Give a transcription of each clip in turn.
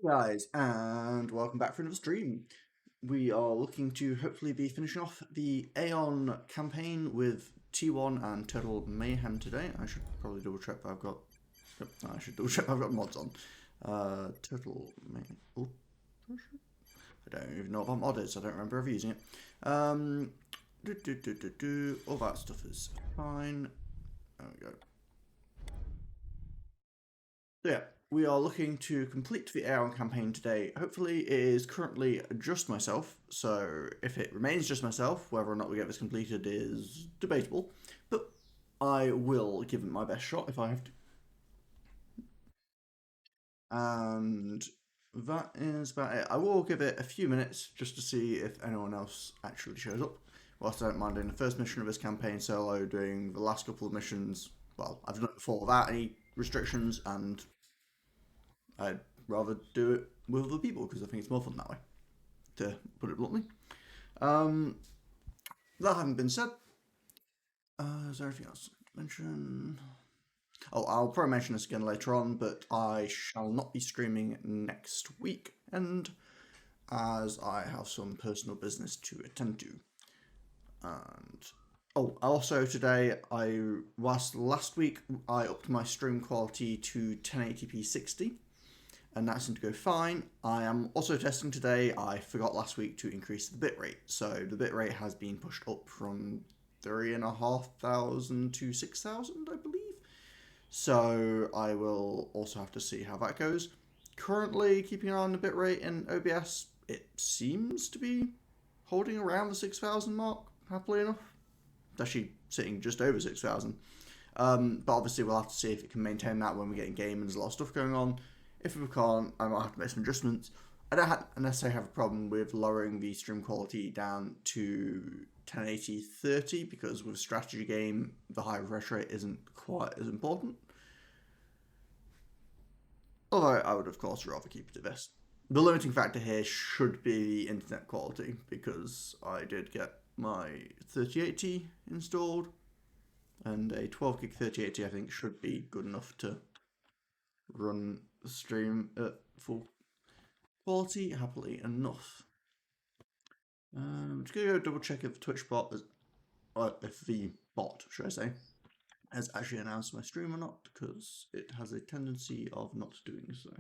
Guys, and welcome back for another stream. We are looking to hopefully be finishing off the Aeon campaign with T1 and Turtle Mayhem today. I should probably double check that I've got. Yep, I should double check I've got mods on. Turtle Mayhem. Oh, I don't even know what that mod is. I don't remember ever using it. All that stuff is fine. There we go. So yeah, we are looking to complete the Aeon campaign today. Hopefully it is currently just myself, so if it remains just myself, whether or not we get this completed is debatable, but I will give it my best shot if I have to. And that is about it. I will give it a few minutes just to see if anyone else actually shows up. Whilst I don't mind doing the first mission of this campaign solo, doing the last couple of missions, well, I've done it before without any restrictions, and I'd rather do it with other people because I think it's more fun that way, to put it bluntly. That having been said, is there anything else to mention? Oh, I'll probably mention this again later on, but I shall not be streaming next week, and as I have some personal business to attend to. And oh, also today, last week I upped my stream quality to 1080p 60, and that seemed to go fine. I am also testing today. I forgot last week to increase the bitrate, so the bitrate has been pushed up from 3,500 to 6,000, I believe. So I will also have to see how that goes. Currently, keeping an eye on the bitrate in OBS, it seems to be holding around the 6,000 mark, happily enough. It's actually sitting just over 6,000. But obviously we'll have to see if it can maintain that when we get in game and there's a lot of stuff going on. If we can't, I might have to make some adjustments. I don't necessarily have a problem with lowering the stream quality down to 1080 30 because with a strategy game, the high refresh rate isn't quite as important. Although I would, of course, rather keep it at this. The limiting factor here should be the internet quality because I did get my 3080 installed, and a 12 gig 3080 I think should be good enough to run the stream at full quality happily enough. I'm just gonna go double check if Twitch bot is, or if the bot, should I say, has actually announced my stream or not, because it has a tendency of not doing so.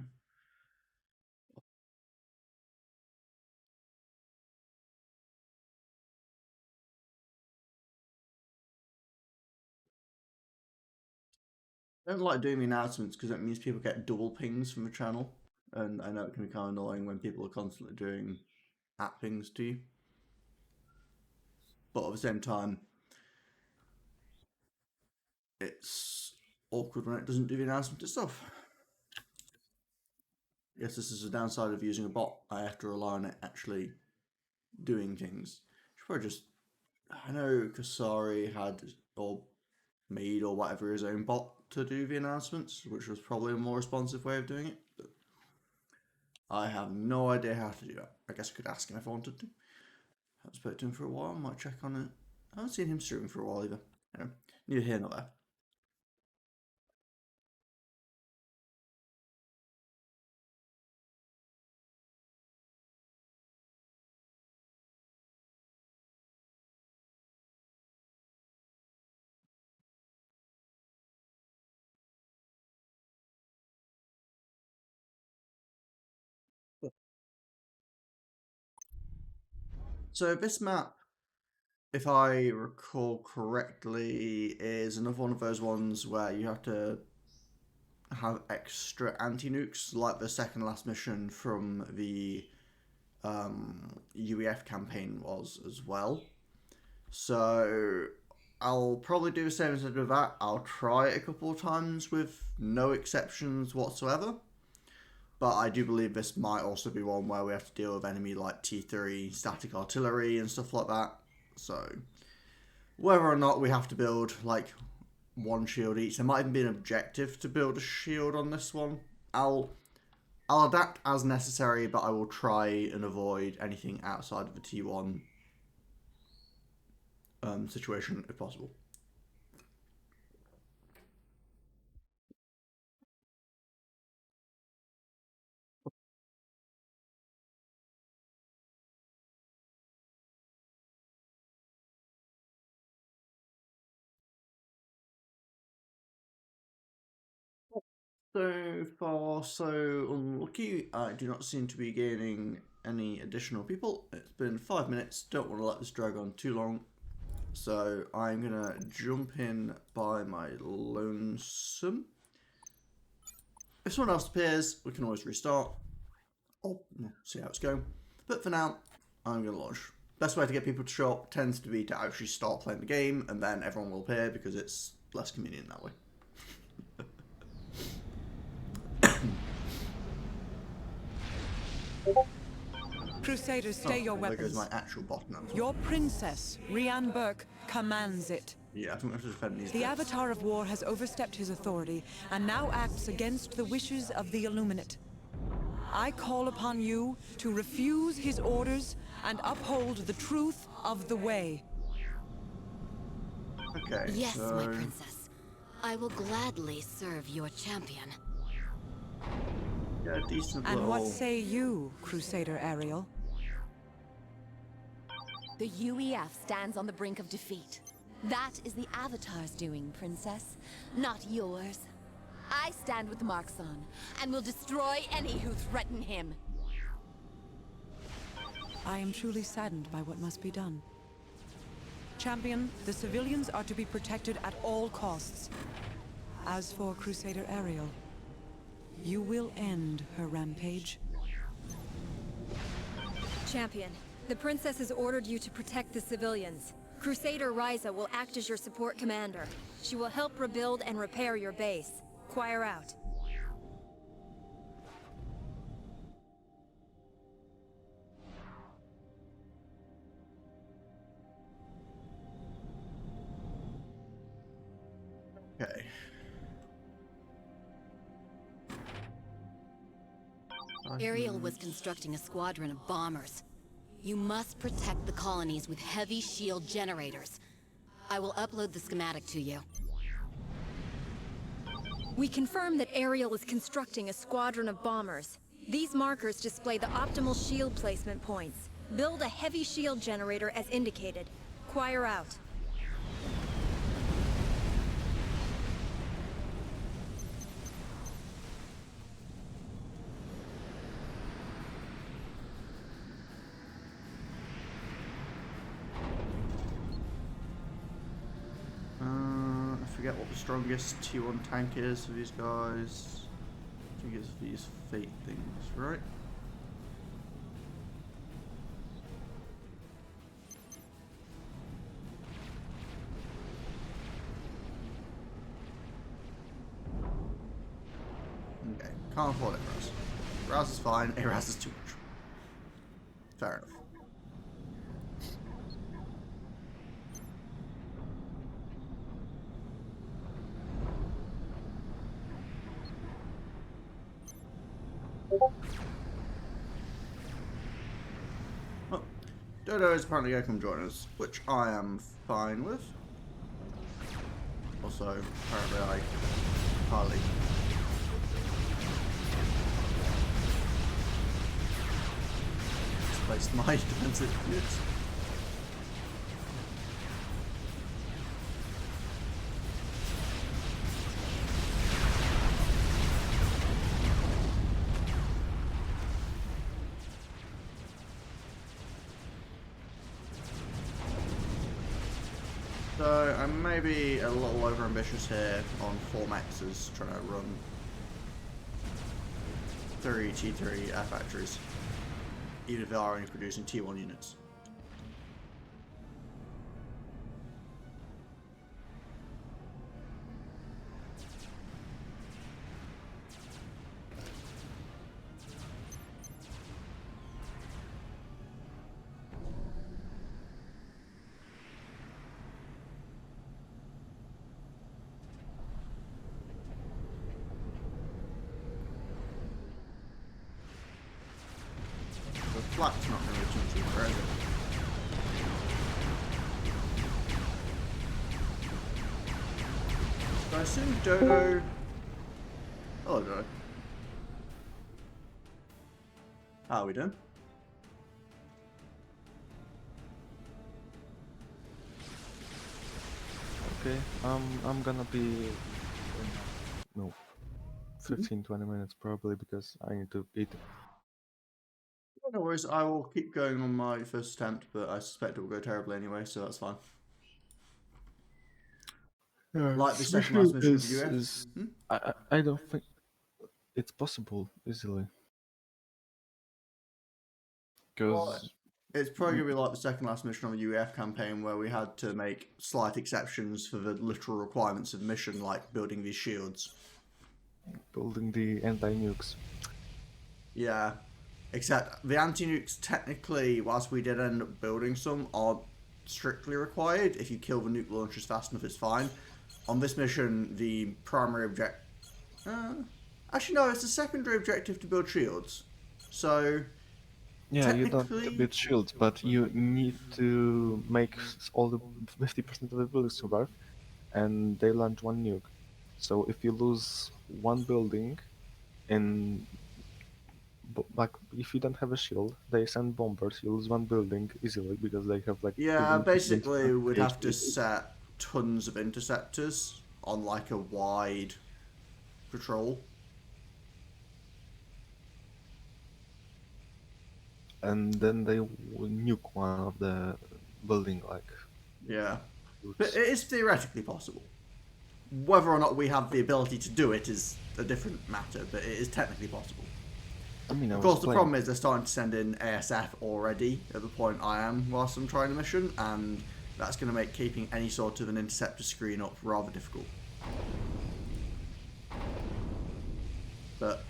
I don't like doing the announcements because it means people get double pings from the channel, and I know it can be kind of annoying when people are constantly doing at pings to you. But at the same time, it's awkward when it doesn't do the announcement itself. I guess this is the downside of using a bot. I have to rely on it actually doing things. Should probably just, I know Kasari had or made or whatever his own bot to do the announcements, which was probably a more responsive way of doing it. But I have no idea how to do that. I guess I could ask him if I wanted to. I haven't spoken to him for a while. Might check on it. I haven't seen him streaming for a while either. Anyway, neither here nor there. So this map, if I recall correctly, is another one of those ones where you have to have extra anti-nukes, like the second last mission from the UEF campaign was as well. So I'll probably do the same as I did with that. I'll try it a couple of times with no exceptions whatsoever. But I do believe this might also be one where we have to deal with enemy like T3, static artillery, and stuff like that. So whether or not we have to build like one shield each, there might even be an objective to build a shield on this one. I'll adapt as necessary, but I will try and avoid anything outside of the T1 situation if possible. So far, so unlucky. I do not seem to be gaining any additional people. It's been 5 minutes. Don't want to let this drag on too long. So I'm going to jump in by my lonesome. If someone else appears, we can always restart. Or see how it's going. But for now, I'm going to launch. Best way to get people to show up tends to be to actually start playing the game, and then everyone will appear because it's less convenient that way. Crusaders, stay your There goes weapons. my actual bot now. Your princess, Rianne Burke, commands it. Yeah, I think we have to defend these The bits. Avatar of War has overstepped his authority and now acts against the wishes of the Illuminate. I call upon you to refuse his orders and uphold the truth of the way. Okay, Yes, so... my princess. I will gladly serve your champion. Yeah, decent And little... what say you, Crusader Ariel? The UEF stands on the brink of defeat. That is the Avatar's doing, Princess, not yours. I stand with Marxon, and will destroy any who threaten him. I am truly saddened by what must be done. Champion, the civilians are to be protected at all costs. As for Crusader Ariel, you will end her rampage. Champion, the princess has ordered you to protect the civilians. Crusader Ryza will act as your support commander. She will help rebuild and repair your base. Choir out. Okay. Ariel was constructing a squadron of bombers. You must protect the colonies with heavy shield generators. I will upload the schematic to you. We confirm that Ariel is constructing a squadron of bombers. These markers display the optimal shield placement points. Build a heavy shield generator as indicated. Choir out. I forget what the strongest T1 tank is for these guys. I think it's these fate things, right? Okay, can't afford it, Raz. Raz is fine, Raz is too much. Fair enough. Well, Dodo is apparently going to come join us, which I am fine with. Also, apparently I hardly displaced my defensive units. So I may be a little over ambitious here on 4 maxes trying to run 3 T3 air factories, even if they are only producing T1 units. The flat's not going to be too cheap, is it? So I assume Dodo... Hello, Dodo. How are we doing? Okay, I'm gonna be no 15-20 minutes probably because I need to eat. No worries, I will keep going on my first attempt, but I suspect it will go terribly anyway, so that's fine. Like the second last mission of UF. I don't think it's possible easily. Because It's probably going to be like the second last mission on the UF campaign where we had to make slight exceptions for the literal requirements of the mission, like building these shields. building the anti-nukes. Yeah. Except the anti-nukes technically, whilst we did end up building some, aren't strictly required. If you kill the nuke launchers fast enough, it's fine. On this mission, the primary objective... actually, no, it's a secondary objective to build shields. So... Yeah, you don't need to build shields, but you need to make all the 50% of the buildings survive, and they launch one nuke. So if you lose one building, like if you don't have a shield, they send bombers. You lose one building easily because they have like. Yeah, basically we'd have to set tons of interceptors on like a wide patrol. And then they will nuke one of the building, like. Yeah, but it is theoretically possible. Whether or not we have the ability to do it is a different matter, but it is technically possible. I mean, of course, the problem is they're starting to send in ASF already at the point I am whilst I'm trying the mission, and that's going to make keeping any sort of an interceptor screen up rather difficult. But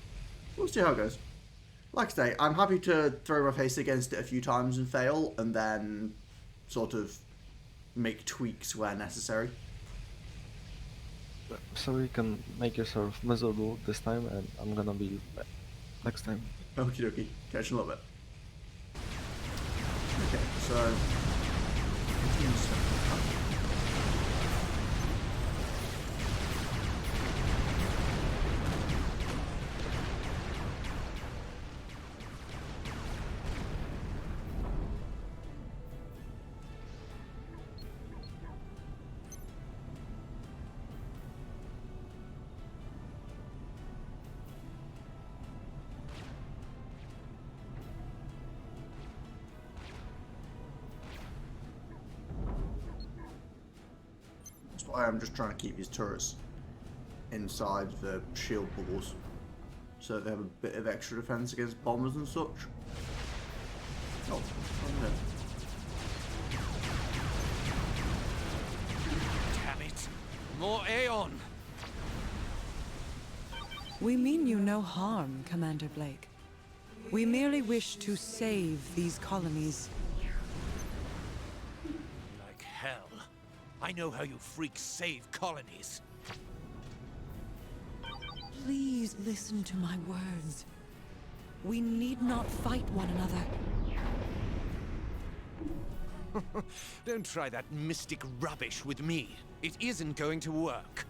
we'll see how it goes. Like I say, I'm happy to throw my face against it a few times and fail, and then sort of make tweaks where necessary. So you can make yourself miserable this time, and I'm gonna be back next time. Okie dokie, catch you in a little bit. Okay, so... I'm just trying to keep these turrets inside the shield bubbles so that they have a bit of extra defense against bombers and such. Oh, no. Damn it! More Aeon! We mean you no harm, Commander Blake. We merely wish to save these colonies. Like hell. I know how you freaks save colonies. Please listen to my words. We need not fight one another. Don't try that mystic rubbish with me. It isn't going to work.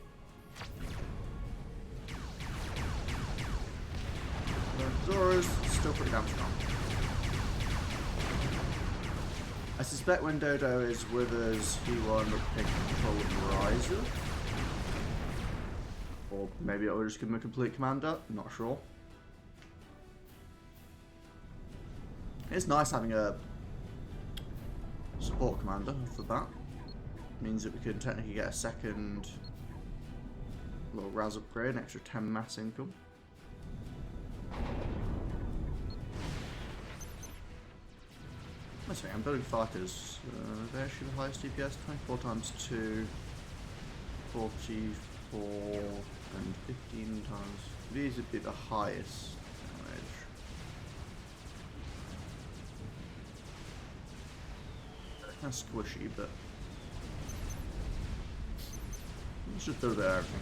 Zora's still pretty damn strong. I suspect when Dodo is with us, he will end up taking control of Ryza. Or maybe it will just give him a complete commander, I'm not sure. It's nice having a support commander for that. Means that we can technically get a second little Raz upgrade, an extra 10 mass income. I'm building fighters. They actually the highest DPS, 24 times 2, 44, and 15 times. These would be the highest damage. Kind of squishy, but let's just build a bit of everything.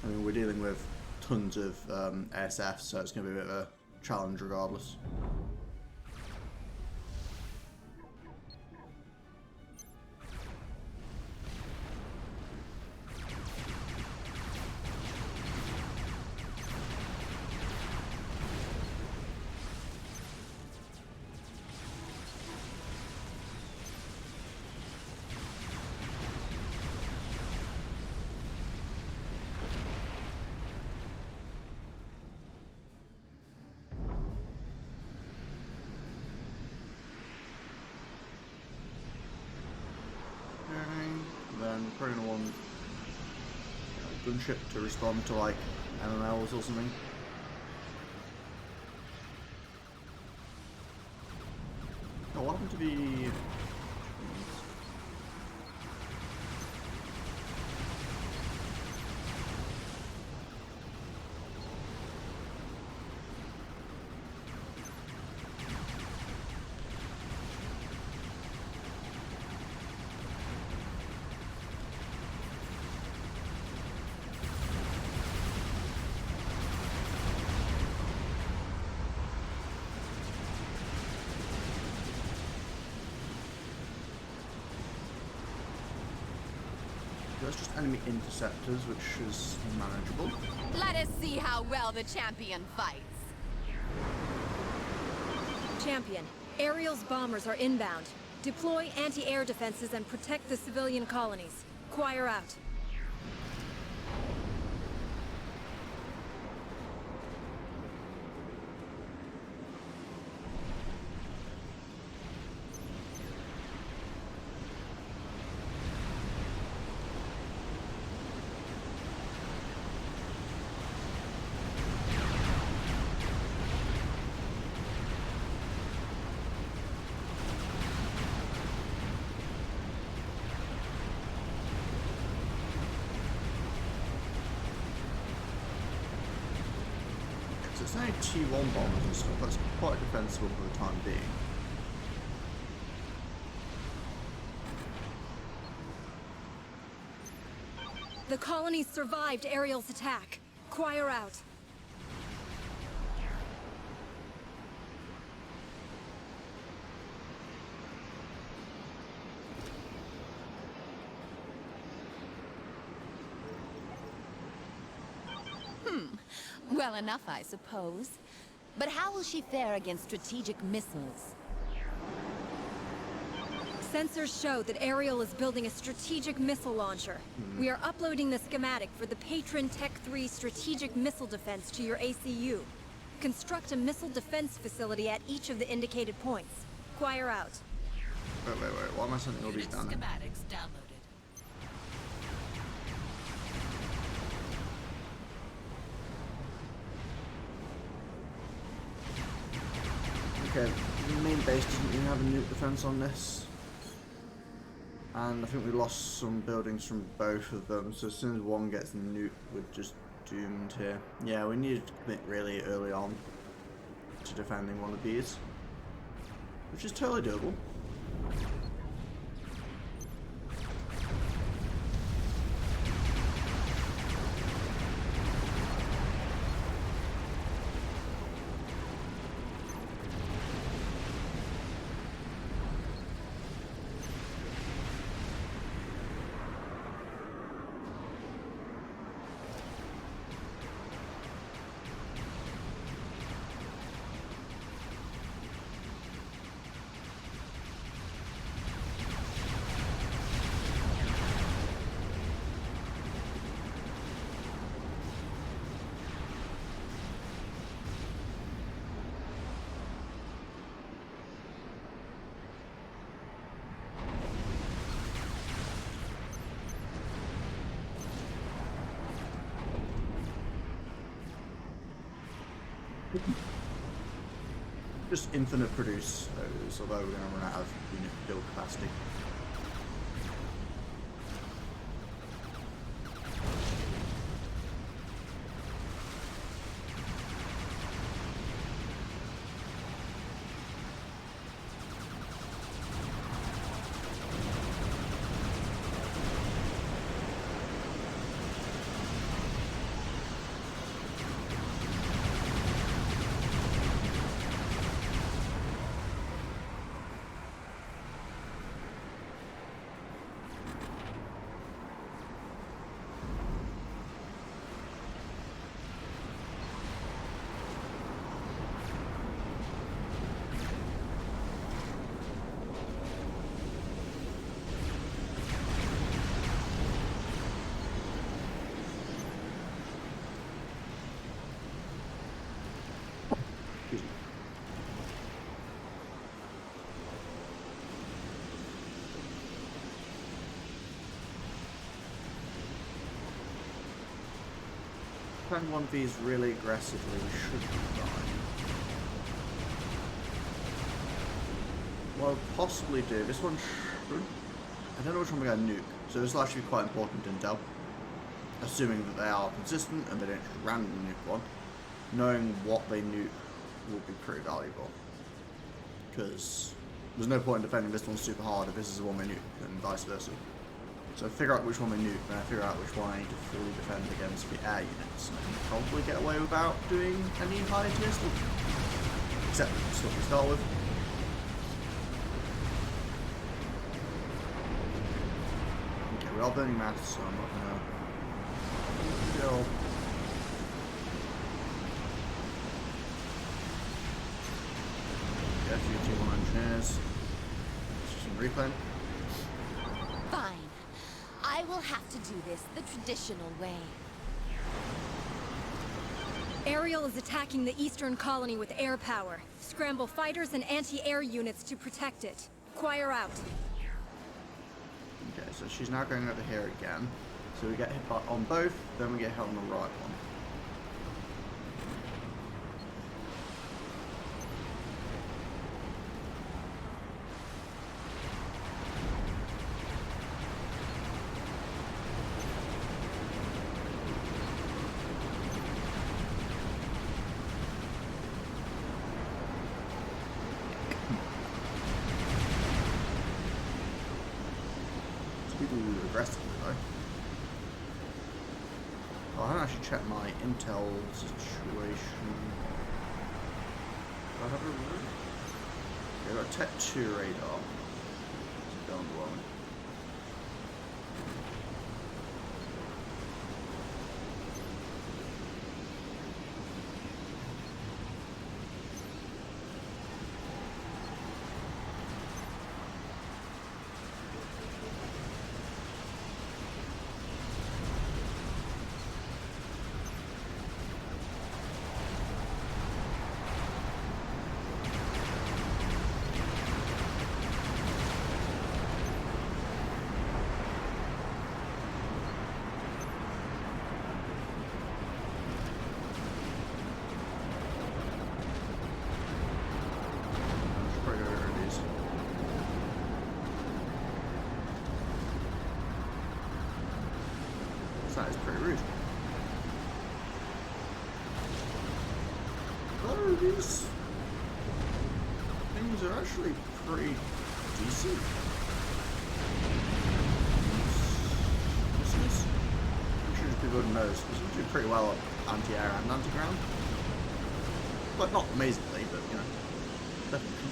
I mean, we're dealing with tons of SF, so it's going to be a bit of a challenge regardless. probably gonna want a gunship to respond to like MMLs or something. Oh, what happened to the... That's just enemy interceptors, which is manageable. Let us see how well the champion fights. Champion, Ariel's bombers are inbound. Deploy anti-air defenses and protect the civilian colonies. Choir out. It's only T1 bombers and stuff, that's quite defensible for the time being. The colonies survived Ariel's attack. Choir out. Well enough, I suppose. But how will she fare against strategic missiles? Sensors show that Ariel is building a strategic missile launcher. We are uploading the schematic for the Patron Tech 3 strategic missile defense to your ACU. Construct a missile defense facility at each of the indicated points. Choir out. Wait, why am I sending all these down there? Schematics downloaded. Okay, the main base doesn't even have a nuke defense on this. And I think we lost some buildings from both of them, so as soon as one gets nuked, we're just doomed here. Yeah, we needed to commit really early on to defending one of these, which is totally doable. Just infinite produce those, although we're going to run out of unit build capacity. defend one of these really aggressively, we should be fine. What I'll possibly do, this one should... I don't know which one we're going to nuke, so this will actually be quite important intel. Assuming that they are consistent and they don't just randomly nuke one. Knowing what they nuke will be pretty valuable. Because there's no point in defending this one super hard if this is the one we nuke, and vice versa. So figure out which one we nuke, then I figure out which one I need to fully defend against the air units. And I can probably get away without doing any high tier stuff. Except the stuff we start with. Okay, we are burning maths, so I'm not gonna go. Get a few T1 engineers. Some reclaim. Fine. I will have to do this the traditional way. Aerial is attacking the eastern colony with air power. Scramble fighters and anti-air units to protect it. Choir out. Okay, so she's now going over here again. So we get hit on both, then we get hit on the right one. Aggressively though. Oh, I haven't actually checked my intel situation. Do I have a room? Yeah, I've got Tech 2 radar. It's going well. That is pretty rude. Oh, these things are actually pretty decent. This is, I'm sure people would know, this do pretty well on anti-air and anti-ground. But not amazingly, but you know, definitely.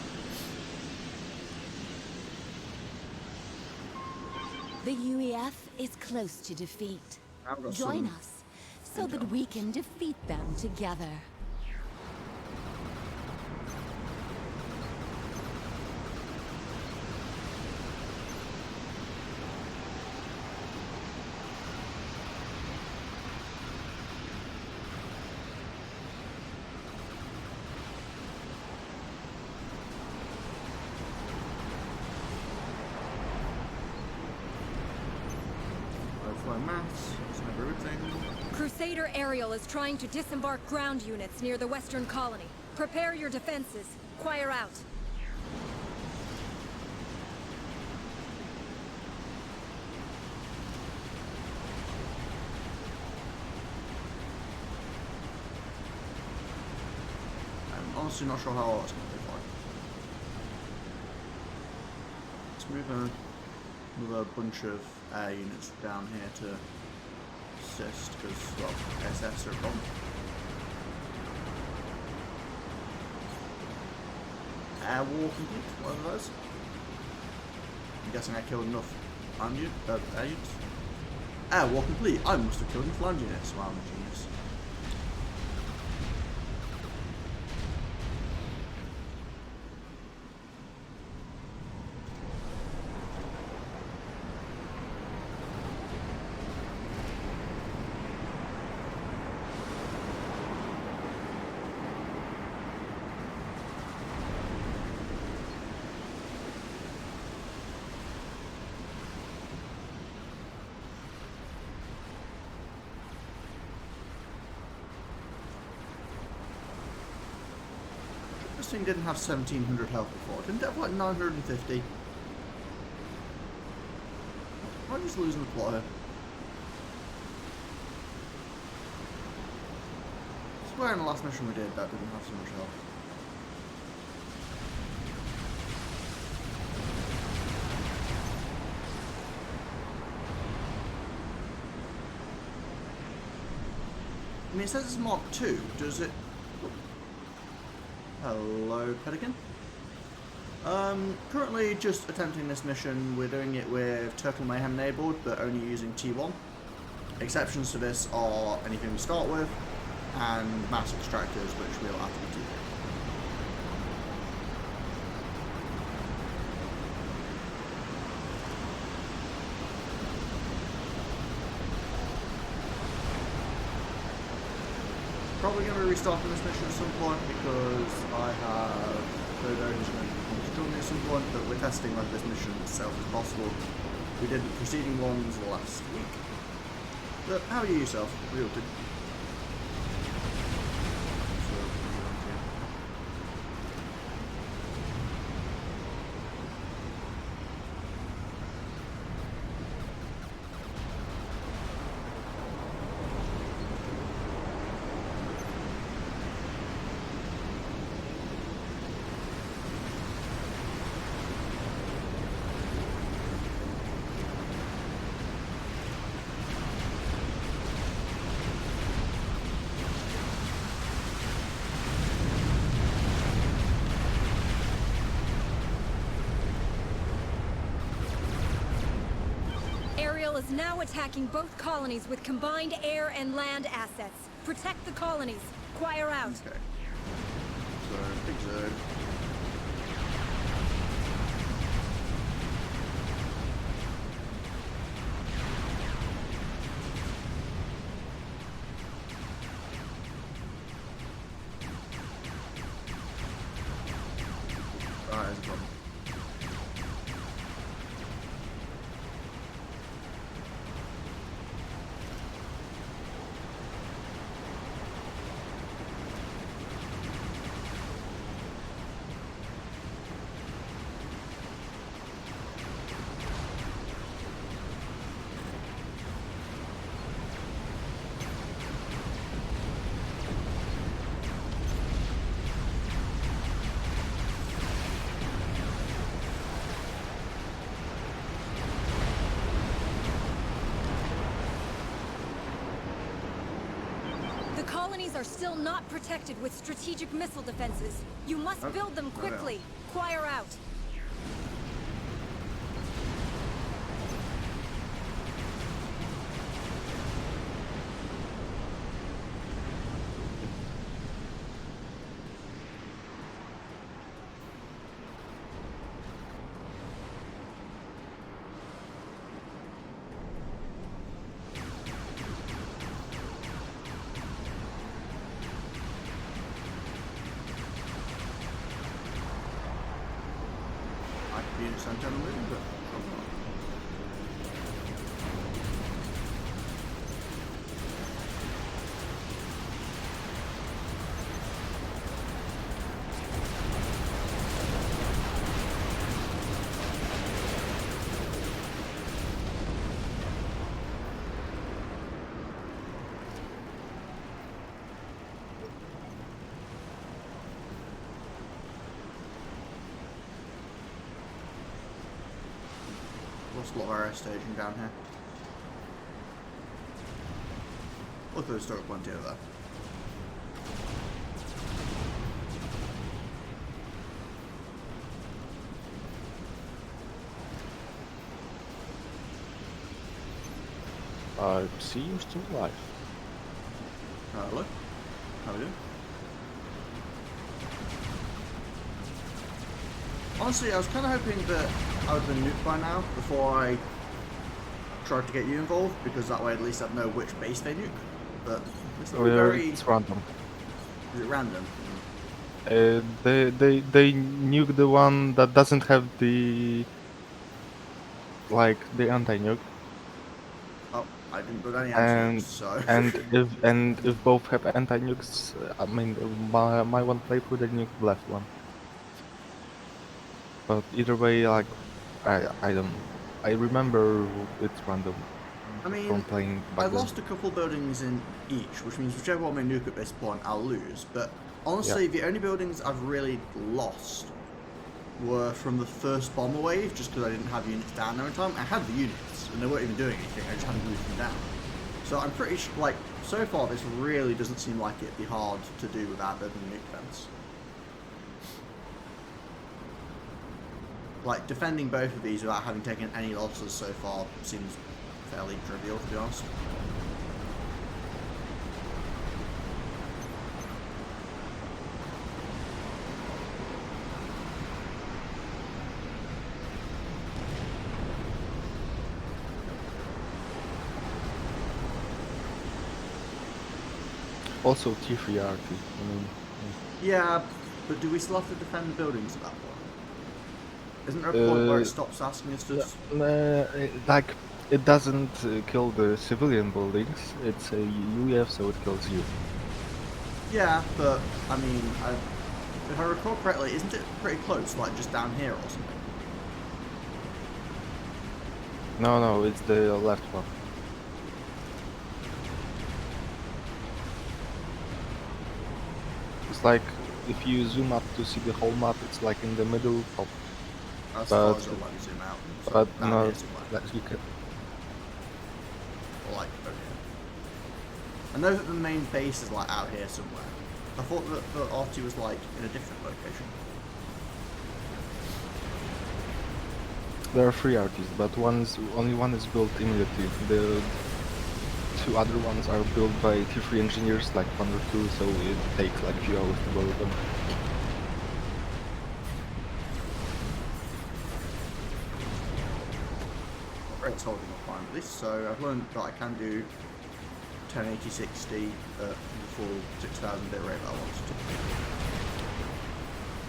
The UEF is close to defeat. Join us so that we can defeat them together. Maths, it's never a good thing. Crusader Aerial is trying to disembark ground units near the western colony. Prepare your defenses. Choir out. I'm honestly not sure how all that's going to be like. Let's move a bunch of air units down here to assist, because, well, SFs are gone. Air war complete, whatever that is. I'm guessing I killed enough land air units. Air war complete, I must have killed enough land units. Wow, I'm a genius. thing didn't have 1700 health before. Didn't it have like 950? Am I just losing the plot here? I swear in the last mission we did that didn't have so much health. I mean, it says it's Mark 2. Does it... Hello, Pelican. Currently just attempting this mission. We're doing it with Turtle Mayhem enabled, but only using T1. Exceptions to this are anything we start with, and mass extractors, which we'll have to be T3. Probably going to be restarting this mission at some point because I have heard who's going to join me at some point, but we're testing whether this mission itself is possible. We did the preceding ones last week. But how are you yourself? What are you up to? Aerial is now attacking both colonies with combined air and land assets. Protect the colonies. Choir out. Okay. So, big Zerg. Alright, there's a problem. The colonies are still not protected with strategic missile defenses. You must build them quickly. Choir out. Sent down the movie, but probably not. Lost a lot of area staging down here. Luckily there's still plenty over there. See, you're still alive. Hello. How are you doing? Honestly, I was kind of hoping that I would have been nuked by now before I tried to get you involved, because that way at least I'd know which base they nuke. But it's not very... It's random. Is it random? They nuke the one that doesn't have the the anti-nuke. Oh, I didn't put any And anti-nukes, so... and if both have anti-nukes, I mean my one playthrough they nuked the left one. But either way, like, I don't. I remember it's random I mean, from playing I back then. lost a couple buildings in each, which means whichever one we nuke at this point, I'll lose. But honestly, the only buildings I've really lost were from the first bomber wave, just because I didn't have units down there in time. I had the units, and they weren't even doing anything. I just hadn't moved them down. So I'm pretty sure, like, so far this really doesn't seem like it'd be hard to do without building nuke defense. Like, defending both of these without having taken any losses so far seems fairly trivial, to be honest. Also T3 RT. I mean, Yeah, but do we still have to defend the buildings at that point? Isn't there a point where it stops asking us to... like, it doesn't kill the civilian buildings. It's a UEF, so it kills you. Yeah, but, I mean, if I recall correctly, isn't it pretty close, like just down here or something? No, it's the left one. It's like, if you zoom up to see the whole map, it's like in the middle top. As far as it'll let me zoom out. So But down no, here somewhere. like you can. Or like, over here. I know that the main base is like out here somewhere. I thought that the RT was like in a different location. There are 3 RTs, but only one is built immediately. The 2 other ones are built by T3 engineers, like 1 or 2, so it takes like a few hours to build them. It's holding up fine with this, so I've learned that I can do 1080-60 at the full 6000 bit rate that I wanted to.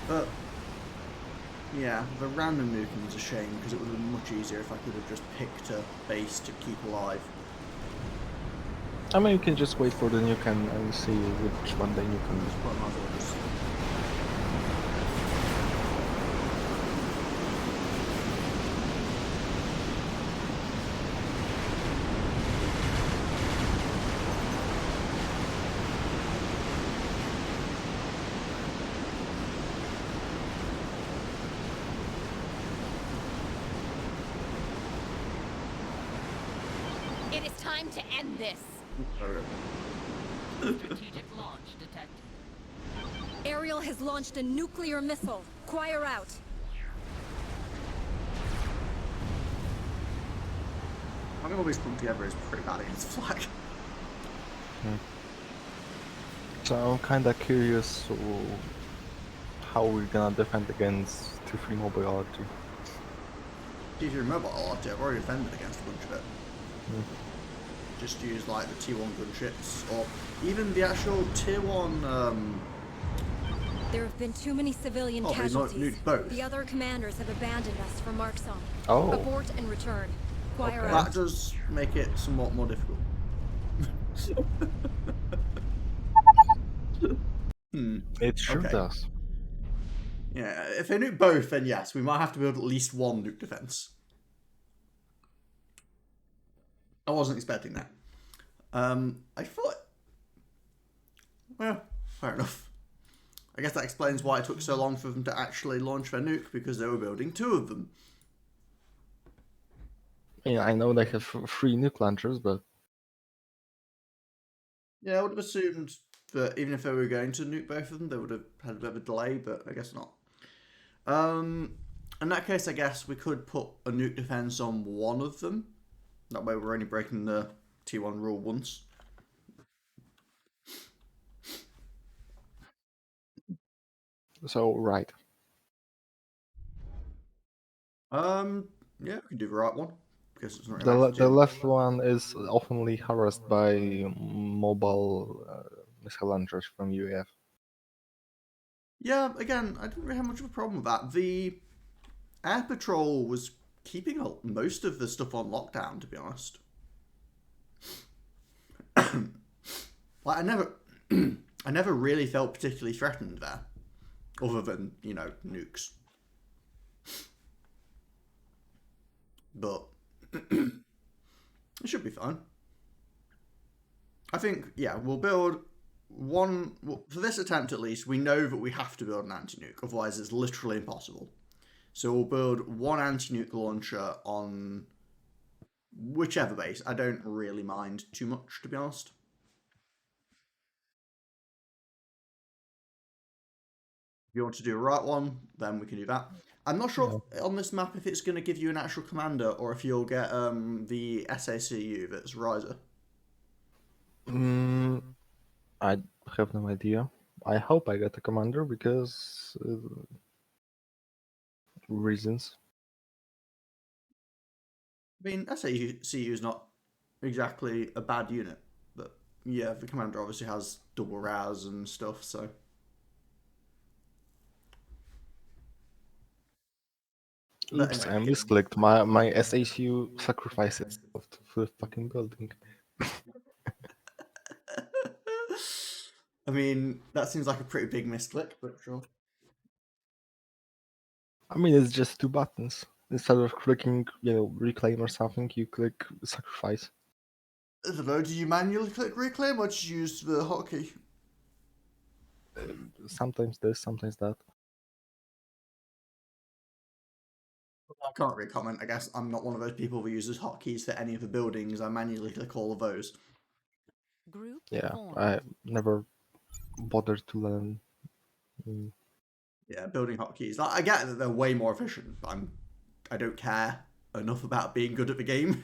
But yeah, the random nuking is a shame because it would have been much easier if I could have just picked a base to keep alive. I mean, you can just wait for the nuke and see which one they nuke. But I might as well just... It is time to end this. Strategic launch detected. Ariel has launched a nuclear missile. Choir out. Having all these put together is pretty bad against flag. So I'm kinda curious how we're gonna defend against T3 mobile RT. If you're mobile RT, I've already defended against a bunch of it. Just use like the T1 gunships, or even the actual Tier 1. There have been too many civilian Oh, casualties. nuke both. The other commanders have abandoned us for Markson. Oh. Abort and return. Choir Okay. out. That does make it somewhat more difficult. It sure Okay. does. Yeah, if they nuke both, then yes, we might have to build at least one nuke defense. I wasn't expecting that. I thought... Well, fair enough. I guess that explains why it took so long for them to actually launch their nuke, because they were building 2 of them. Yeah, I know they have 3 nuke launchers, but Yeah, I would have assumed that even if they were going to nuke both of them, they would have had a bit of a delay, but I guess not. In that case, I guess we could put a nuke defense on one of them. That way we're only breaking the T1 rule once. so right. Yeah, we can do the right one. Because it's not The really the left one is oftenly harassed by mobile missile launchers from UAF. Yeah, again, I didn't really have much of a problem with that. The air patrol was keeping most of the stuff on lockdown, to be honest. Like, I never really felt particularly threatened there, other than, you know, nukes. but it should be fine. I think, yeah, we'll build one... Well, for this attempt, at least, we know that we have to build an anti-nuke, otherwise it's literally impossible. So we'll build one anti-nuke launcher on whichever base. I don't really mind too much, to be honest. If you want to do a right one, then we can do that. I'm not sure on this map if it's going to give you an actual commander or if you'll get the SACU that's Riser. I have no idea. I hope I get a commander because reasons. I mean, SACU is not exactly a bad unit, but yeah, the commander obviously has double RAS and stuff, so... Oops, anyway, I misclicked. My SACU sacrificed itself to the fucking building. I mean, that seems like a pretty big misclick, but sure. I mean, it's just 2 buttons. Instead of clicking, reclaim or something, you click sacrifice. I don't know, do you manually click reclaim or just use the hotkey? Sometimes this, sometimes that. I can't really comment. I guess I'm not one of those people who uses hotkeys for any of the buildings. I manually click all of those. Group Yeah, formed. I never bothered to learn. Yeah, building hotkeys. I get that they're way more efficient, but I don't care enough about being good at the game.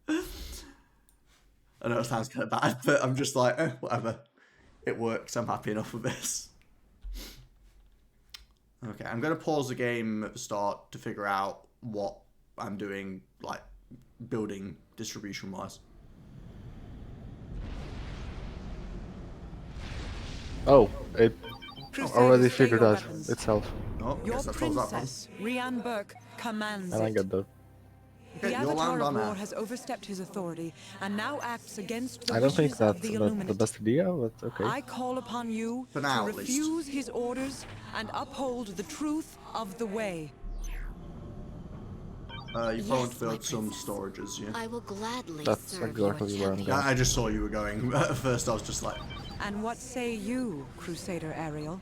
I know it sounds kind of bad, but I'm just like, whatever. It works. I'm happy enough with this. Okay, I'm going to pause the game at the start to figure out what I'm doing, like, building distribution-wise. Oh, it Crusaders, already stay figured your out weapons. itself. Oh, Your guess that solves that one. princess, Rian Burke, commands And I it. get that. The Okay, you'll Avatar land of on War that. has overstepped his authority and now acts against the I don't think wishes of that's the the Illuminate. best idea, but okay. I call upon you For now, to at least. refuse his orders and uphold the truth of the way. You probably want to build some storages, yeah? I will gladly That's serve your exactly where I'm champion. going. I just saw you were going. At first I was just like... And what say you, Crusader Ariel?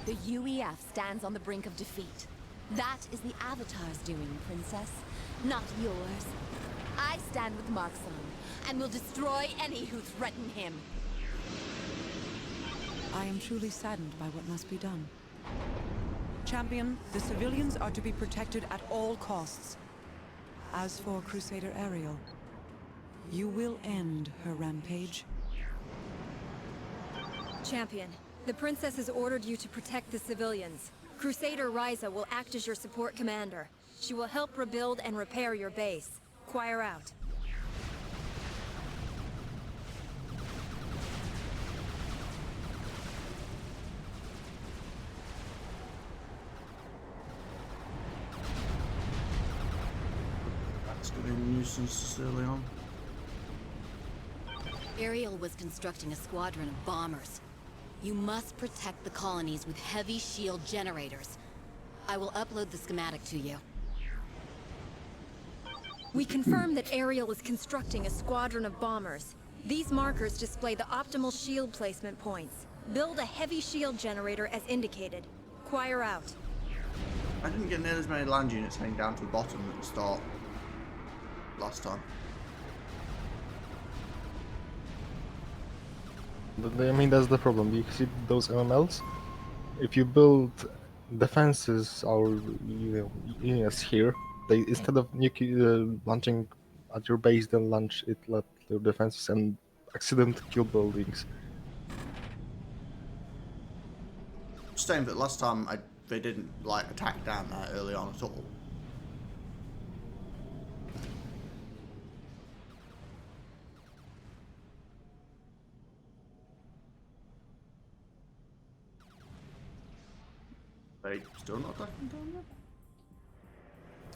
The UEF stands on the brink of defeat. That is the Avatar's doing, Princess, not yours. I stand with Markson and will destroy any who threaten him. I am truly saddened by what must be done. Champion, the civilians are to be protected at all costs. As for Crusader Ariel, you will end her rampage. Champion, the princess has ordered you to protect the civilians. Crusader Ryza will act as your support commander. She will help rebuild and repair your base. Choir out. That's going to be a nuisance early on. Aerial was constructing a squadron of bombers. You must protect the colonies with heavy shield generators. I will upload the schematic to you. We confirm that Aerial is constructing a squadron of bombers. These markers display the optimal shield placement points. Build a heavy shield generator as indicated. Choir out. I didn't get near as many land units heading down to the bottom at the start last time. I mean, that's the problem. You see those MMLs? If you build defenses or units here, they instead of launching at your base, then launch it at your defenses and accident kill buildings. Same that last time they didn't like attack down there early on at all. They still not attacking down there?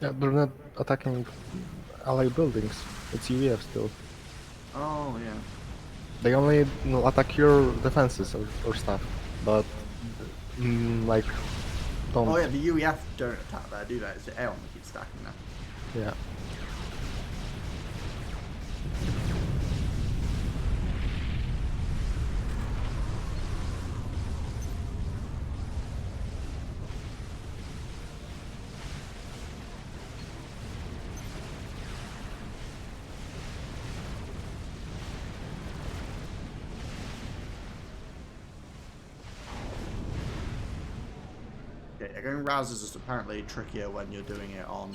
Yeah, they're not attacking ally buildings. It's UEF still. Oh yeah. They only attack your defenses or stuff, but like don't. Oh yeah, the UEF don't attack there, do they? It's the Aeom that keeps stacking there. Yeah. Yeah, going Raz is just apparently trickier when you're doing it on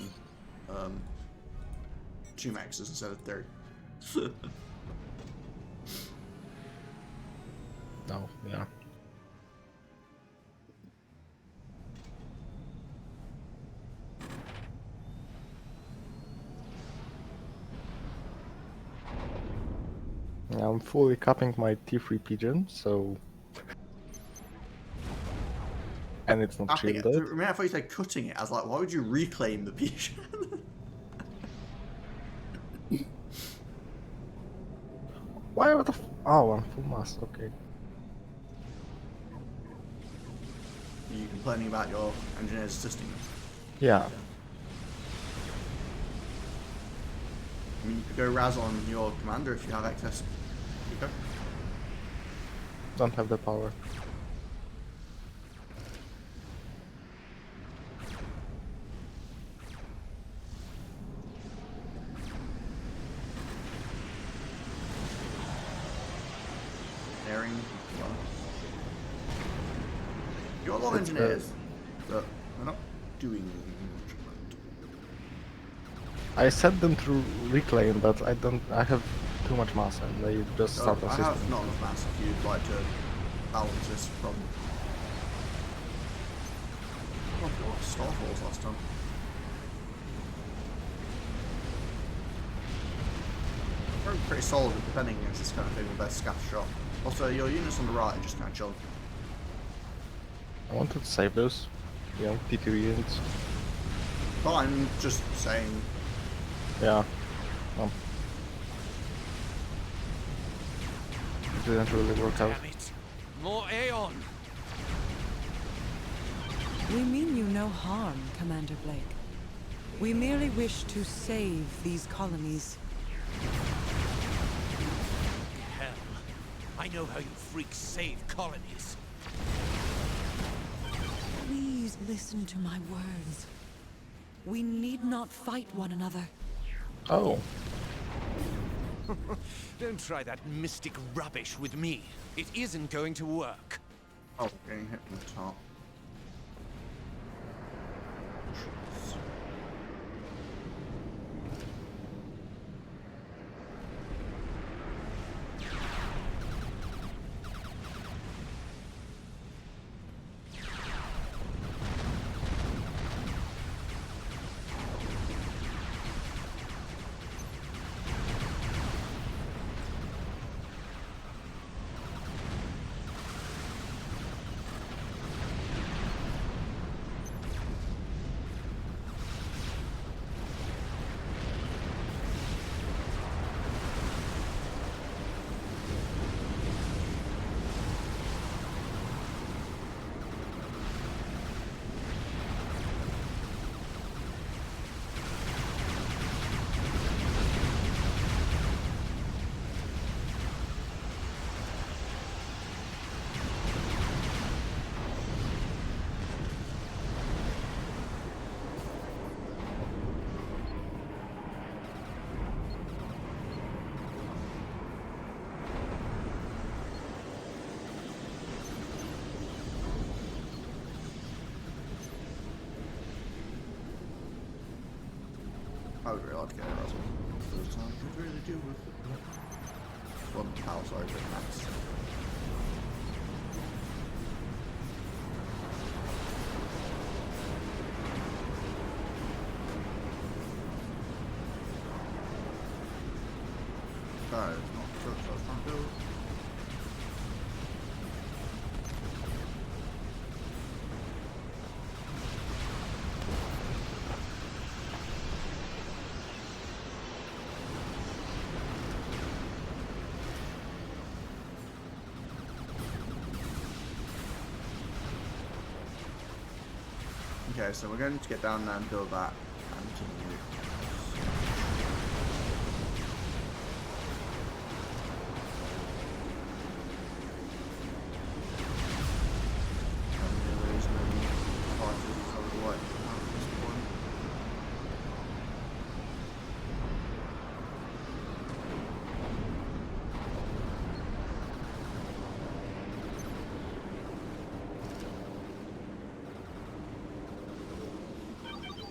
2 maxes instead of 3. No. Yeah. I'm fully capping my T3 pigeon, so. And it's not Capping it. shielded. I thought you said cutting it. I was like, why would you reclaim the pigeon? Why are the oh, I'm full mass, okay. Are you complaining about your engineers assisting them? Yeah. I mean, you could go Raz on your commander if you have excess. You go. Don't have the power. Airing. You got a lot of engineers, but they're not doing much. I set them to reclaim, but I have too much mass and they just start I assisting. have not enough mass if you'd like to balance this problem. Oh, what Starfalls last time? We're pretty solid at defending against this kind of thing with their scatter shot. Also, your units on the right are just kind of chilling. I wanted to save those, TT units. But I'm just saying. Yeah. It didn't really work out. Damn it! More Aeon! We mean you no harm, Commander Blake. We merely wish to save these colonies. Hell, I know how you freaks save colonies. Please listen to my words. We need not fight one another. Oh. Don't try that mystic rubbish with me. It isn't going to work. Oh, getting hit from the top. I would really like to get a Russell. Because I could really do with it. One power, sorry, but max. That is not the church I was trying to build. Okay, so we're going to get down there and build that anti-nuke.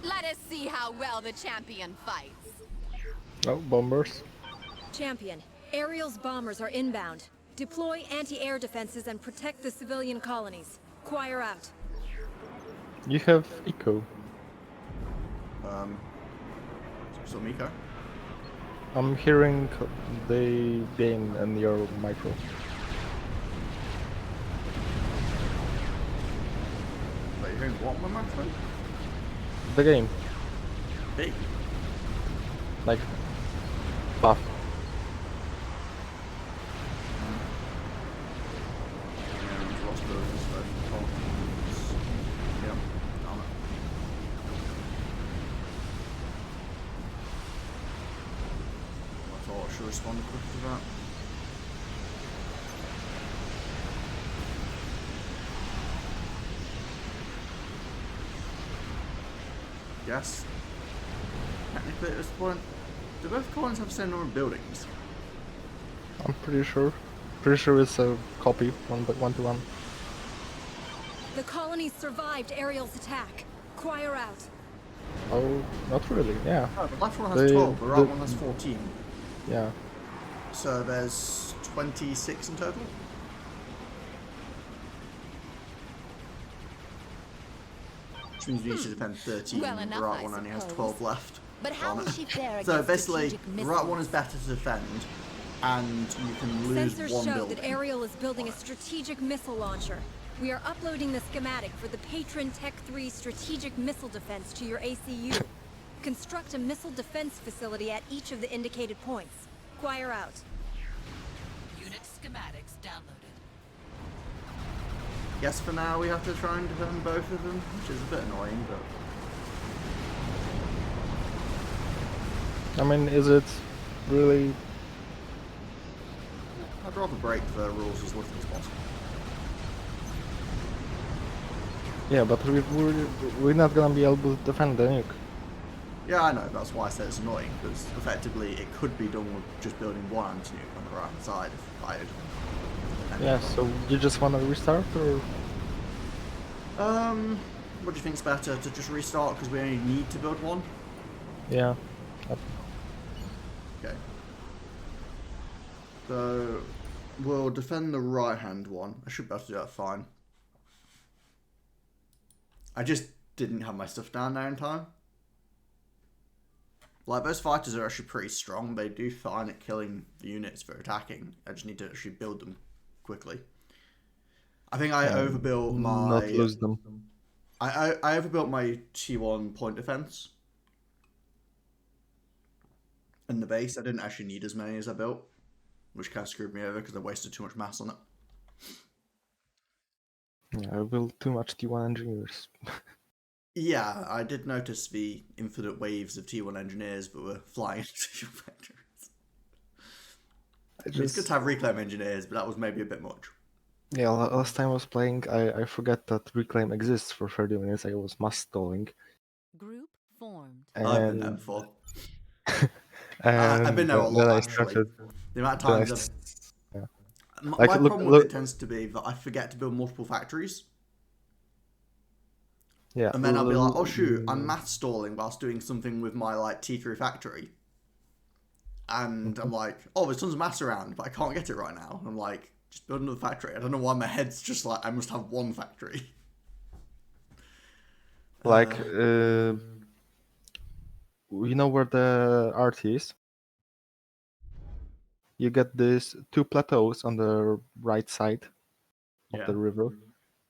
Let us see how well the champion fights. Oh, bombers. Champion, Ariel's bombers are inbound. Deploy anti-air defenses and protect the civilian colonies. Choir out. You have eco. So Miko? I'm hearing they gain in your micro. Wait, you're hearing what, my friend? The game, Big. like, buff. And lost buildings, so yeah, damn it. I thought I should respond quick to that. Yes. Technically at this point, do both colonies have the same number of buildings? I'm pretty sure. Pretty sure it's a copy, one to one. The colonies survived Ariel's attack. Choir out. Oh, not really. Yeah, Oh, the left one has 12, the right one has 14. yeah. So there's 26 in total? Which means we need to defend 13, Well the enough, right I one only has suppose. 12 left. But how on will it. she fare So against basically, strategic the right one missiles? is better to defend, and you can lose Sensors one show building. that Ariel is building a strategic missile launcher. We are uploading the schematic for the Patron Tech 3 strategic missile defense to your ACU. Construct a missile defense facility at each of the indicated points. Choir out. Unit schematics downloaded. Yes, for now we have to try and defend both of them, which is a bit annoying, but... I mean, is it really? I'd rather break the rules as little as possible. Yeah, but we're not gonna be able to defend the nuke. Yeah, I know, that's why I said it's annoying, because effectively it could be done with just building one anti-nuke on the right hand side if I had... Yeah, so you just wanna restart, or? What do you think's better, to just restart because we only need to build one? Yeah. Okay. So, we'll defend the right-hand one. I should be able to do that fine. I just didn't have my stuff down there in time. Like, those fighters are actually pretty strong. They do fine at killing the units for attacking. I just need to actually build them quickly. I think I overbuilt my... Not lose them. I overbuilt my T1 point defense. In the base, I didn't actually need as many as I built, which kind of screwed me over because I wasted too much mass on it. Yeah, I built too much T1 engineers. Yeah, I did notice the infinite waves of T1 engineers that were flying into your factories. It's good to have reclaim engineers, but that was maybe a bit much. Yeah, last time I was playing, I forgot that reclaim exists for 30 minutes. I was mass stalling. Group formed. I've been there And, before. and I've been there a then lot, I actually. started. The amount of then I times s- I've... yeah. My Like, look- problem with it look- tends to be that I forget to build multiple factories. Yeah. And then I'll be like, oh shoot, I'm math stalling whilst doing something with my like T3 factory. And I'm like, oh, there's tons of mass around, but I can't get it right now. I'm like, just build another factory. I don't know why my head's just like, I must have one factory. Like, you know where the art is? You get these two plateaus on the right side of the river,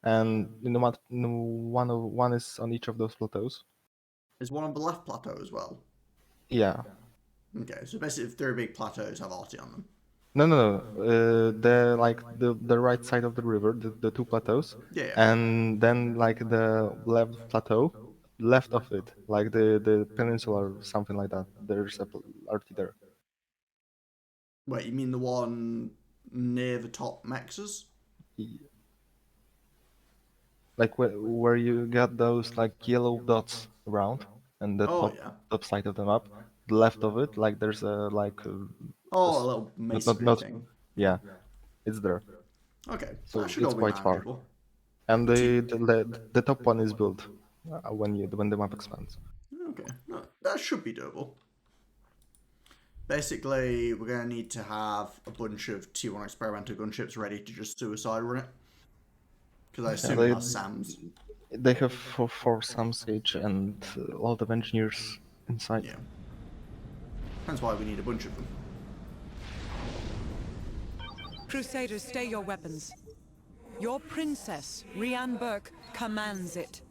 and you know what? One is on each of those plateaus. There's one on the left plateau as well. Yeah. Okay, so basically three big plateaus have RT on them. No. The like the right side of the river, the two plateaus, Yeah. and then like the left plateau left of it, like the peninsula or something like that. There's a RT there. Wait, you mean the one near the top mexes? Like where you got those like yellow dots around, and the Oh yeah. top side of the map, the left of it, like there's a Oh, a this- little not masonry thing. yeah, it's there. Okay, that So should all it's be quite far. manageable. And Do you- the top one is built when the map expands. Okay, no, that should be doable. Basically, we're going to need to have a bunch of T1 experimental gunships ready to just suicide run it. Because I assume it has SAMs. They have four SAM Sage and a lot of engineers inside. Yeah. That's why we need a bunch of them. Crusaders, stay your weapons. Your princess, Rianne Burke, commands it.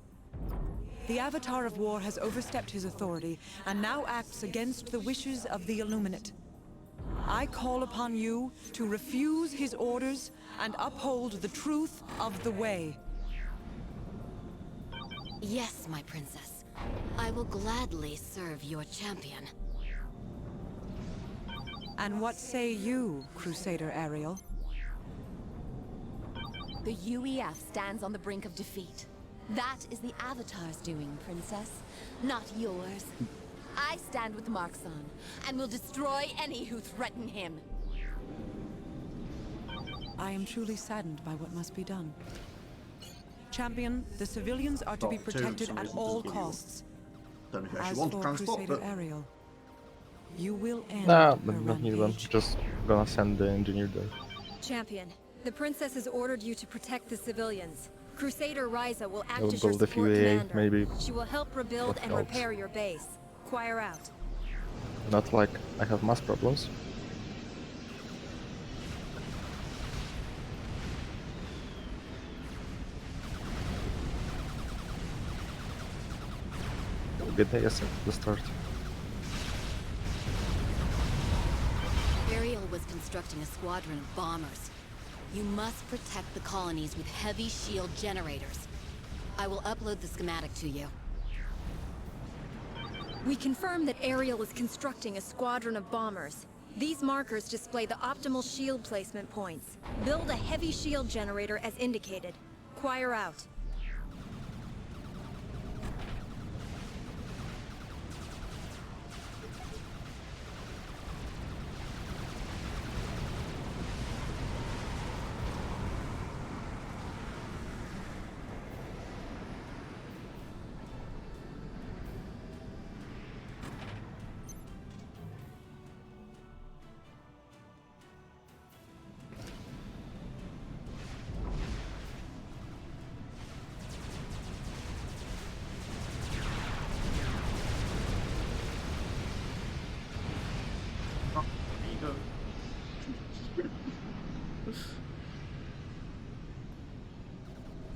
The Avatar of War has overstepped his authority and now acts against the wishes of the Illuminate. I call upon you to refuse his orders and uphold the truth of the way. Yes, my princess. I will gladly serve your champion. And what say you, Crusader Ariel? The UEF stands on the brink of defeat. That is the Avatar's doing, princess, not yours. I stand with Marxon, and will destroy any who threaten him. I am truly saddened by what must be done. Champion, the civilians are to be protected at all costs. Don't know if you As actually want to for transport, Crusader but Ariel, you will end Nah, her but not need them. rampage. Just gonna send the engineer there. Champion, the princess has ordered you to protect the civilians. Crusader Ryza will act will as your build a support few AA, commander. maybe. She will help rebuild That and helps. repair your base. Choir out. Not like I have mass problems. Good day, yes, the start. Ariel was constructing a squadron of bombers. You must protect the colonies with heavy shield generators. I will upload the schematic to you. We confirm that Ariel is constructing a squadron of bombers. These markers display the optimal shield placement points. Build a heavy shield generator as indicated. Choir out. there you go.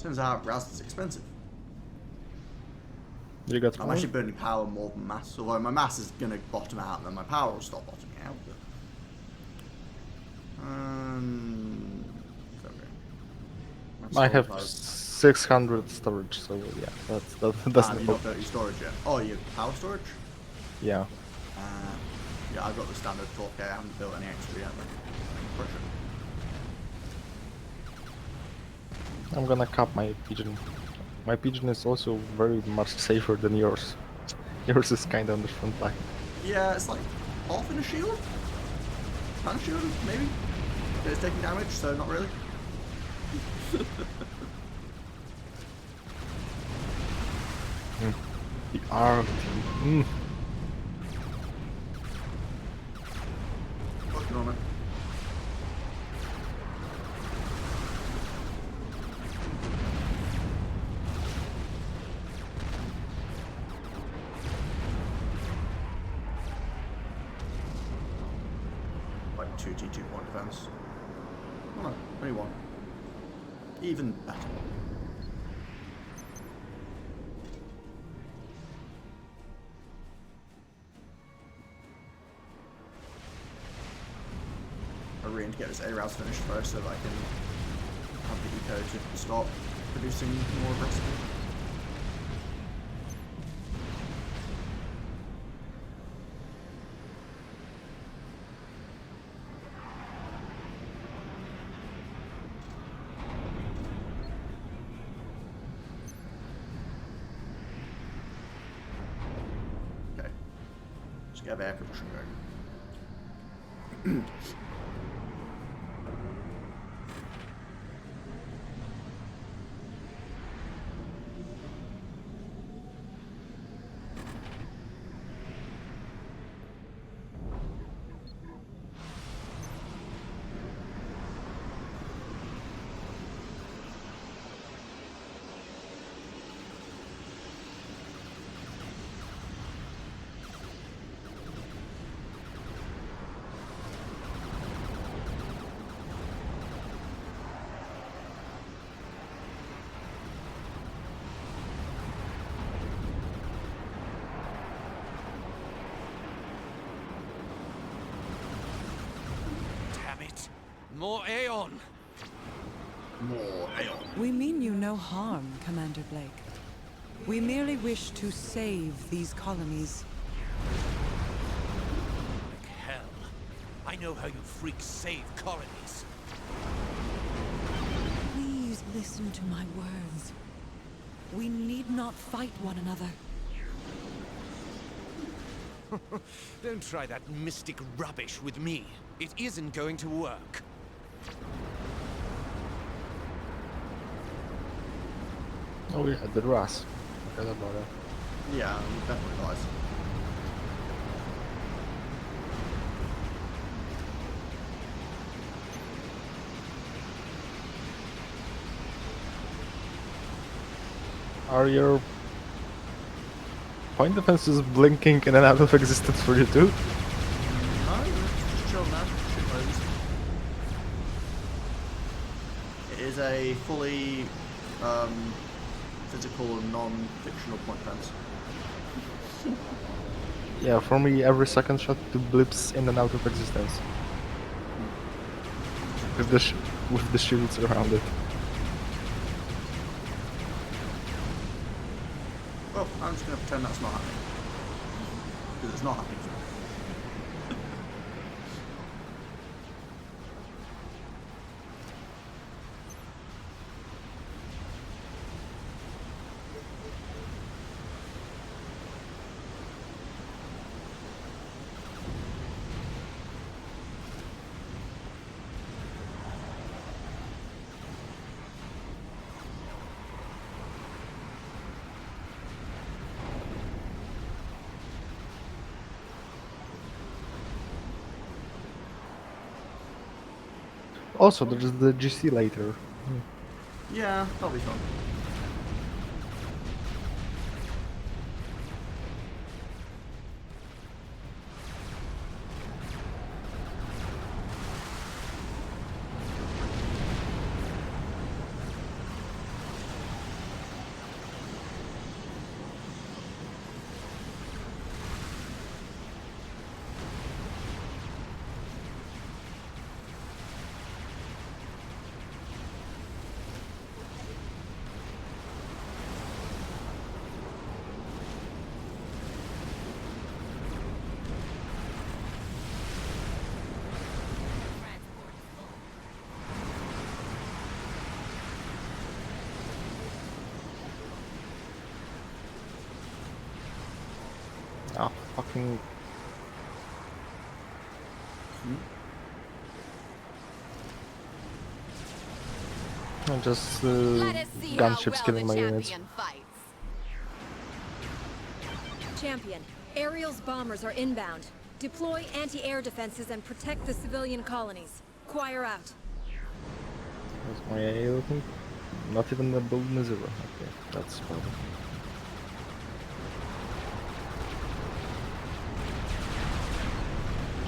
Turns out Raz is expensive. You got I'm one? actually burning power more than mass, although my mass is going to bottom out and then my power will stop bottoming out. But, I have 600 storage, so yeah, that's have the you not built your storage yet? Oh, you have power storage? yeah. Yeah, I've got the standard 4K, I haven't built any extra yet, but push it. I'm gonna cap my pigeon. My pigeon is also very much safer than yours. Yours is kinda on the front line. Yeah, it's like half in a shield? Kind of shield, maybe? But it's taking damage, so not really. The RT. Working on it. Like 2 T2 point defense. Oh no, only one. Even better. I'm going to get this A-Rouse finished first so that I can have the eco to start producing more aggressively. Let's get air production going. Damn it. More Aeon. More Aeom. We mean you no harm, Commander Blake. We merely wish to save these colonies. Like hell. I know how you freaks save colonies. Please listen to my words. We need not fight one another. Don't try that mystic rubbish with me. It isn't going to work. Oh yeah, the grass. Forgot about it. Yeah, definitely guys. Are your point defenses blinking in and out of existence for you too? No, just chill now. Shitloads. It is a fully physical and non-fictional point defense. Yeah, for me every second shot to blips in and out of existence. With the shields around it. Well, I'm just going to pretend that's not happening. Because it's not happening for me. Also, there's the GC later. Yeah, that'll be fun. Ah, fucking. I'm just Let us see how gunships well killing the my units. champion fights. Champion, Ariel's bombers are inbound. Deploy anti-air defenses and protect the civilian colonies. Choir out. That's my AA looking. Not even the building is 0. Okay, that's fine.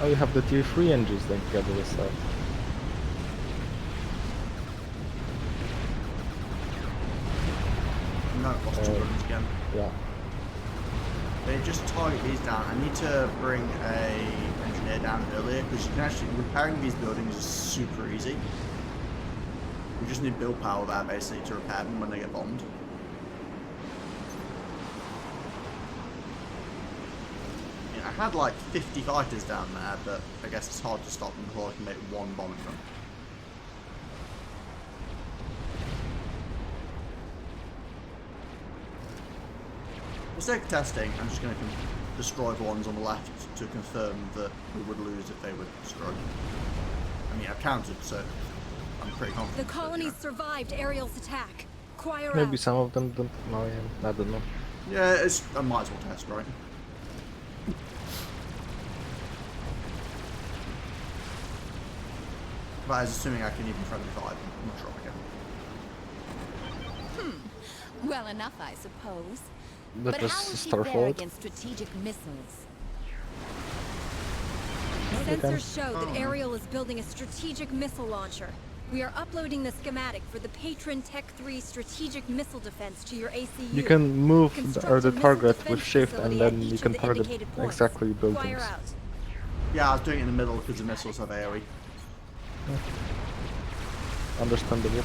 Oh, you have the tier 3 engines then together with stuff. No, lost 2 runs again. Yeah. They just target these down. I need to bring a engineer down earlier because you can actually repairing these buildings is super easy. We just need build power there basically to repair them when they get bombed. Yeah, I had like 50 fighters down there, but I guess it's hard to stop them before I can make one bombing run. For sake of testing, I'm just going to destroy the ones on the left to confirm that we would lose if they were destroyed. I mean, I've counted, so I'm pretty confident. The colonies survived Ariel's attack. Choir Maybe out. some of them don't know him. I don't know. Yeah, I might as well test, right? But is assuming I can even friendly fire them. I'm not sure I can. Well enough, I suppose. That But was how will she Star fare Forward. against strategic missiles? Sensors show that Ariel is building a strategic missile launcher. We are uploading the schematic for the Patron Tech 3 strategic missile defense to your ACU. You can move Construct the a missile target defense with shift, and facility at then you each can of the target indicated points. exactly Choir buildings. out. Yeah, I was doing it in the middle because the missiles have AoE. Understandable.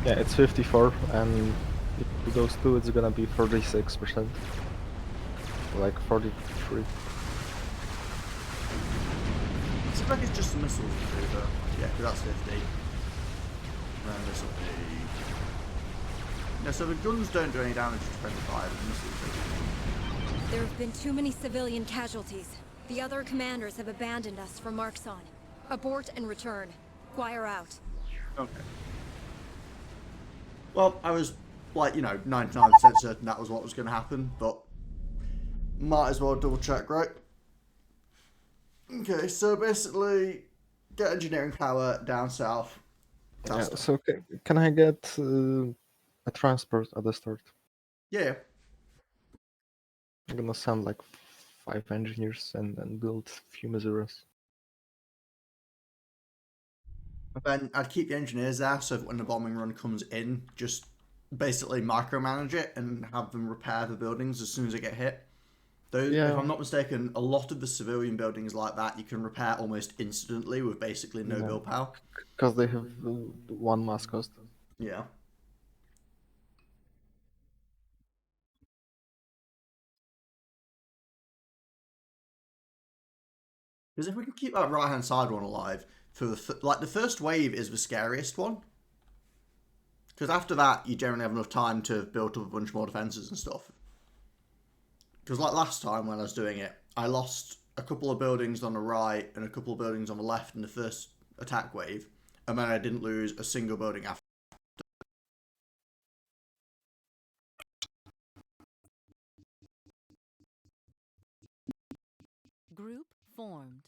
Yeah, it's 54, and if it goes 2, it's gonna be 46%. Like 43. It seems like it's just the missiles that do that. Yeah, because that's 50. And this will be... Yeah, so the guns don't do any damage to 25, and missiles do. There have been too many civilian casualties. The other commanders have abandoned us for Marxon. Abort and return. Choir out. Okay. Well, I was, like, 99% certain that was what was going to happen, but might as well double check, right? Okay, so basically, get engineering power down south. Yeah, so can I get a transport at the start? Yeah. I'm gonna send like 5 engineers and build few Mizuras. Then I'd keep the engineers there, so that when the bombing run comes in, just basically micromanage it and have them repair the buildings as soon as they get hit. Those, Yeah. if I'm not mistaken, a lot of the civilian buildings like that you can repair almost instantly with basically no Yeah. build power. Because they have 1 mass cost. Yeah. Because if we can keep that right-hand side one alive, for the first wave is the scariest one. Because after that, you generally have enough time to build up a bunch more defenses and stuff. Because like last time when I was doing it, I lost a couple of buildings on the right and a couple of buildings on the left in the first attack wave, and then I didn't lose a single building after. Group formed.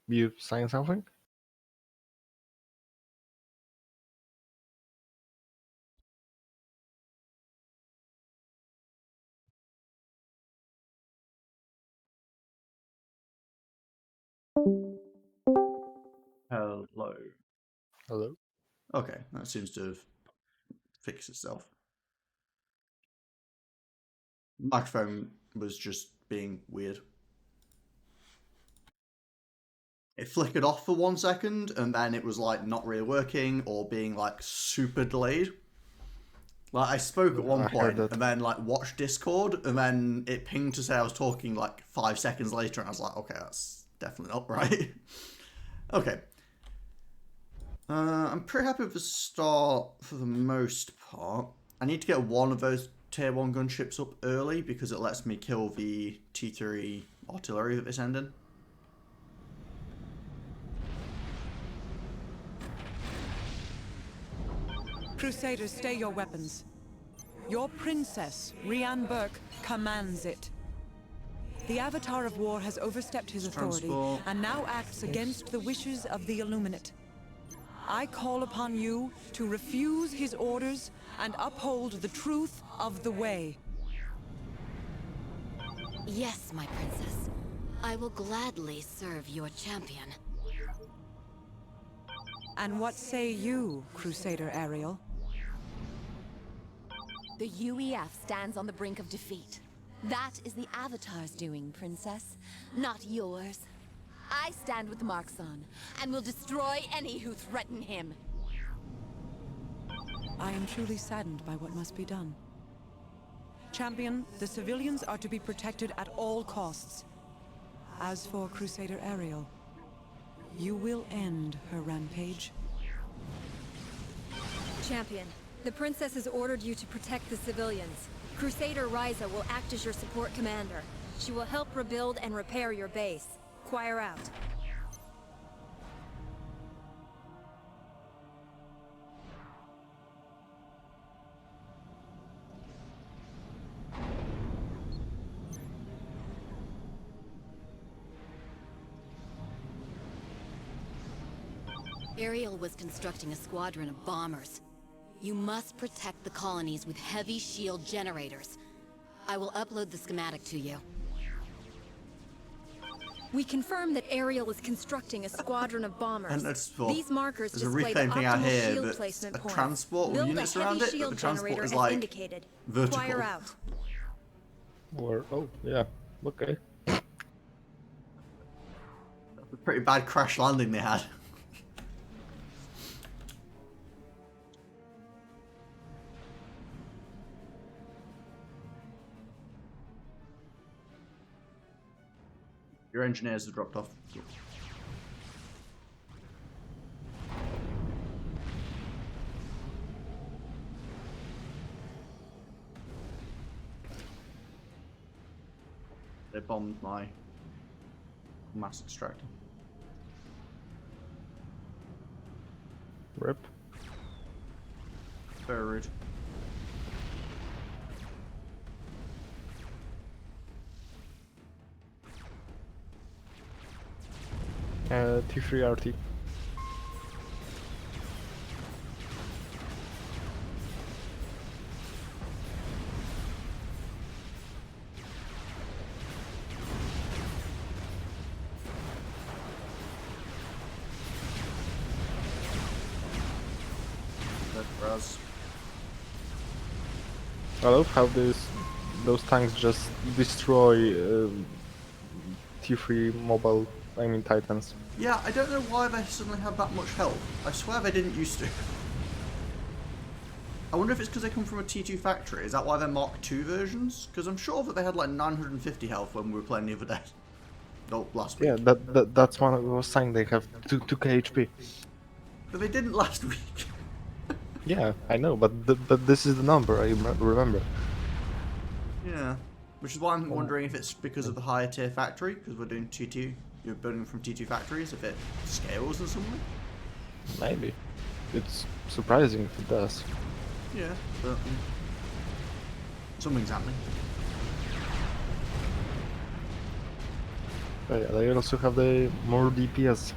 You saying something? Hello. Hello? Okay, that seems to have fixed itself. Microphone was just being weird. It flickered off for 1 second, and then it was like not really working or being like super delayed. Like I spoke at one I heard point that. and then like watched Discord, and then it pinged to say I was talking like 5 seconds later, and I was like, okay, that's definitely not right. Okay. I'm pretty happy with the start for the most part. I need to get one of those tier 1 gunships up early because it lets me kill the T3 artillery that they send in. Crusaders, stay your weapons. Your princess, Rianne Burke, commands it. The Avatar of War has overstepped his authority Transport. and now acts against the wishes of the Illuminate. I call upon you to refuse his orders and uphold the truth of the way. Yes, my princess. I will gladly serve your champion. And what say you, Crusader Aerial? The UEF stands on the brink of defeat. That is the Avatar's doing, Princess, not yours. I stand with Marxon, and will destroy any who threaten him. I am truly saddened by what must be done. Champion, the civilians are to be protected at all costs. As for Crusader Aerial, you will end her rampage. Champion, the Princess has ordered you to protect the civilians. Crusader Ryza will act as your support commander. She will help rebuild and repair your base. Choir out. Aerial was constructing a squadron of bombers. You must protect the colonies with heavy shield generators. I will upload the schematic to you. We confirm that Aerial is constructing a squadron of bombers. And that's for, These markers there's a display the reclaim thing out optimal here shield that's placement a points. transport with Build units a around heavy it, but shield the transport generator is as like indicated. vertical. Choir out. Or oh yeah, okay. That's a pretty bad crash landing they had. Your engineers have dropped off. They bombed my mass extractor. Rip. Very rude. T3 RT. Good for us. I love how those tanks just destroy T3 mobile, I mean Titans. Yeah, I don't know why they suddenly have that much health. I swear they didn't used to. I wonder if it's because they come from a T2 factory. Is that why they're Mark II versions? Because I'm sure that they had like 950 health when we were playing the other day. No, last week. Yeah, that's one I was saying, they have 2k HP. But they didn't last week. Yeah, I know, but this is the number I remember. Yeah. Which is why I'm wondering if it's because of the higher tier factory, because we're doing T2. You're building from T2 factories, if it scales in some way. Maybe. It's surprising if it does. Yeah, but something's happening. But yeah, they also have the more DPS.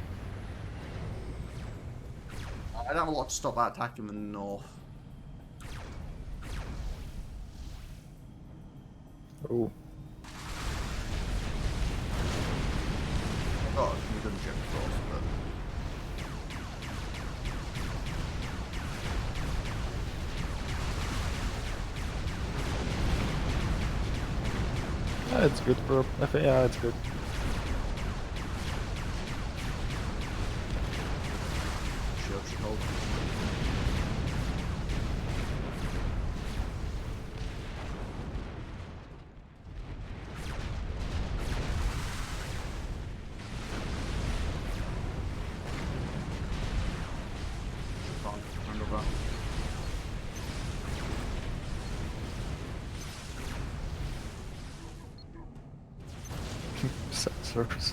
I don't have a lot to stop that attack in the north. Oh. Oh, we couldn't jump across, but... Yeah, it's good, bro. Yeah, it's good. Shield should hold. Sensors.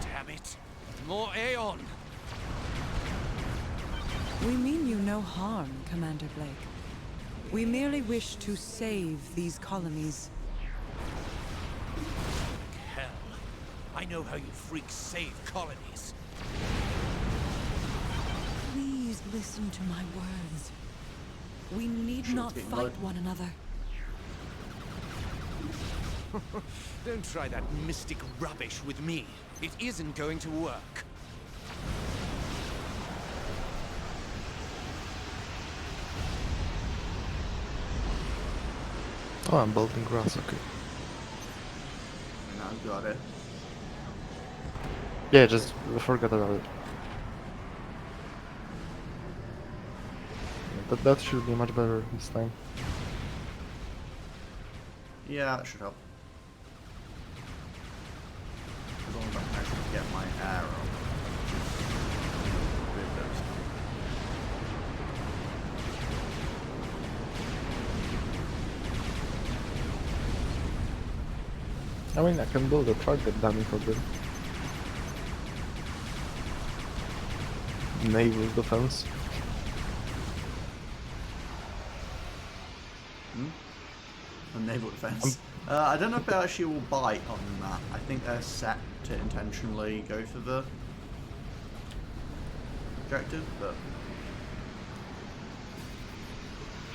Damn it! More Aeon! We mean you no harm, Commander Blake. We merely wish to save these colonies. I know how you freaks save colonies. Please listen to my words. We need not getting fight low. one another. Don't try that mystic rubbish with me. It isn't going to work. Oh, I'm building grass, okay. Now I've got it. Yeah, just forget about it. But that should be much better this time. Yeah, that should help. As long as I can actually get my arrow. It does. I mean, I can build a target dummy for them. Naval defense. A naval defense. I don't know if they actually will bite on that. I think they're set to intentionally go for the objective, but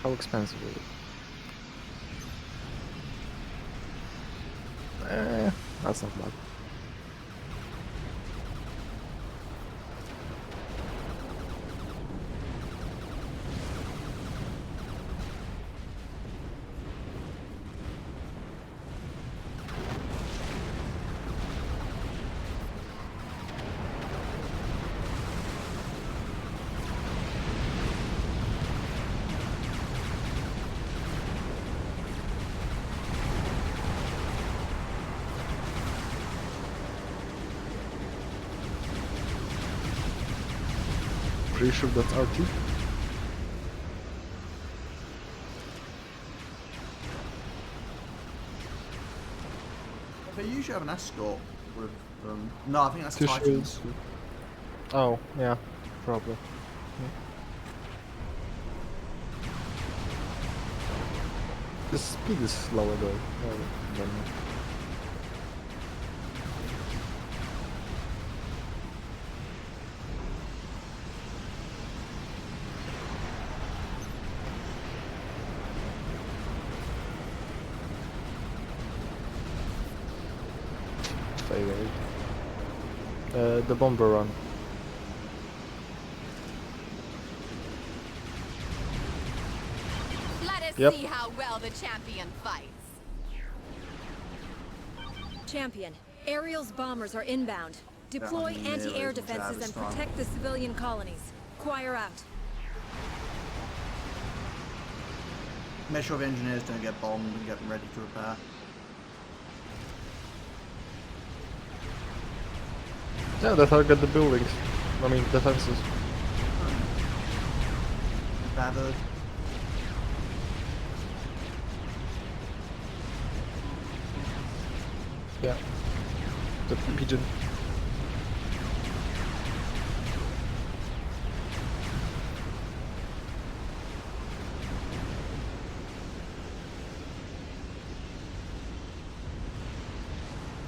How expensive is it? That's not bad. Pretty sure that's RT. they usually have an escort with them. No, I think that's Two Titans. shields. Oh, yeah, probably. The speed is slower though. Than favorite. The bomber run. Let us Yep. see how well the champion fights. Champion, Ariel's bombers are inbound. Deploy nearly anti-air as much defenses as and fun. protect the civilian colonies. Choir out. Make sure the engineers don't get bombed and get them ready to repair. Yeah, they target the buildings. I mean, defenses. Battered. Yeah. The pigeon.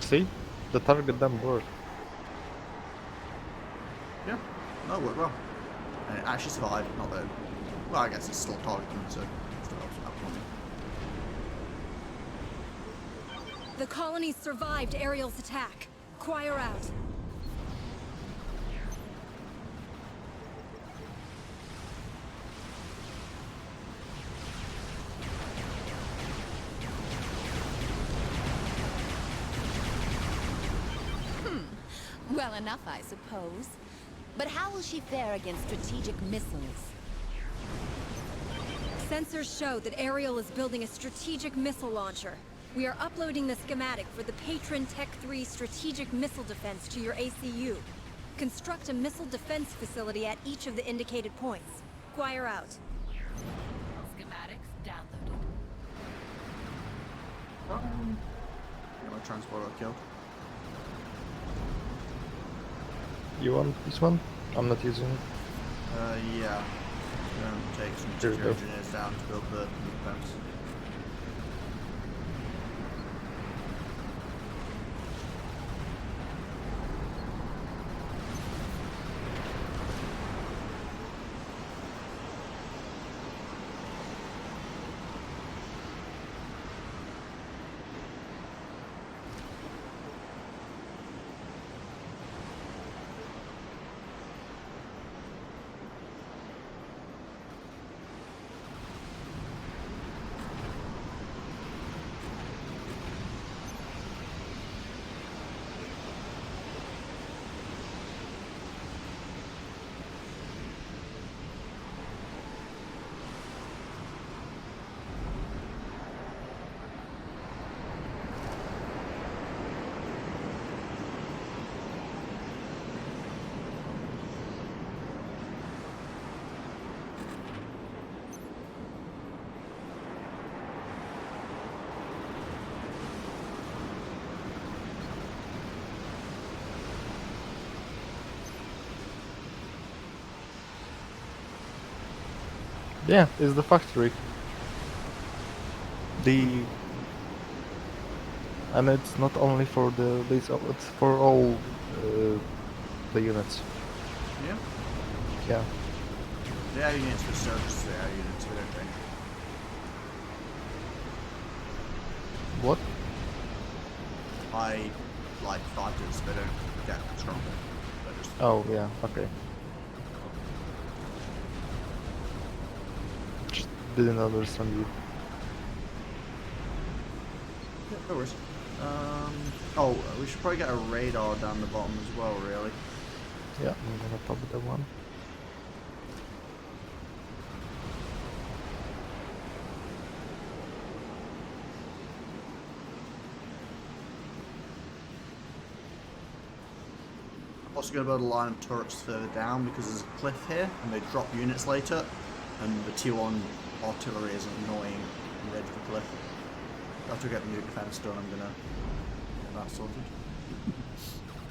See? The target them work. Yeah, that worked well. And it actually survived, not though. Well, I guess it's still targeting, so it still helps out for me. The colonies survived Ariel's attack. Choir out. Well enough, I suppose. But how will she fare against strategic missiles? Sensors show that Ariel is building a strategic missile launcher. We are uploading the schematic for the Patron Tech 3 strategic missile defense to your ACU. Construct a missile defense facility at each of the indicated points. Choir out. Schematics downloaded. Get my transporter killed. You want this one? I'm not using it. Yeah. Take some There we security go. engineers down to build the defense. Yeah, it's the factory. And it's not only for it's for all the units. Yeah? Yeah. The air units for surface, the air units for everything. What? I like fighters, they don't get stronger. They're just Oh yeah. Okay. Just didn't understand you. yeah, no worries. Oh, we should probably get a radar down the bottom as well, really. Yeah, I'm gonna pop that one. Also going to build a line of turrets further down because there's a cliff here and they drop units later, and the T1 artillery is annoying on the edge of the cliff. After I get the new defense done, I'm gonna get that sorted.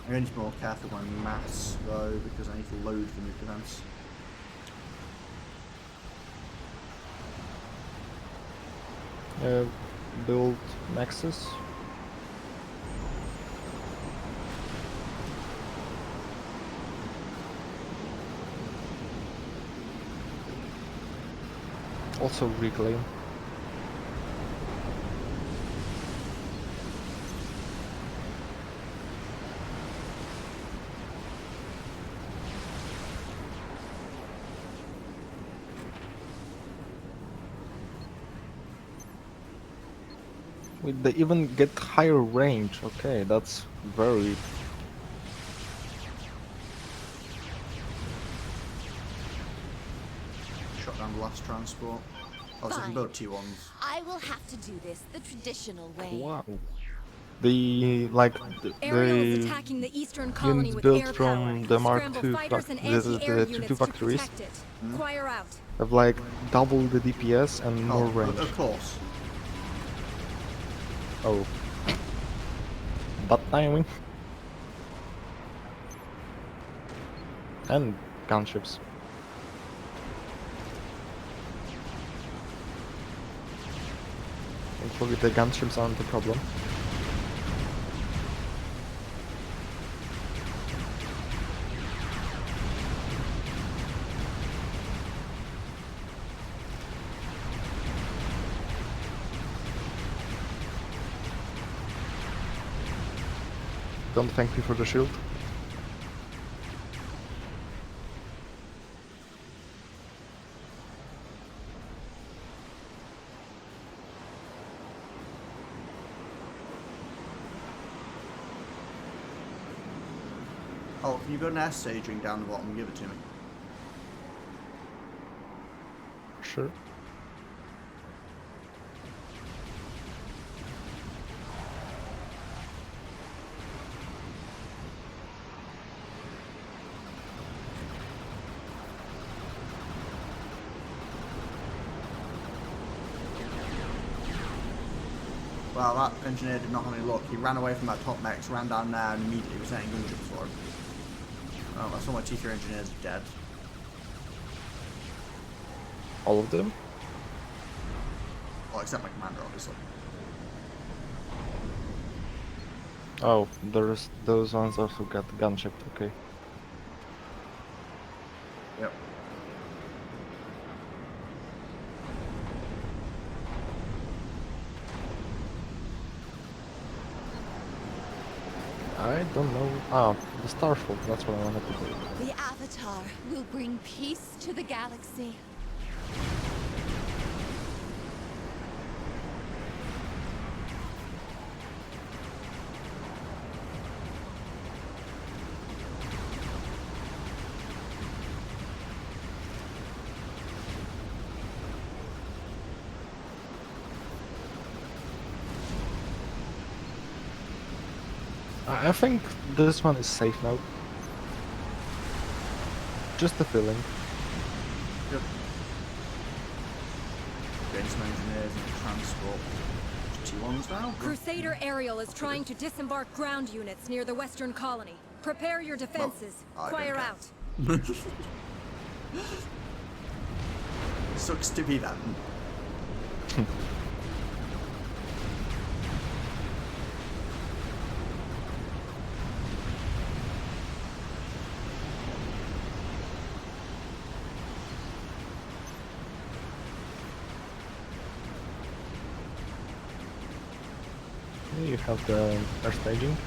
I'm going to be more careful with my maths though, because I need to load the new defense. Build Nexus. Also reclaim. Wait, they even get higher range. Okay, that's very. Shot down the last transport. Oh, so I can build T1s. I will have to do this the traditional way. Wow. The Ariel is the attacking the eastern colony units with built air from power. the Mark Scramble II fighters and the anti-air two units to factories protect it. Choir out. have like double the DPS and more Oh, range. of course. Oh. Bad timing. And gunships. Don't forget the gunships aren't the problem. Don't thank me for the shield. Oh, can you build an air staging down the bottom and give it to me? Sure. Well, that engineer did not have any luck. He ran away from that top mechs, ran down there, and immediately was setting gunships for him. Oh, that's all my T3 engineers are dead. All of them? Well, except my commander, obviously. Oh, there's those ones also got gunship, okay. Yep. I don't know. Ah, the Starfall, that's what I wanted to do. The Avatar will bring peace to the galaxy. I think this one is safe now. Just the feeling. Yep. Getting some engineers and transport. T1s now? Crusader Aerial is trying to disembark ground units near the western colony. Prepare your defenses. I don't Choir care. out. Sucks to be them. You have the air staging.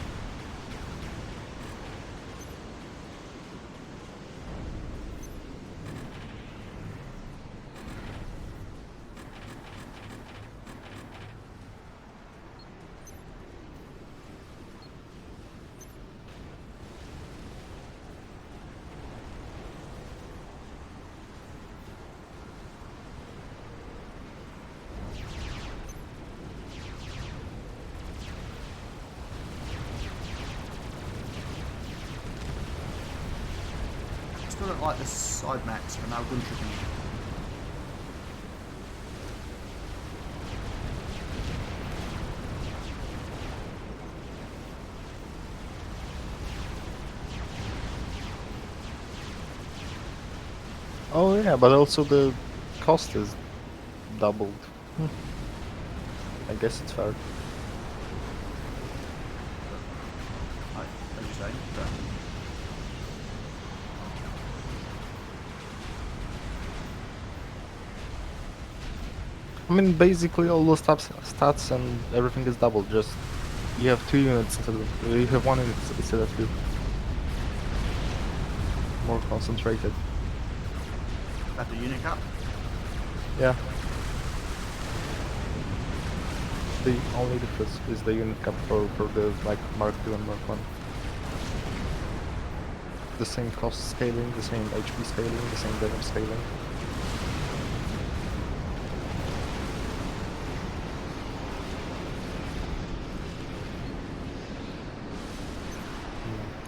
Still don't like this side max for now gun tripping. Oh yeah, but also the cost is doubled. I guess it's fair. As you say, but I mean, basically all those stats and everything is doubled. Just you have 2 units instead of you have 1 unit instead of 2. More concentrated. better unit cap. Yeah. The only difference is the unit cap for the like Mark II and Mark 1. The same cost scaling, the same HP scaling, the same damage scaling.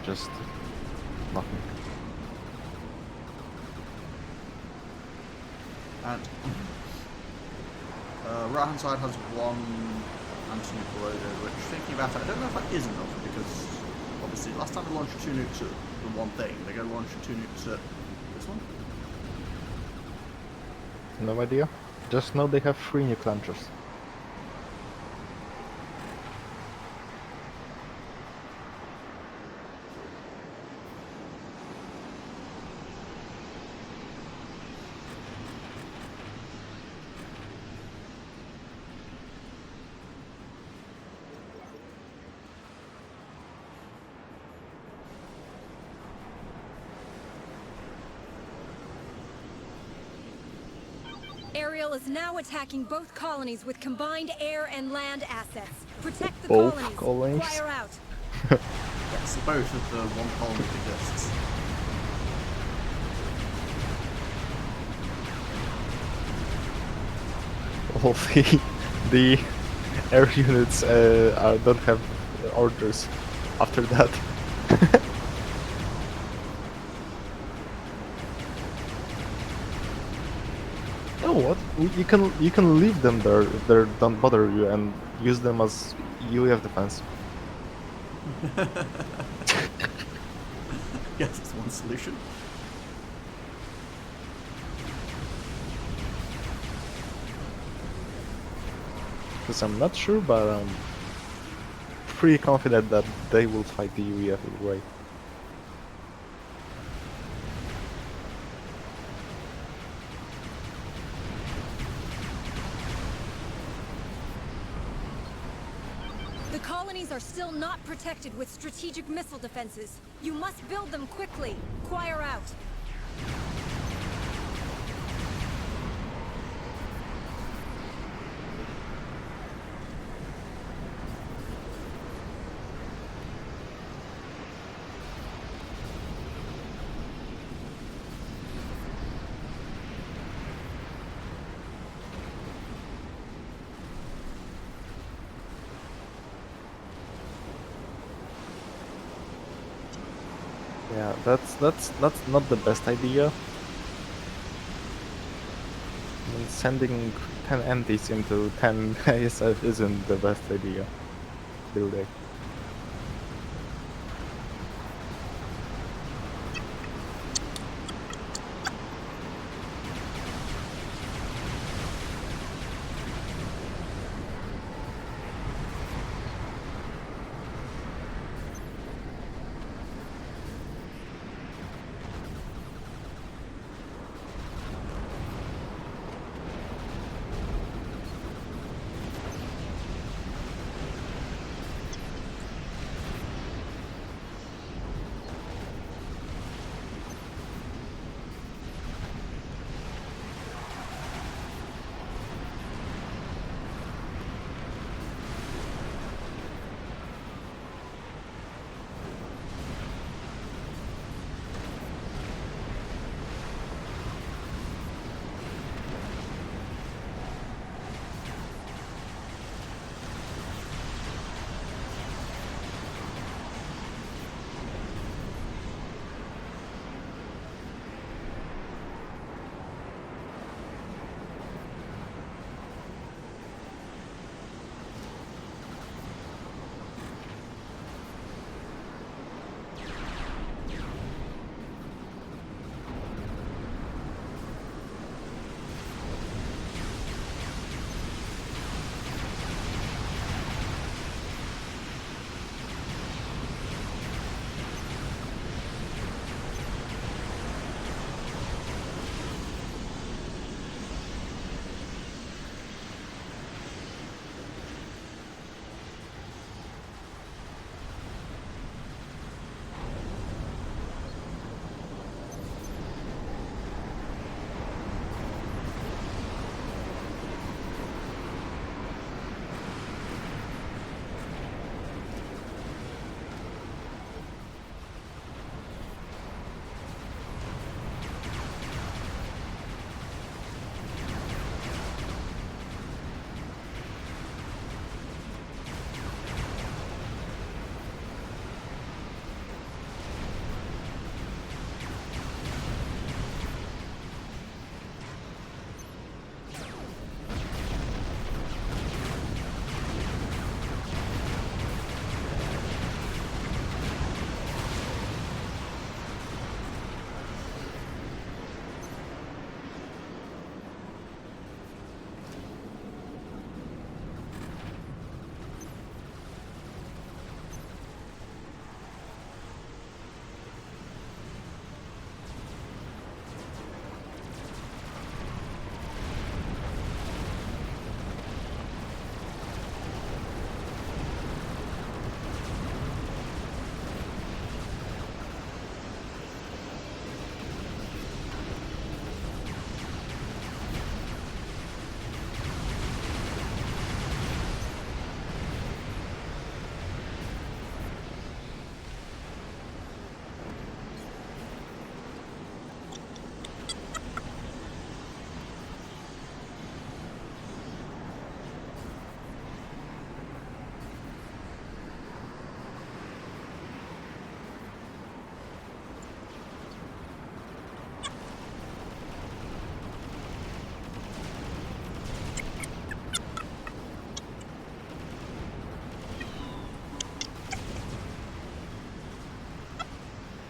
Just nothing. And right hand side has 1 anti-nuke loaded, which thinking about it, I don't know if that is enough because obviously last time they launched 2 nukes at the one thing, they're going to launch 2 nukes at this one. No idea. Just know they have 3 nuke launchers. Aerial is now attacking both colonies with combined air and land assets. Protect the Both colonies. colonies? Fire out. Yes, both of the one column exists. All the air units don't have orders after that. You know what? You can leave them there if they don't bother you and use them as UEF defense. Yes, it's one solution. Because I'm not sure, but I'm pretty confident that they will fight the UEF anyway. The colonies are still not protected with strategic missile defenses. You must build them quickly. Choir out. Yeah, that's not the best idea. I mean, sending 10 antis into 10 ASF isn't the best idea, really.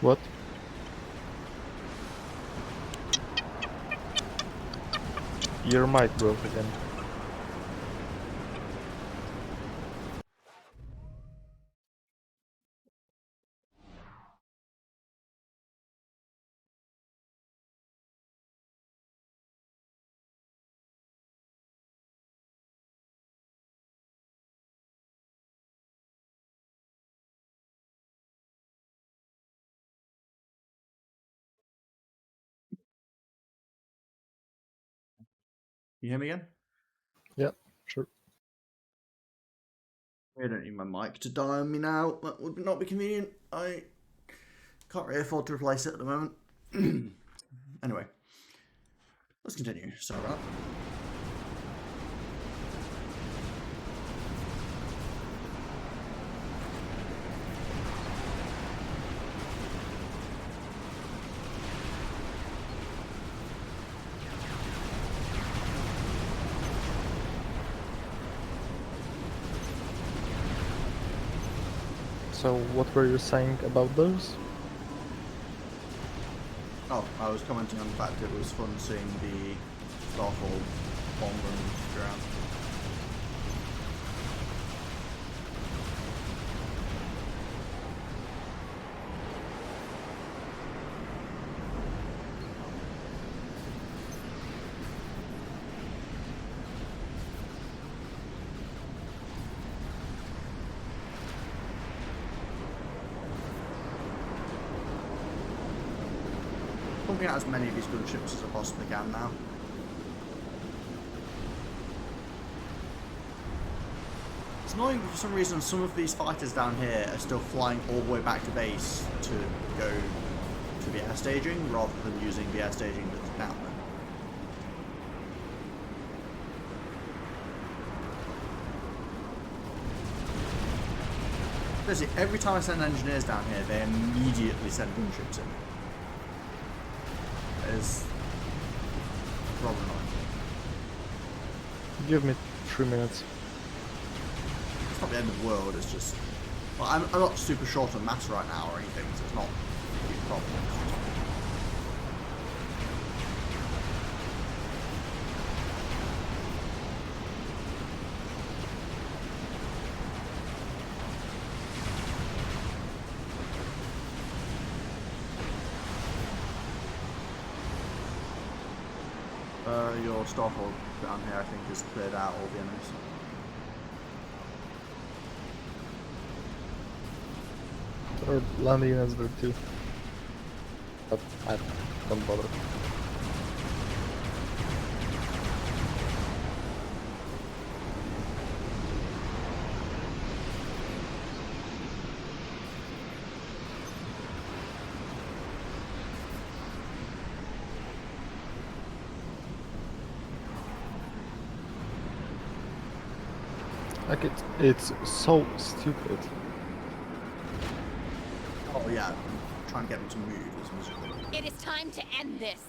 What? Your mic broke again. You hear me again? Yeah, sure. I don't need my mic to die on me now. That would not be convenient. I can't really afford to replace it at the moment. Anyway, let's continue. Sorry about that. So what were you saying about those? Oh, I was commenting on the fact it was fun seeing the Starfall bomb and around. Pumping out as many of these gunships as I possibly can now. It's annoying for some reason some of these fighters down here are still flying all the way back to base to go to the air staging rather than using the air staging that's down there. Basically, every time I send engineers down here, they immediately send gunships in. Is rather annoying. Give me 3 minutes. It's not the end of the world, it's just... Well, I'm not super short on mass right now or anything, so it's not a huge problem. Your Starfall down here, I think, has cleared out all the enemies. There are landing units there too. But I don't bother. Like it's so stupid. Oh yeah, trying to get them to move is miserable. It is time to end this.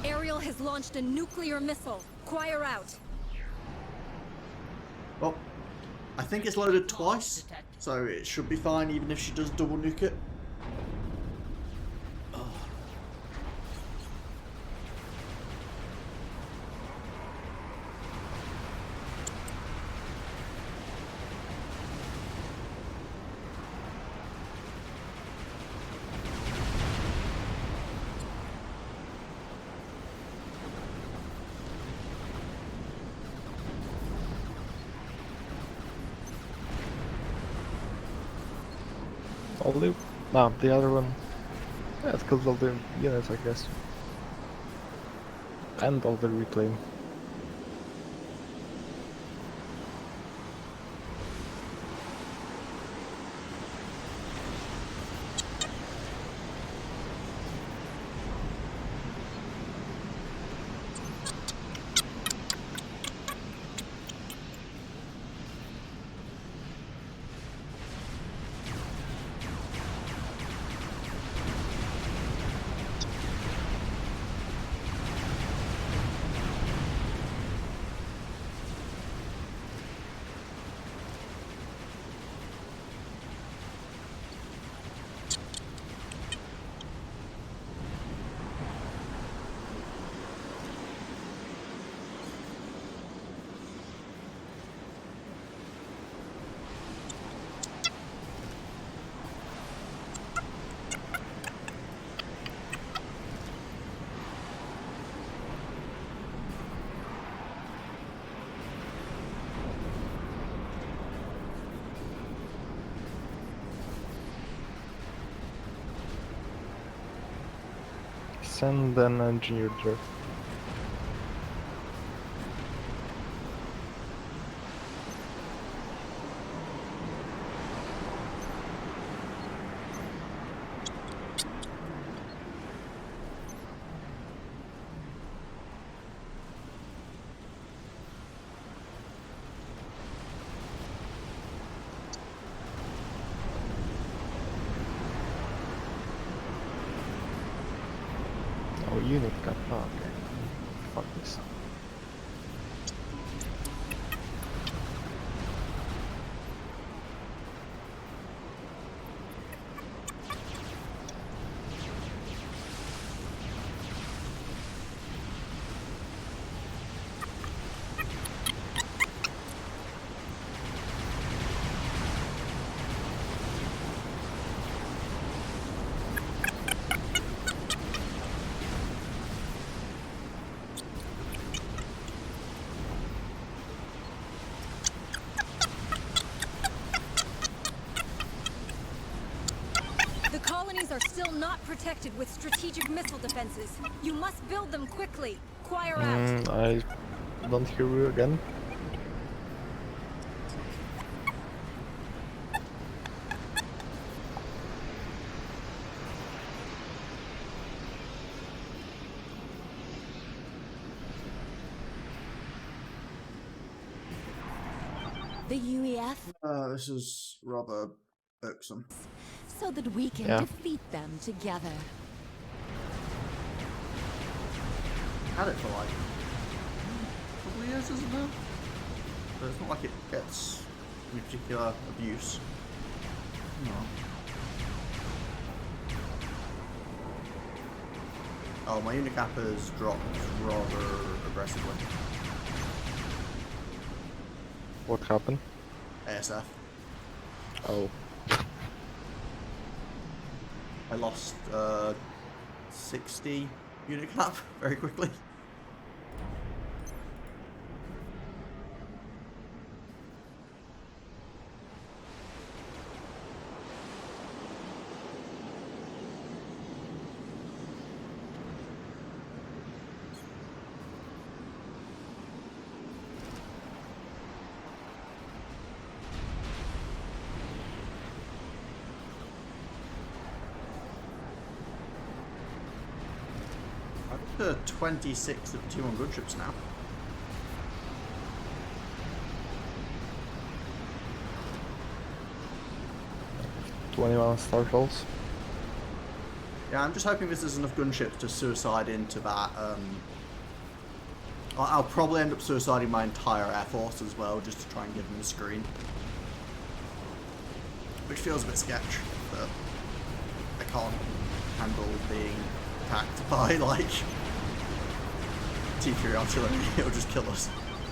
Aerial has launched a nuclear missile. Choir out. Well, I think it's loaded twice, so it should be fine even if she does double nuke it. All the... No, the other one... Yeah, it kills all the units, I guess. And all the reclaim. Send an engineer there. Oh, unit cap. Oh, okay. Fuck this. The colonies are still not protected with strategic missile defenses. You must build them quickly. Choir out. I don't hear you again. The UEF, This is rather irksome. so that we can Yeah. defeat them together. Had it for like a couple of years, isn't it? But it's not like it gets any particular abuse. No. Oh, my unit cap has dropped rather aggressively. What happened? ASF. Oh. I lost 60 unit cap very quickly. I'm up to 26 of the T1 good ships now. $21 star shells. Yeah, I'm just hoping this is enough gunships to suicide into that. I'll probably end up suiciding my entire air force as well, just to try and give them the screen. Which feels a bit sketch, but I can't handle being attacked by, like, T3 artillery. It'll just kill us.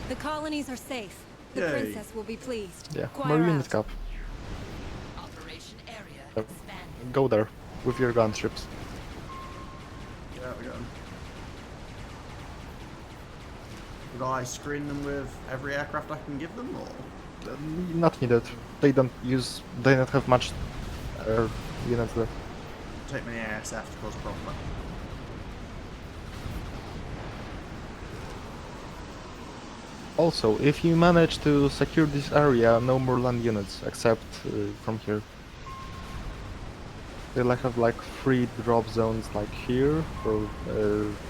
The colonies are safe. The Yay. princess will be pleased. Yeah, Choir more unit out. cap. Operation area Uh, expanded. Go there with your gunships. Yeah, we go. Would I screen them with every aircraft I can give them, or? Not needed. They don't have much units there. Take many ASF to cause a problem. Also, if you manage to secure this area, no more land units except from here. They have like 3 drop zones, like here for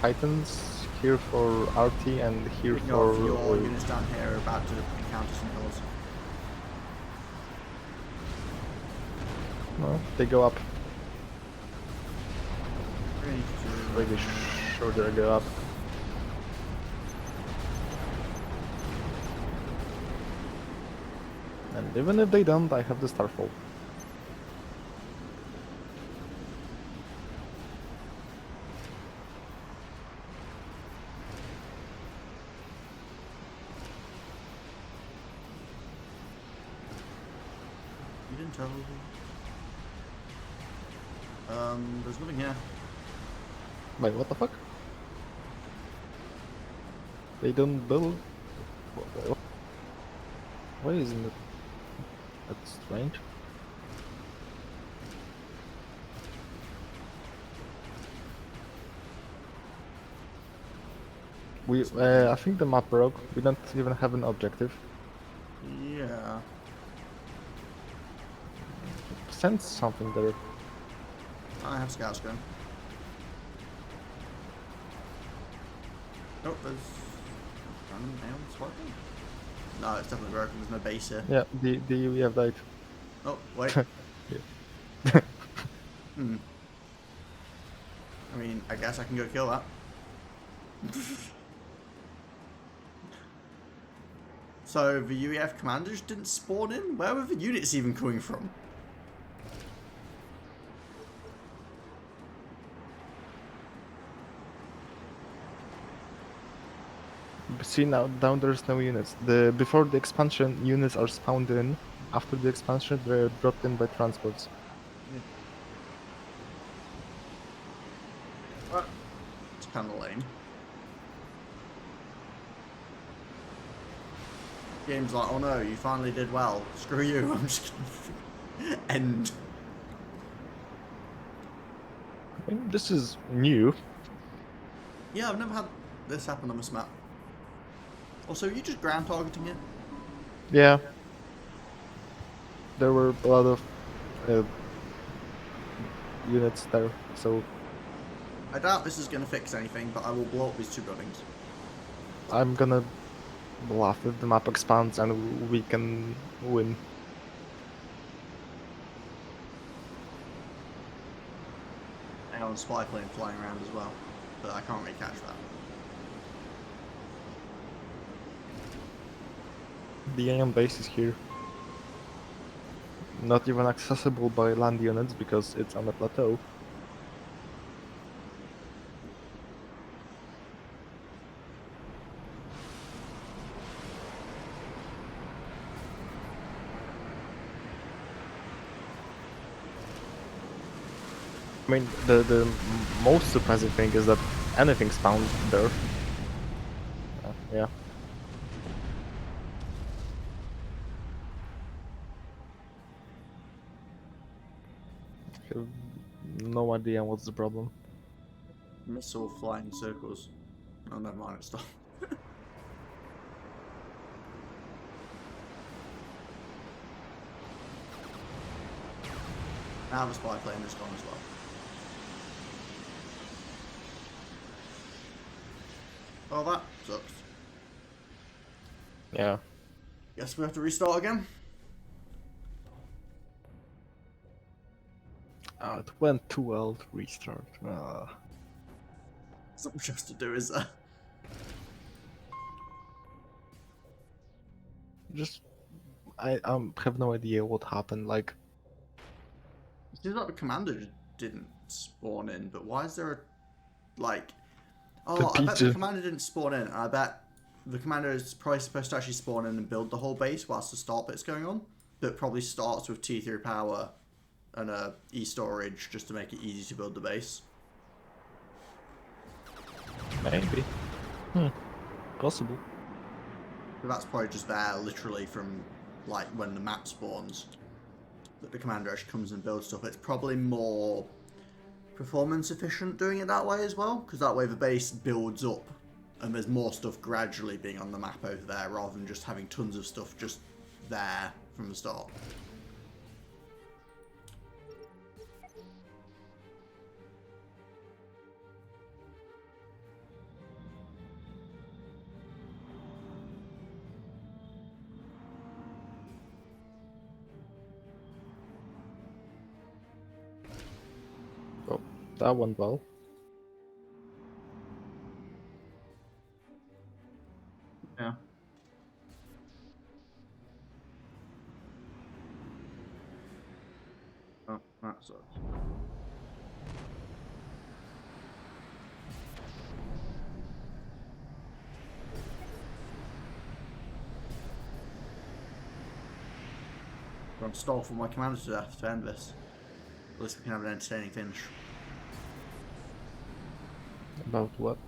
Titans, here for RT, and here Speaking for. of, your units down here are about to encounter some hills. No, they go up. Really Pretty sure they go up. And even if they don't, I have the Starfall. You didn't tell me. There's nothing here. Wait, what the fuck? They don't build. Why isn't it? That's strange. I think the map broke. We don't even have an objective. Yeah. Send something there. I have scouts going. Oh, there's random Aeom sparking? No, it's definitely broken. There's no base here. Yeah, the UEF died. Oh, wait. Hmm. I mean, I guess I can go kill that. So the UEF commanders didn't spawn in? Where were the units even coming from? See now, down there's no units. Before the expansion, units are spawned in. After the expansion, they're dropped in by transports. Well, it's kind of lame. Game's like, oh no, you finally did well. Screw you, I'm just gonna end. I mean, this is new. Yeah, I've never had this happen on this map. Also, are you just ground targeting it? Yeah. There were a lot of units there, so I doubt this is going to fix anything, but I will blow up these two buildings. I'm gonna laugh if the map expands and we can win. I got a spy plane flying around as well, but I can't really catch that. The Aeom base is here. Not even accessible by land units because it's on a plateau. I mean, the most surprising thing is that anything spawned there. Yeah. I have no idea what's the problem. Missile flying in circles. Oh, never mind, it's stopped. Now the spy plane is gone as well. Well, that sucks. Yeah. Guess we have to restart again. Oh, it went too well to restart. There's not much else to do, is there? Just, I have no idea what happened. Like, It seems like the commander didn't spawn in, but why is there a, like... Oh, I bet the commander didn't spawn in, and I bet the commander is probably supposed to actually spawn in and build the whole base whilst the start bit's going on. But probably starts with T3 power and E-storage just to make it easy to build the base. maybe. Possible. But that's probably just there literally from like when the map spawns. That the commander actually comes and builds stuff. It's probably more performance efficient doing it that way as well, because that way the base builds up and there's more stuff gradually being on the map over there rather than just having tons of stuff just there from the start. Oh, that went well. Yeah. Oh, that sucks. I'm stalled for my commander to death to end this. At least we can have an entertaining finish. About what?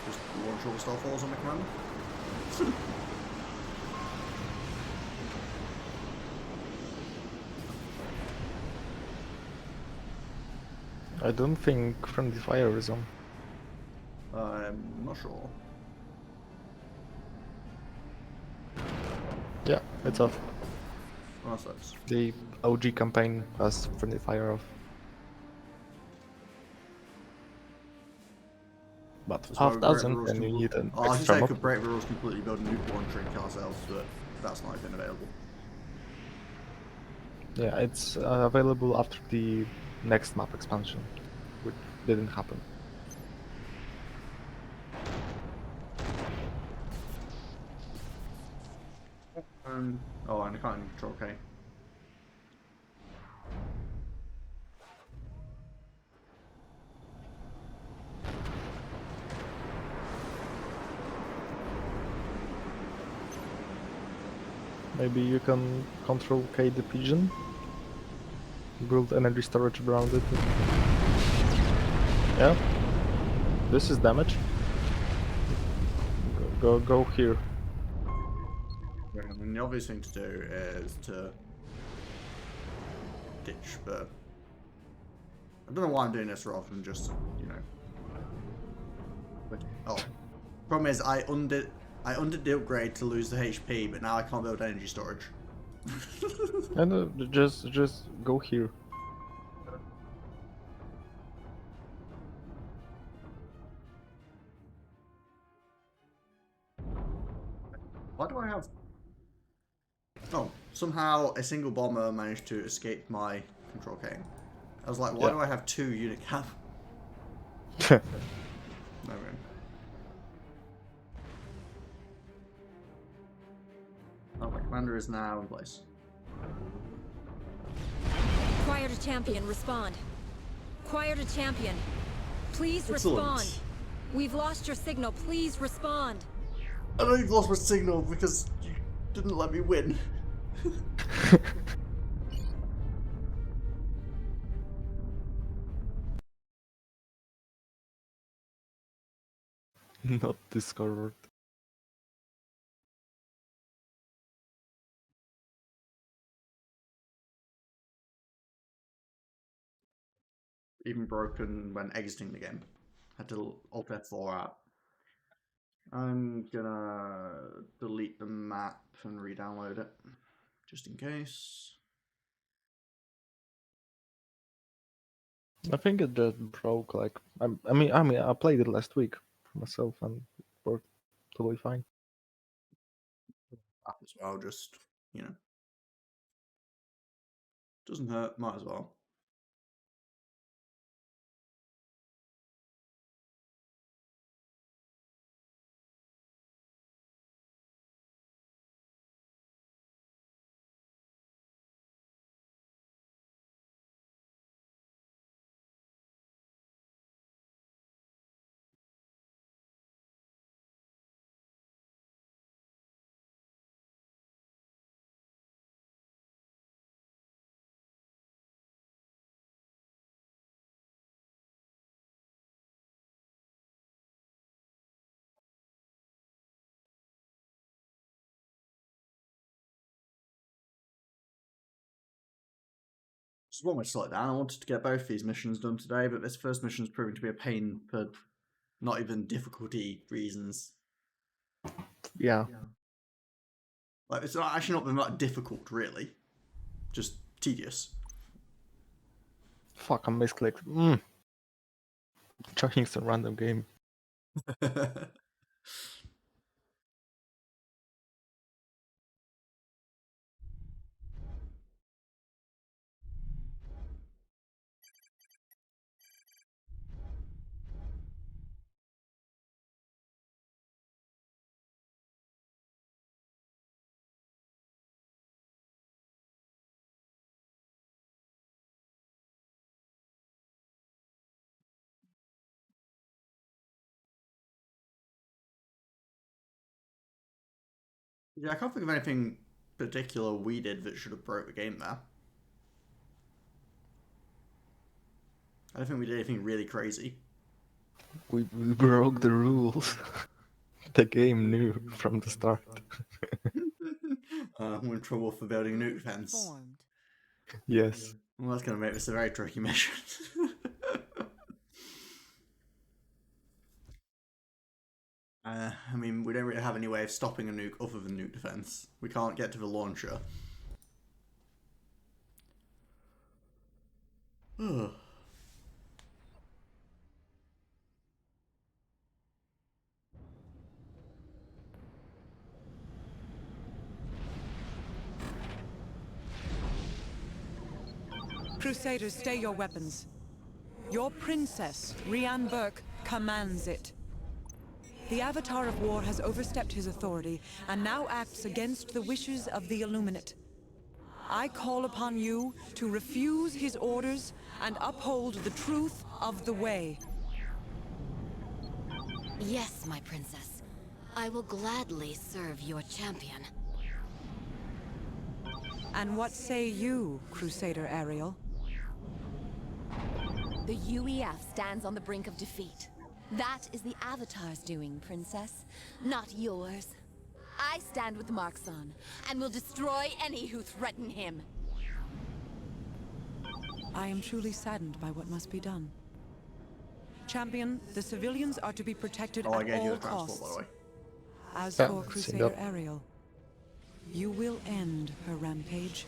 Just launch all the starfalls on the commander. I don't think friendly fire is on. I'm not sure. Yeah, it's off. Oh, that sucks. The OG campaign has friendly fire off. But That's why FAF we break the doesn't, rules and you need an Oh, I was extra gonna say I mob. could break the rules completely, build a nuke launcher and kill ourselves, but that's not even available. Yeah, it's available after the next map expansion, which didn't happen. Oh, and I can't even control K. Maybe you can control K the pigeon, build energy storage around it. Yeah, this is damage. Go here. I mean, the obvious thing to do is to ditch, but I don't know why I'm doing this rather than just, you know. But, oh, problem is I undid the upgrade to lose the HP, but now I can't build energy storage. And just go here. Why do I have? Oh, somehow a single bomber managed to escape my control cane. I was like, why do I have 2 unit cap? No room. Oh, my commander is now in place. Choir to champion, respond. Choir to champion, please Excellent. respond. We've lost your signal, please respond. I know you've lost my signal because you didn't let me win. Not discovered. Even broken when exiting the game. Had to Alt F4 out. I'm gonna delete the map and re-download it, just in case. I think it just broke. Like I mean, I played it last week for myself and it worked totally fine. App as well, just, you know. Doesn't hurt, might as well. Just want me to slow it down. I wanted to get both these missions done today, but this first mission is proving to be a pain for not even difficulty reasons. Yeah. Like, it's actually not been that difficult, really. Just tedious. Fuck, I misclicked. Trying some random game. Yeah, I can't think of anything particular we did that should have broke the game there. I don't think we did anything really crazy. We broke the rules. The game knew from the start. I'm in trouble for building a nuke fence. Formed. Yes. Well, that's going to make this a very tricky mission. I mean, we don't really have any way of stopping a nuke other than nuke defense. We can't get to the launcher. Ugh. Crusaders, stay your weapons. Your princess, Rianne Burke, commands it. The Avatar of War has overstepped his authority and now acts against the wishes of the Illuminate. I call upon you to refuse his orders and uphold the truth of the way. Yes, my princess. I will gladly serve your champion. And what say you, Crusader Ariel? The UEF stands on the brink of defeat. That is the Avatar's doing, Princess, not yours. I stand with Marxon, and will destroy any who threaten him. I am truly saddened by what must be done. Champion, the civilians are to be protected Oh, I at gave you all the transport, by the costs. way. As Yeah, for seen Crusader that. Ariel, you will end her rampage.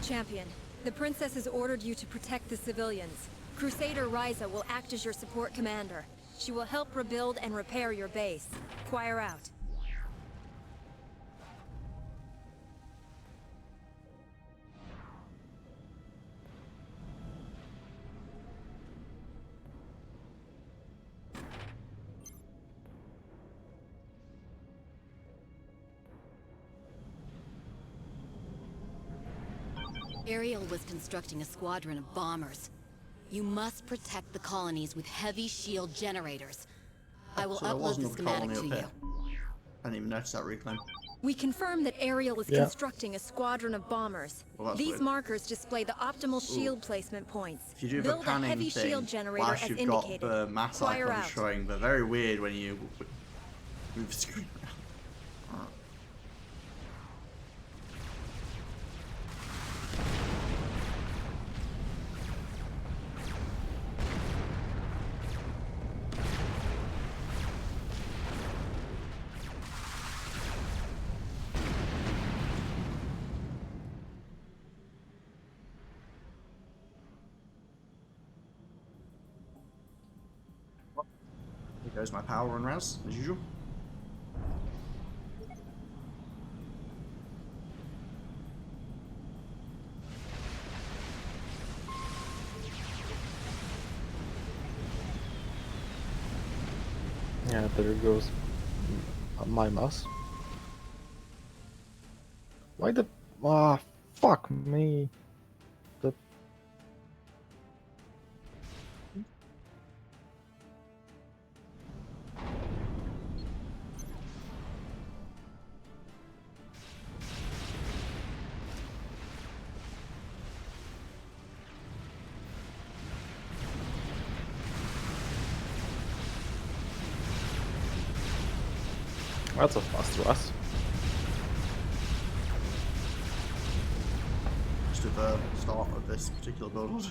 Champion, the princess has ordered you to protect the civilians. Crusader Ryza will act as your support commander. She will help rebuild and repair your base. Choir out. Aerial was constructing a squadron of bombers. You must protect the colonies with heavy shield generators. I will So there upload wasn't the a schematic colony to up you. here. I didn't even notice that reclaim. We confirm that Aerial is Yeah. constructing a squadron of bombers. Well, that's These weird. markers display the optimal shield placement points. If you do the Build a panning heavy thing, shield generator whilst as you've indicated. got the mass Choir icon out. showing, they're very weird when you move the screen around. Here goes my power and res, as usual. Yeah, there goes my mouse. Why the... Ah, fuck me. The... That's a fast rush. Just at the start of this particular build.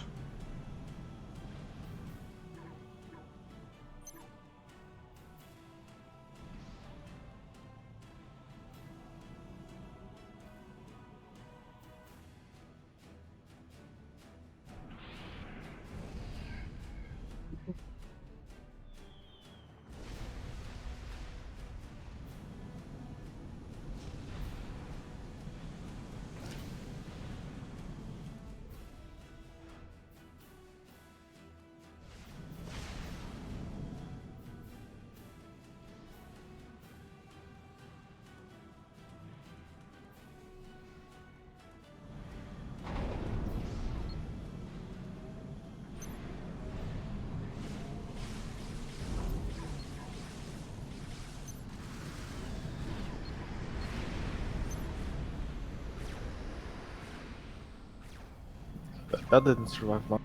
That didn't survive long.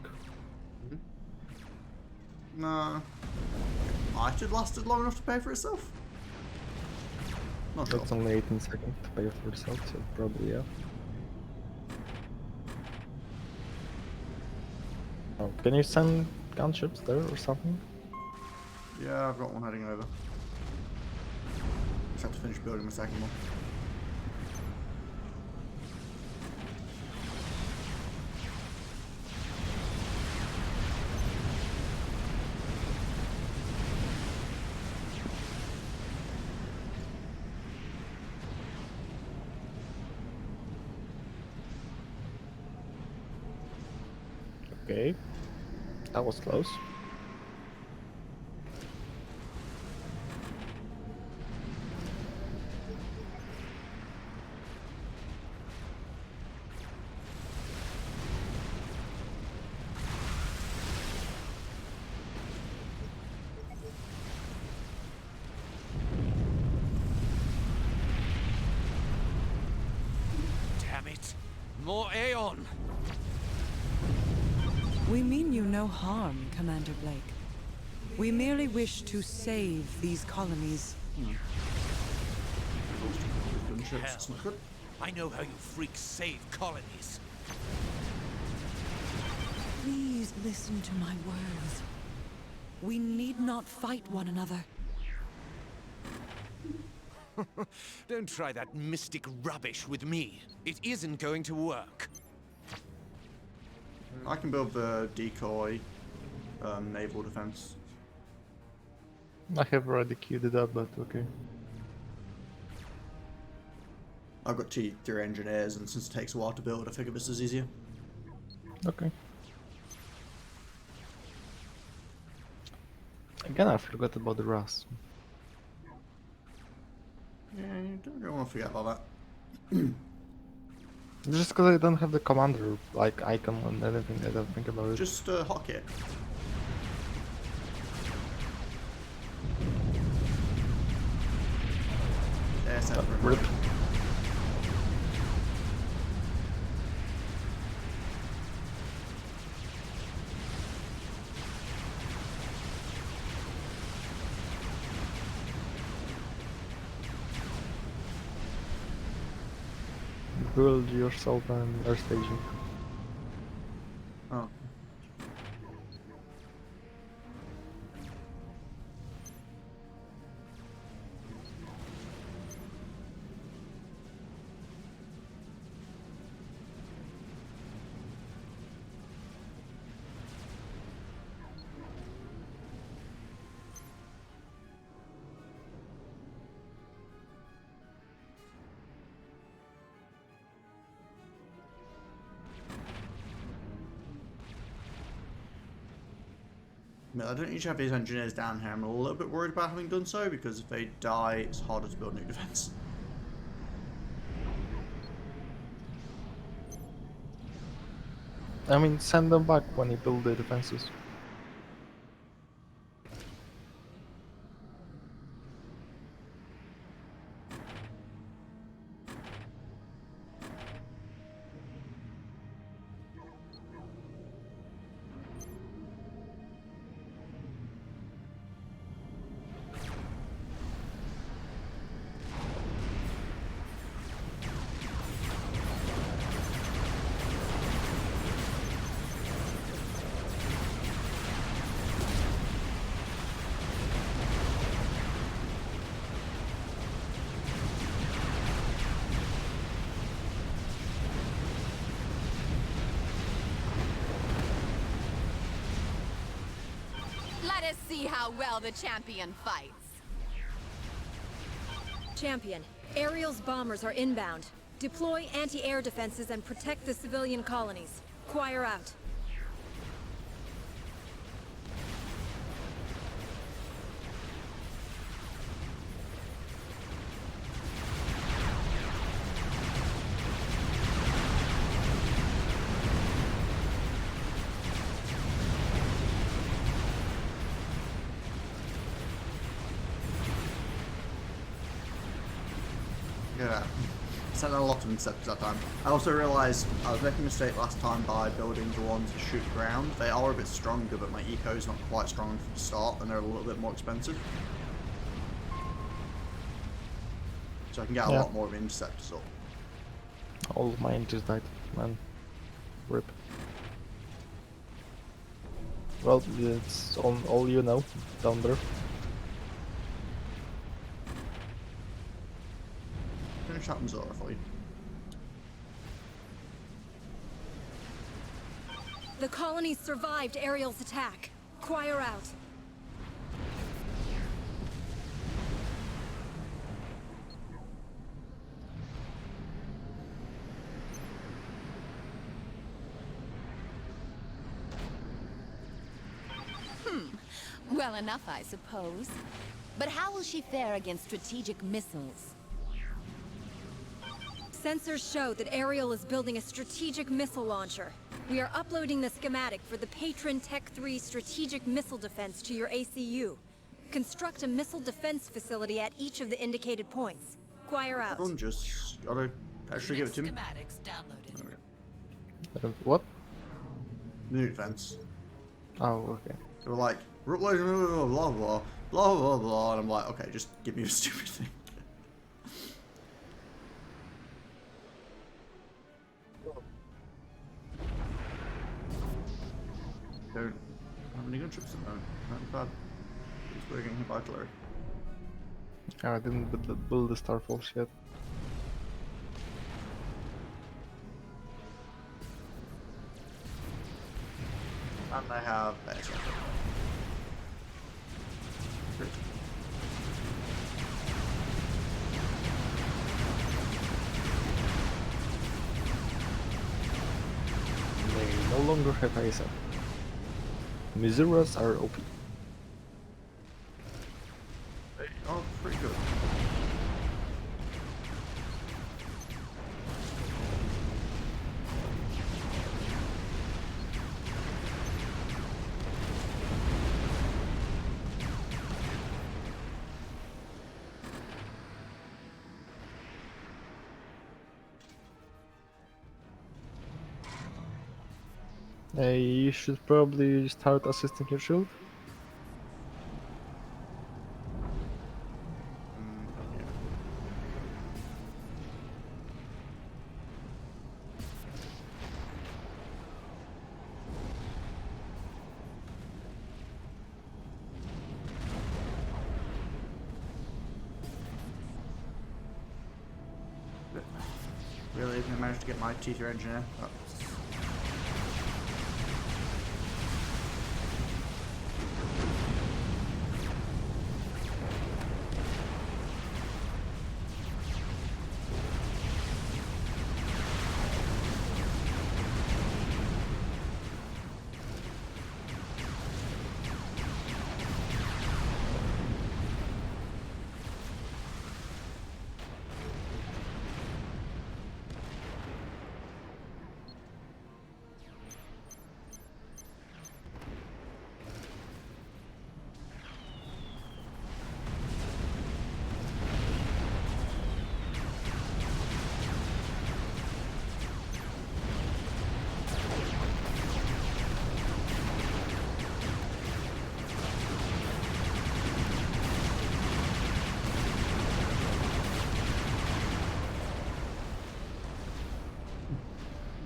No. Might have lasted long enough to pay for itself. Not sure. It's only 18 seconds to pay for itself, so probably yeah. Oh, can you send gunships there or something? Yeah, I've got one heading over. Just have to finish building my second one. Okay, that was close. Damn it! More Aeon! We mean you no harm, Commander Blake. We merely wish to save these colonies. Gunships, not good. I know how you freaks save colonies. Please listen to my words. We need not fight one another. Don't try that mystic rubbish with me. It isn't going to work. I can build the decoy naval defense. I have already queued it up, but okay. I've got T3 engineers, and since it takes a while to build, I figure this is easier. Okay. Again, I forgot about the Rust. Yeah, you don't really want to forget about that. Just because I don't have the commander like icon and anything, I don't think about it. Just hotkey it. Yeah, Rip. Build yourself an air station. Oh. I don't usually have these engineers down here. I'm a little bit worried about having done so, because if they die, it's harder to build new defense. I mean, send them back when you build the defenses. Let us see how well the champion fights. Champion, Ariel's bombers are inbound. Deploy anti-air defenses and protect the civilian colonies. Choir out. Yeah. Sent a lot of interceptors that time. I also realised I was making a mistake last time by building the ones that shoot ground. They are a bit stronger, but my eco is not quite strong from the start, and they're a little bit more expensive. So I can get a lot more of interceptors up. All of mine just died, man. Rip. Well, it's all you know, down there. chat and Zora for you. The colonies survived Ariel's attack. Choir out. Well enough, I suppose. But how will she fare against strategic missiles? Sensors show that Ariel is building a strategic missile launcher. We are uploading the schematic for the Patron Tech 3 strategic missile defense to your ACU. Construct a missile defense facility at each of the indicated points. Choir out. Everyone just gotta actually give it to me. Schematics downloaded. Okay. What? New defense. Oh, okay. They were like, blah blah blah blah blah blah blah blah, and I'm like, okay, just give me a stupid thing. Don't have any gunships at the moment. Not bad. It's we're getting hit by artillery. I didn't build the Star Force yet. And I have better. Great. They no longer have ASAP. Mizuras are OP. They are pretty good. You should probably start assisting your shield. Yeah. Really, I managed to get my T3 engineer. Oh.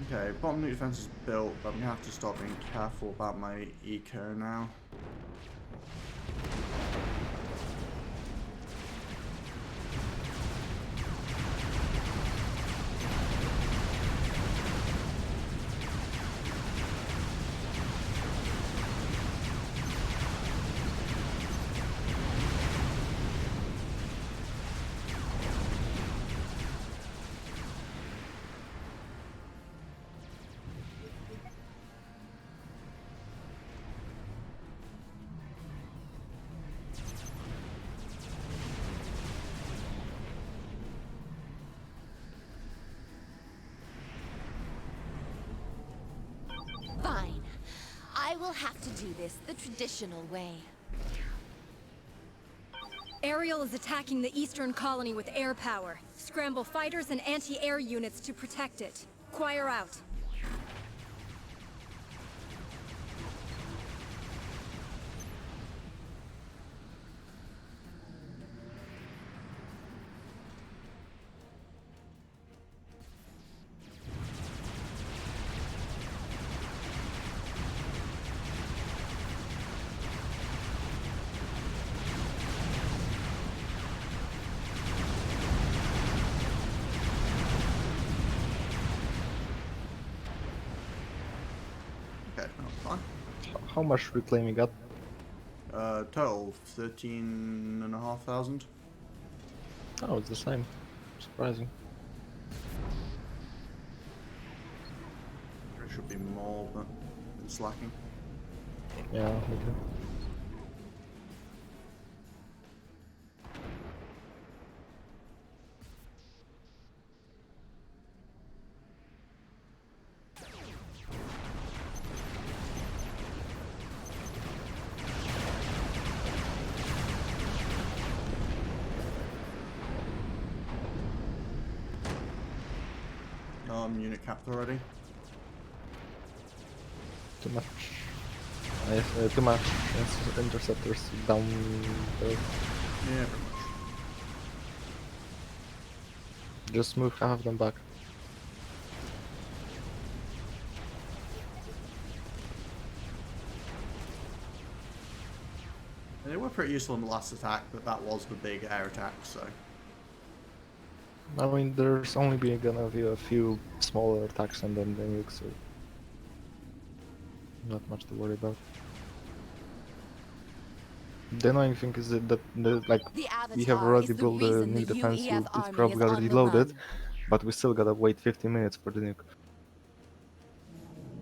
Okay, bottom new defense is built, but I'm gonna have to start being careful about my eco now. Fine. I will have to do this the traditional way. Ariel is attacking the eastern colony with air power. Scramble fighters and anti-air units to protect it. Choir out. How much reclaim you got? Total 13,500. Oh, it's the same. Surprising. It should be more, but it's lacking. Yeah, me too. Unit capped already. Too much. Too much interceptors down there. Yeah, pretty much. Just move half of them back. And they were pretty useful in the last attack, but that was the big air attack, so... I mean, there's only gonna be a few smaller attacks and then the nukes, so not much to worry about. The annoying thing is that like The we have Avatar already is the built the reason nuke the defense, UEF it's army probably is on already the loaded, run. but we still gotta wait 15 minutes for the nuke.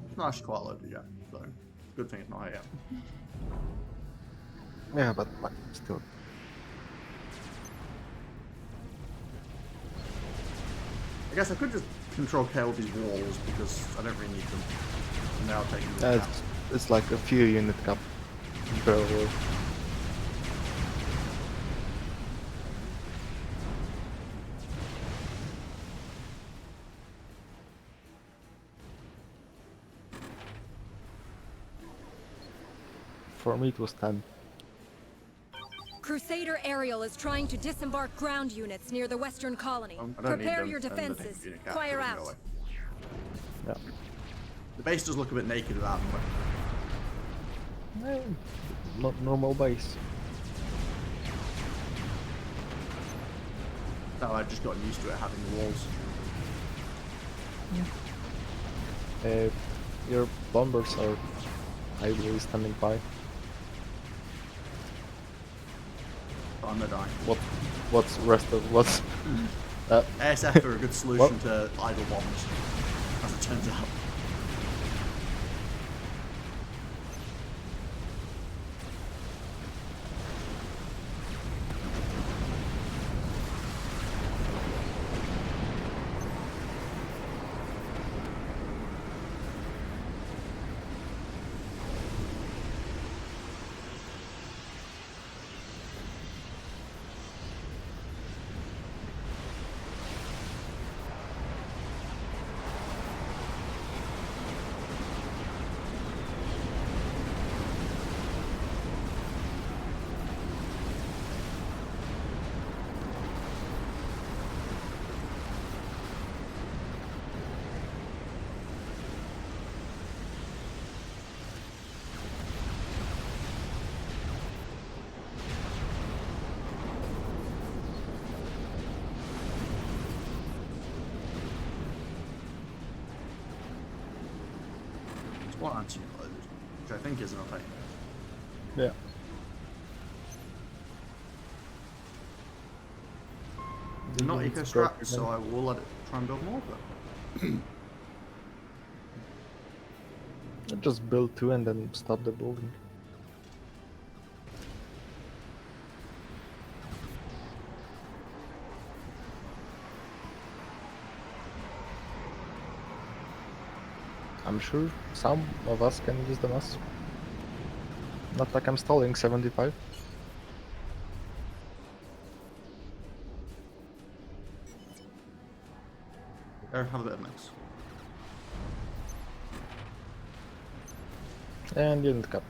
It's not actually quite loaded yet, so... Good thing it's not yet. Yeah, but like, still. I guess I could just control kill these walls, because I don't really need them. And now taking the It's like a few unit cap. Barrel. For me it was 10. Crusader Aerial is trying to disembark ground units near the western colony. I don't need Prepare them, your and the defenses. unit cap Fire can out. go away. Yeah. The base does look a bit naked without them, but... Not normal base. No, I've just gotten used to it having the walls. Your bombers are idly standing by. But I'm gonna die. What's rest of what's ASF are a good solution to idle bombs, as it turns out. One anti-unit loaded, which I think is enough anyway. yeah. They're not eco-strapped, so I will let it try and build more, but... Just build 2 and then stop the building. I'm sure some of us can use the mass. Not like I'm stalling 75. Or have a bit of mix. And unit cap.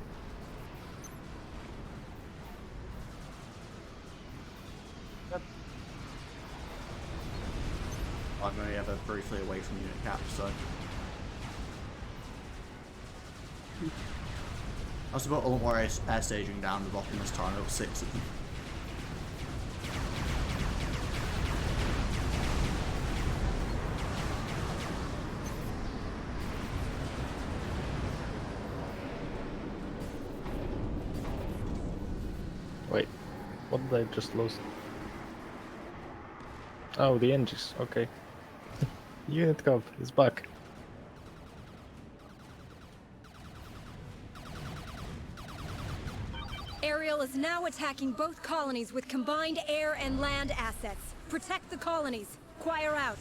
I'm only ever briefly away from unit cap, so... I was about a lot more air staging down the bottom this time, there were 6 of them. What did I just lose? Oh, the engines. Okay. Unit Cop is back. Ariel is now attacking both colonies with combined air and land assets. Protect the colonies. Choir out.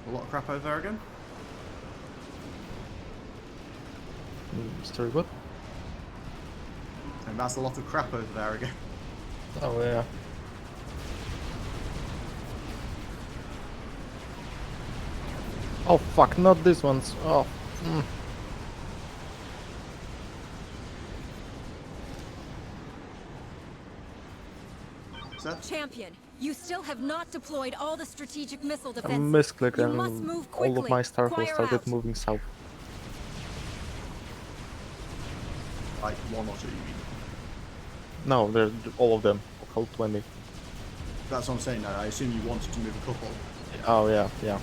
A lot of crap over there again. Story what? And that's a lot of crap over there again. Oh yeah. Oh fuck, not these ones. Oh. Champion, you still have not deployed all the strategic missile I defenses. misclicked You and must move quickly. all of my starfall Choir started out. moving south. Like 1 or 2, you mean? No, they're all of them. All 20. That's what I'm saying now. I assume you wanted to move a couple. Oh yeah, yeah.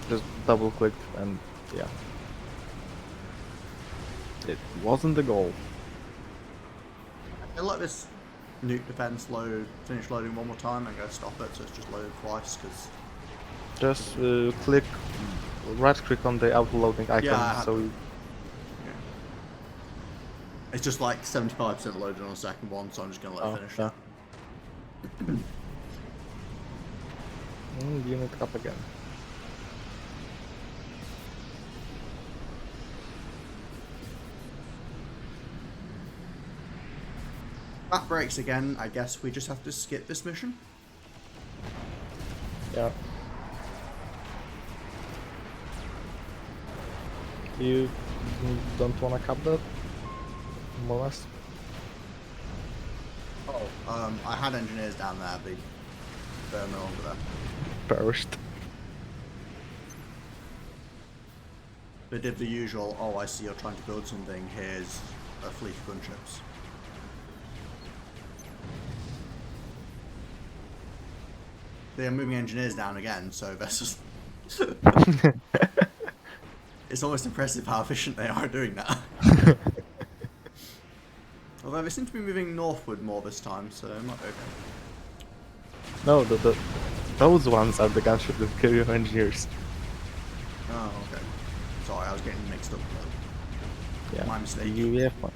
Just double clicked and yeah. It wasn't the goal. I let this nuke defense finish loading one more time and go stop it, so it's just loaded twice, because... Just click, right click on the auto loading icon. Yeah, so it's just like 75% loaded on the second one, so I'm just going to let it finish yeah. that. Unit up again. That breaks again. I guess we just have to skip this mission. Yeah. You don't wanna cap that? More or less? Oh, I had engineers down there, but they're no longer there. Perished. They did the usual, oh, I see you're trying to build something, here's a fleet of gunships. They are moving engineers down again, so that's just... It's almost impressive how efficient they are doing that. Although they seem to be moving northward more this time, so it might be okay. No, those ones are the gunships that kill your engineers. Oh, okay. Sorry, I was getting mixed up. Yeah. My mistake. UEF ones.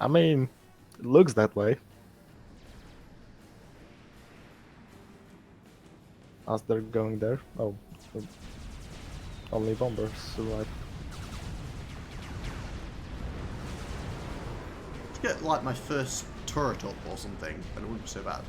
I mean, it looks that way. As they're going there. Oh, so only bombers survive. To get like my first turret up or something, and it wouldn't be so bad.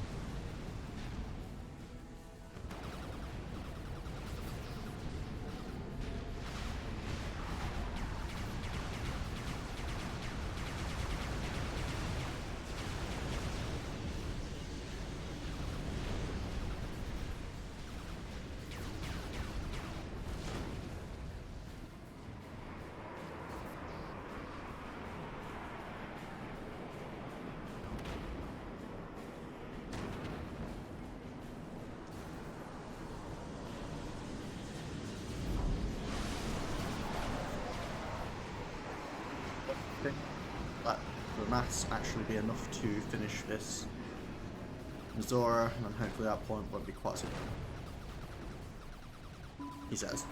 Let the maths actually be enough to finish this Zora, and hopefully that point won't be quite so bad. He says.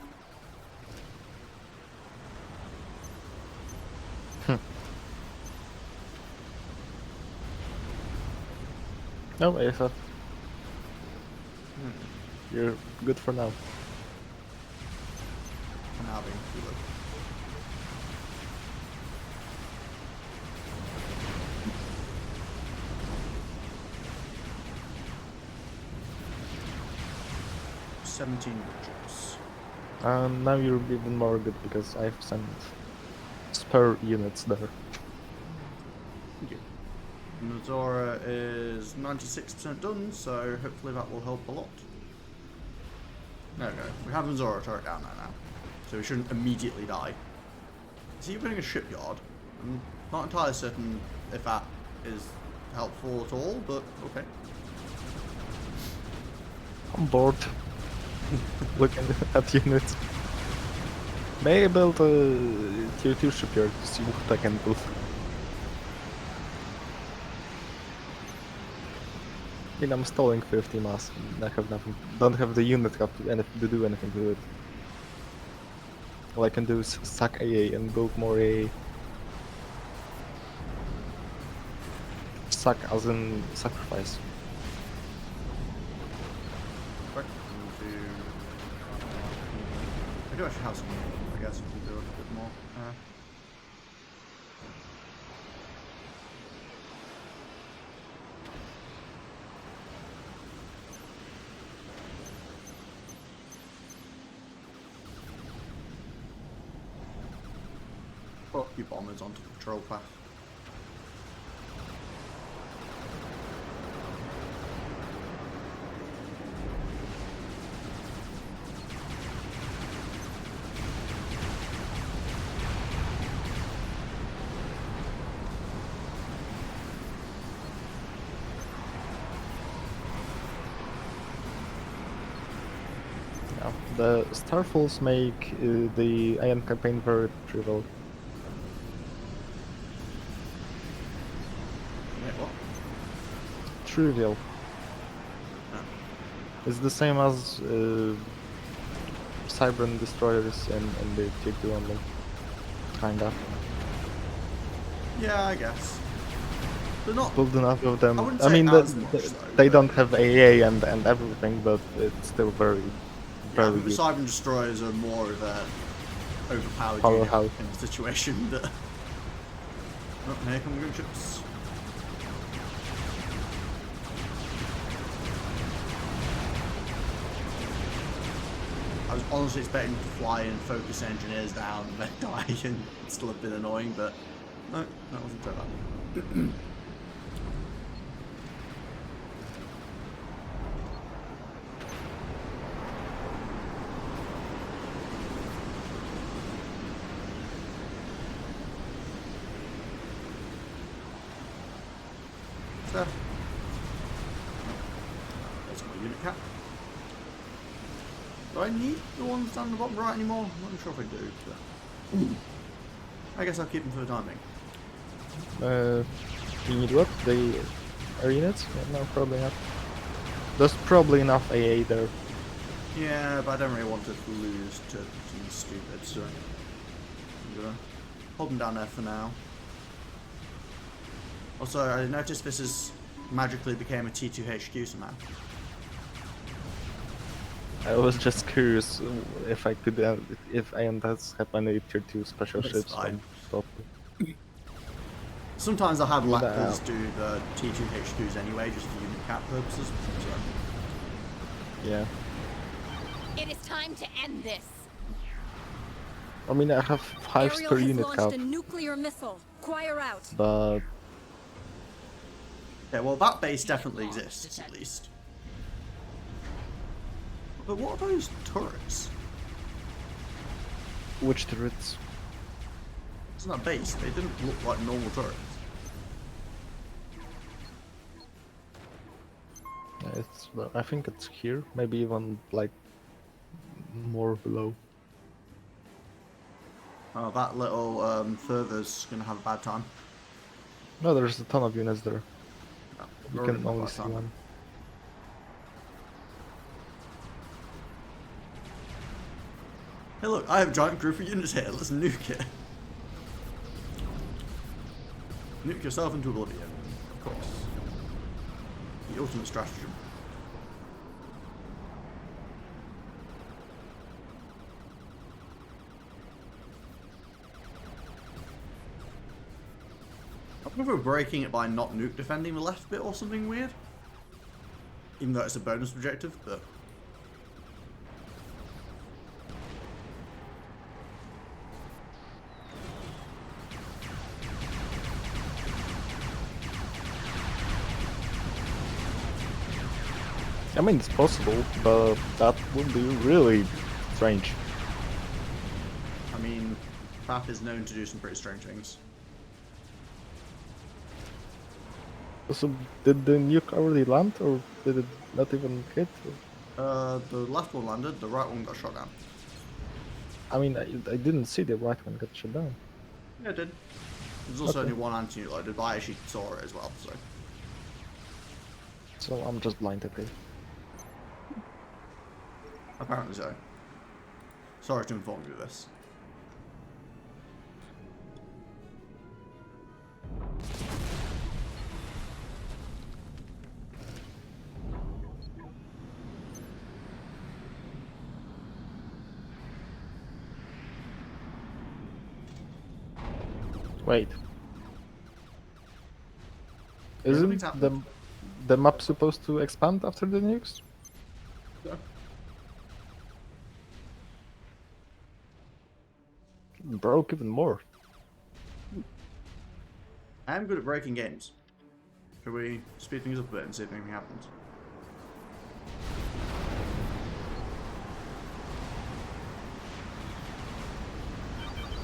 No, AFF. You're good for now. Now being too low. 17 bridges. Now you're even more good because I've sent spare units there. Thank you. Nozora is 96% done, so hopefully that will help a lot. There we go. We have Nozora turret down there now, so we shouldn't immediately die. Is he building a shipyard? I'm not entirely certain if that is helpful at all, but okay. I'm bored. Looking at units. May I build a tier 2 shipyard to see what I can do. I mean, I'm stalling 50 mass. I have nothing. Don't have the unit cap to do anything to it. All I can do is sack AA and build more AA. Sack as in sacrifice. I do actually have some, I guess we can do a bit more. Put a few bombers onto the patrol path. The Starfalls make the Aeom campaign very trivial. Wait, what? Trivial. Oh. It's the same as Cybran destroyers and the Tier 2 only. Kinda. Yeah, I guess. They're not. Build enough of them. wouldn't I say mean, as much, though, they but- don't have AA and everything, but it's still very, Yeah, I very think the good. Cybran destroyers are more of a overpowered Powerhouse. unit in the situation that. Oh, here come gunships. I was honestly expecting to fly and focus engineers down and then die and still have been annoying, but no, that wasn't so bad. So, that's my unit cap. Do I need the ones down the bottom right anymore? I'm not sure if I do, but I guess I'll keep them for the timing. You need what? The air units? No, probably not. There's probably enough AA there. Yeah, but I don't really want to lose to something stupid, so I'm gonna hold them down there for now. Also, I noticed this has magically became a T2 HQ somehow. I was just curious if I could, if Aeom does have any tier 2 special That's ships fine. on top. Sometimes I have Nah. Lactors do the T2 HQs anyway, just for unit cap purposes. So. Yeah. It is time to end this. I mean, I have 5 Ariel per has unit launched cap, a nuclear missile. Choir out. but Yeah, well, that base definitely exists, at least. But what are those turrets? which turrets? It's not a base. They didn't look like normal turrets. It's, well, I think it's here, maybe even like more below. Oh, that little further's gonna have a bad time. No, there's a ton of units there. Oh, You already can got only bad see time. one. Hey look, I have a giant group of units here, let's nuke it. Nuke yourself into oblivion, of course. The ultimate stratagem. I wonder if we're breaking it by not nuke defending the left bit or something weird. Even though it's a bonus objective, but... I mean, it's possible, but that would be really strange. I mean, FAF is known to do some pretty strange things. So, did the nuke already land, or did it not even hit? The left one landed, the right one got shot down. I mean, I didn't see the right one get shot down. Yeah, it did. There's also Okay. only one anti-nuke loaded, but I actually saw it as well, so. So I'm just blind, okay. Apparently so. Sorry to inform you of this. Wait. nothing's Isn't happened. the map supposed to expand after the nukes? Yeah. Broke even more. I am good at breaking games. Should we speed things up a bit and see if anything happens?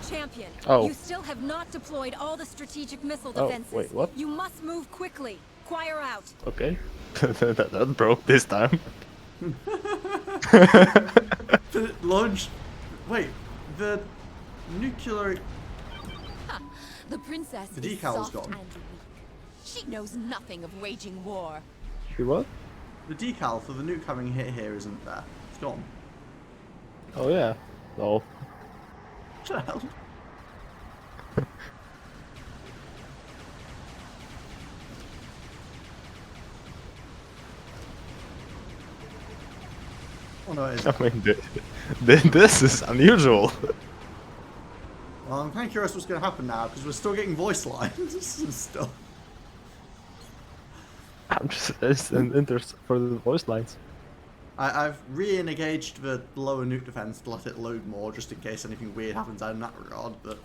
Champion, Oh. you still have not deployed all the strategic missile Oh, defenses. wait, what? You must move quickly. Choir out. Okay. that broke this time. The launch. Wait, the nuclear. The princess The is decal's soft gone. and weak. She knows nothing of waging war. You what? The decal for the nuke having hit here isn't there. It's gone. Oh yeah. Oh. What the hell? Oh no, it isn't. I mean, this is unusual. Well, I'm kind of curious what's going to happen now because we're still getting voice lines and stuff. I'm just an interest for the voice lines. I've re-engaged the lower nuke defense to let it load more just in case anything weird happens out in that regard, but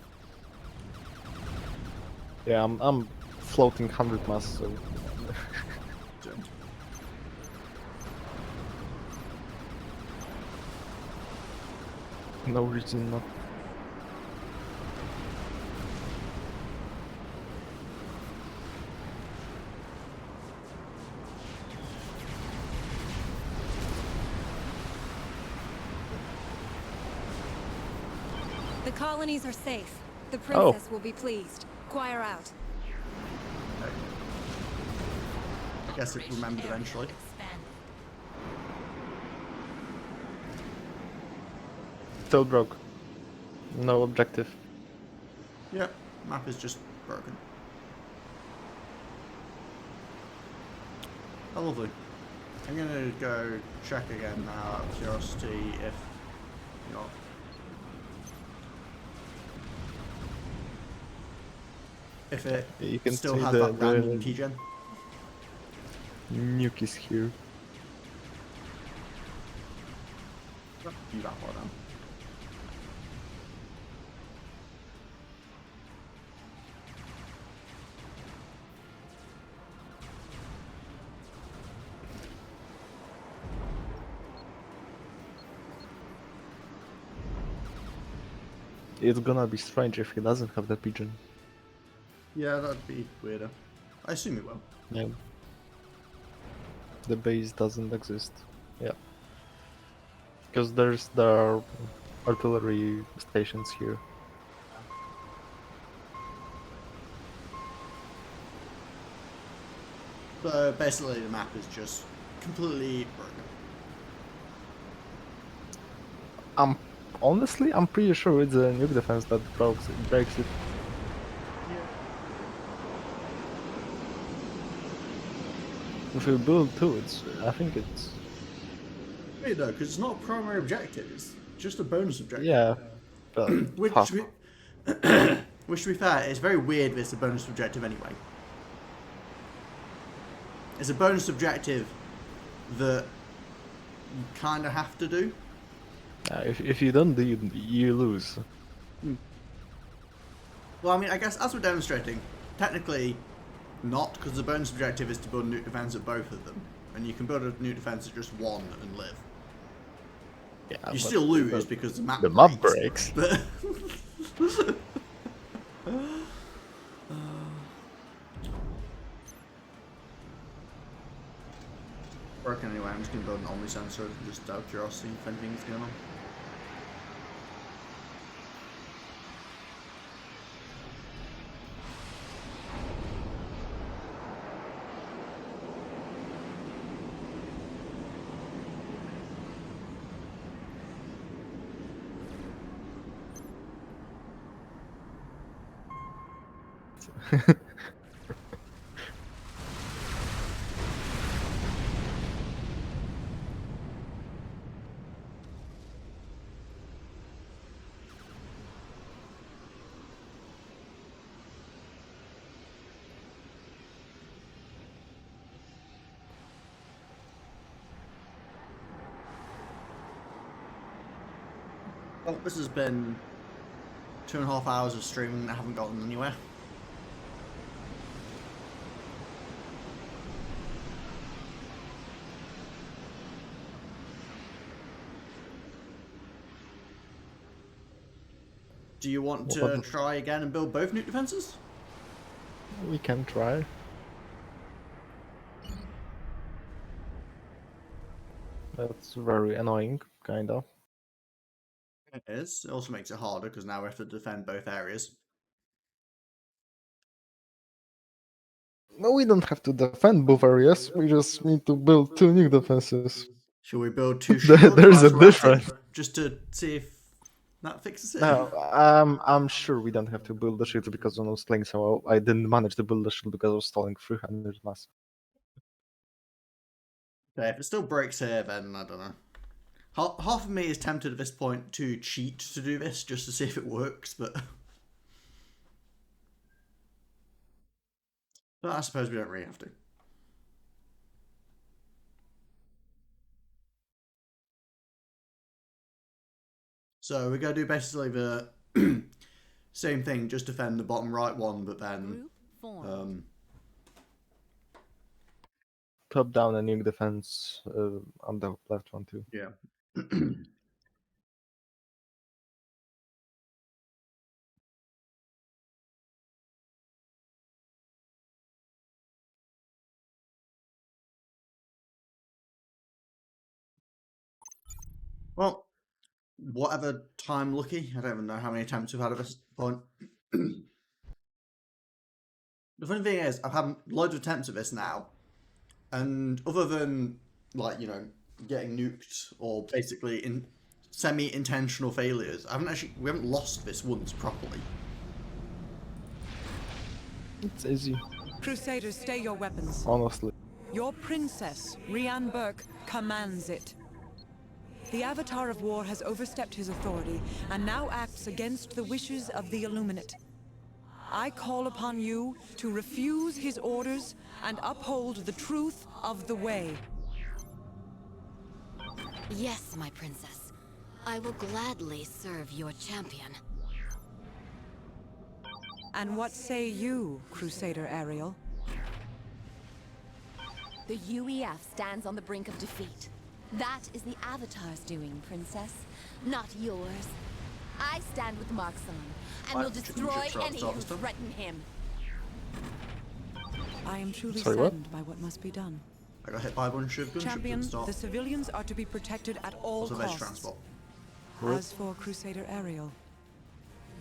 Yeah, I'm floating 100 mass, so no reason not. The colonies are safe. The princess will be pleased. Choir out. I guess it remembered eventually. Expanded. Still broke. No objective. Yeah, map is just broken. Oh, lovely. I'm gonna go check again now out of curiosity if you know. If it You can still see has the- that random the- keygen. Nuke is here. You that far down. It's gonna be strange if he doesn't have the pigeon. Yeah, that'd be weirder. I assume it will. Yeah. The base doesn't exist. Yeah. Because there are artillery stations here. So basically, the map is just completely broken. Honestly, I'm pretty sure it's a nuke defense that breaks it. If we build two, I think it's... Wait, no, because it's not a primary objective. It's just a bonus objective. Yeah. But Which, fuck. which, to be fair, it's very weird that it's a bonus objective anyway. It's a bonus objective that you kind of have to do. If you don't do it, you lose. Well, I mean, I guess as we're demonstrating, technically not, because the bonus objective is to build nuke defense at both of them. and you can build a nuke defense at just 1 and live. Yeah, You still lose because the map breaks. But working anyway, I'm just going to build an Omni sensor just out of curiosity if anything's going on. Well, this has been 2.5 hours of streaming that haven't gotten anywhere. Do you want to try again and build both nuke defenses? We can try. That's very annoying, kinda. It is. It also makes it harder because now we have to defend both areas. No, we don't have to defend both areas. We just need to build 2 nuke defenses. Should we build 2 shields? There's a difference. Just to see if that fixes it? No, I'm sure we don't have to build the shield because I was playing so well. I didn't manage to build the shield because I was stalling 300 mass. Okay, if it still breaks here, then I don't know. Half of me is tempted at this point to cheat to do this just to see if it works, but I suppose we don't really have to. So we're going to do basically the same thing, just defend the bottom right one, but then top down and nuke defense on the left one too. Yeah. Well, whatever time lucky. I don't even know how many attempts we've had at this point. The funny thing is, I've had loads of attempts at this now, and other than, like, you know, getting nuked or basically in semi-intentional failures, we haven't lost this once properly. It's easy. Crusaders, stay your weapons. Honestly. Your princess, Rianne Burke, commands it. The Avatar of War has overstepped his authority and now acts against the wishes of the Illuminate. I call upon you to refuse his orders and uphold the truth of the way. Yes, my princess. I will gladly serve your champion. And what say you, Crusader Ariel? The UEF stands on the brink of defeat. That is the Avatar's doing, princess, not yours. I stand with Marxon, and will destroy any who threaten him. I am truly saddened by what must be done. I got hit by a bunch of gunships Champion, at the start. the civilians are to be protected at all costs. Transport. As for Crusader Ariel,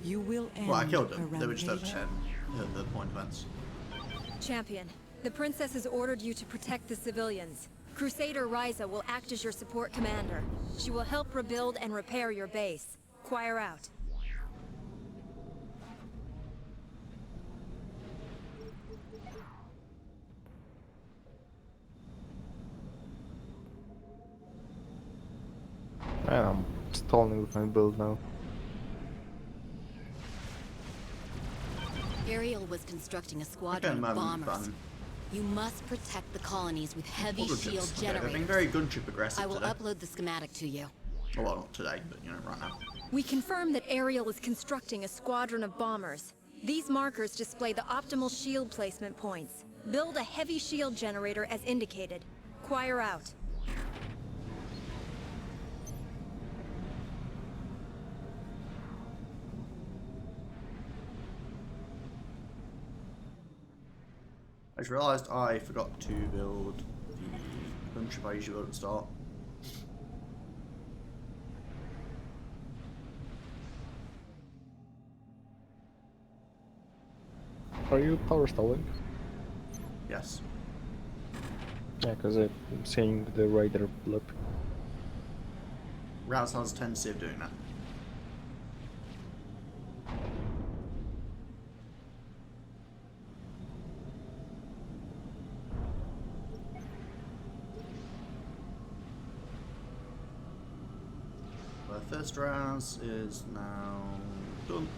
you will end. Well, I killed them. Her They were just rampage. at the point events. Champion, the princess has ordered you to protect the civilians. Crusader Ryza will act as your support commander. She will help rebuild and repair your base. Choir out. I'm stalling with my build now. Ariel was constructing a squadron of bombers. You must protect the colonies with heavy shield generators. They've been very gunship aggressive I will today. upload the schematic to you. Well, not today, but you know, right now. We confirm that Ariel is constructing a squadron of bombers. These markers display the optimal shield placement points. Build a heavy shield generator as indicated. Acquire out. I just realised I forgot to build the gunship I usually build at the start. Are you power stalling? Yes. Yeah, because I'm seeing the radar blip. Routes has a tendency of doing that. The first rouse is now done.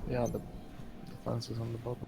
Yeah, the fence is on the bottom.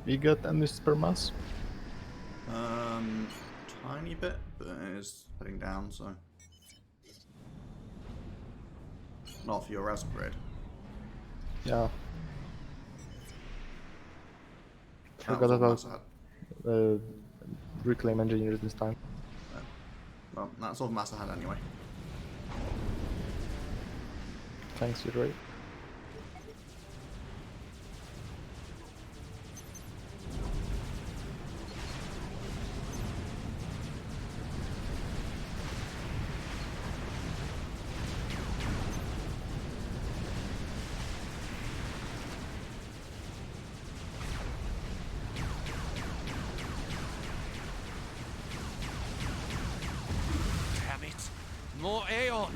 You got any per mass? Tiny bit, but it is heading down, so. Not for your res upgrade. Yeah. That was Forgot all about mass I had. reclaim engineers this time. Well, that's all the mass I had anyway. Thanks, you're right. Damn it! More Aeom!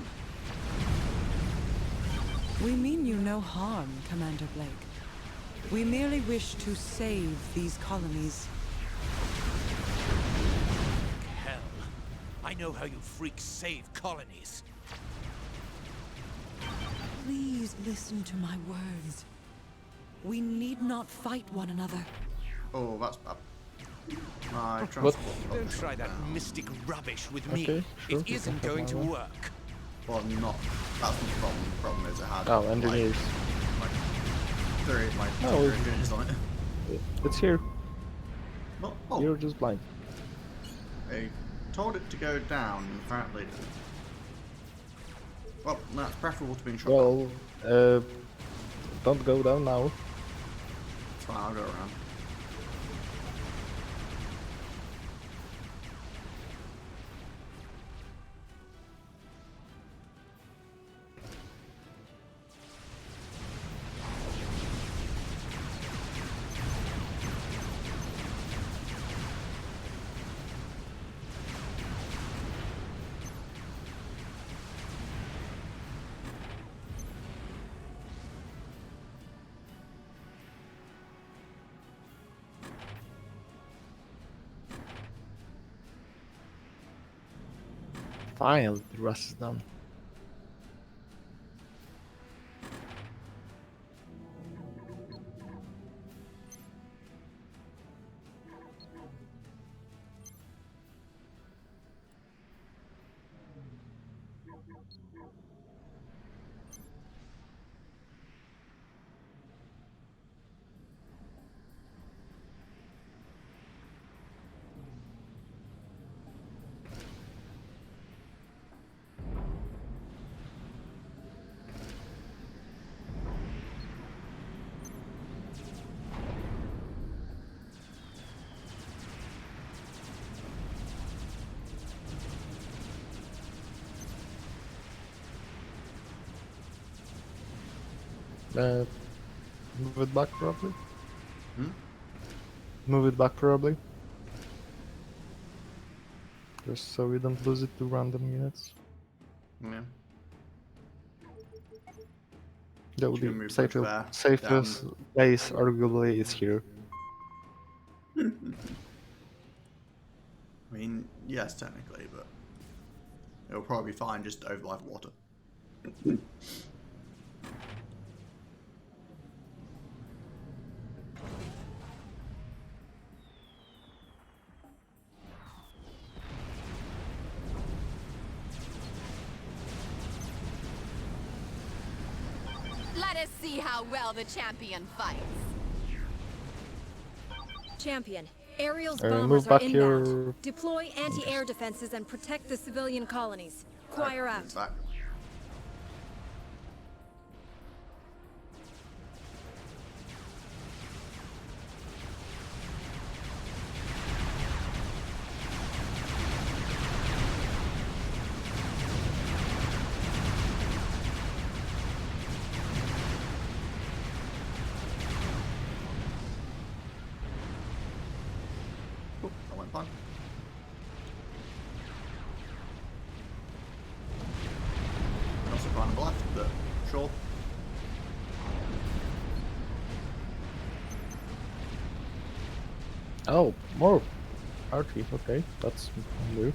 We mean you no harm, Commander Blake. We merely wish to save these colonies. Hell. I know how you freaks save colonies. Please listen to my words. We need not fight one another. Oh, that's bad. My transport. Don't try that mystic rubbish with me. Okay, sure, It you isn't can have going to my one. work. Well, not. That's the problem. The problem is it had. Oh, engineers. Like, my Oh, engineers on it. It's here. Oh, You're just blind. I told it to go down, and apparently it didn't. Well, that's preferable to being shot down. Well, don't go down now. It's fine, I'll go around. Finally, the rust is done. Move it back probably. Move it back probably. Just so we don't lose it to random units. Yeah. That would Should we be move safest, there? safest base arguably is here. I mean, yes, technically, but it'll probably be fine just to overlive water. Let us see how well the champion fights. Champion, Ariel's Move bombers are back inbound. here. Deploy anti-air defenses and protect the civilian colonies. Choir out. Back. Oh, that went fine. Not so far on the left, but sure. Oh, more arty. Okay, that's new.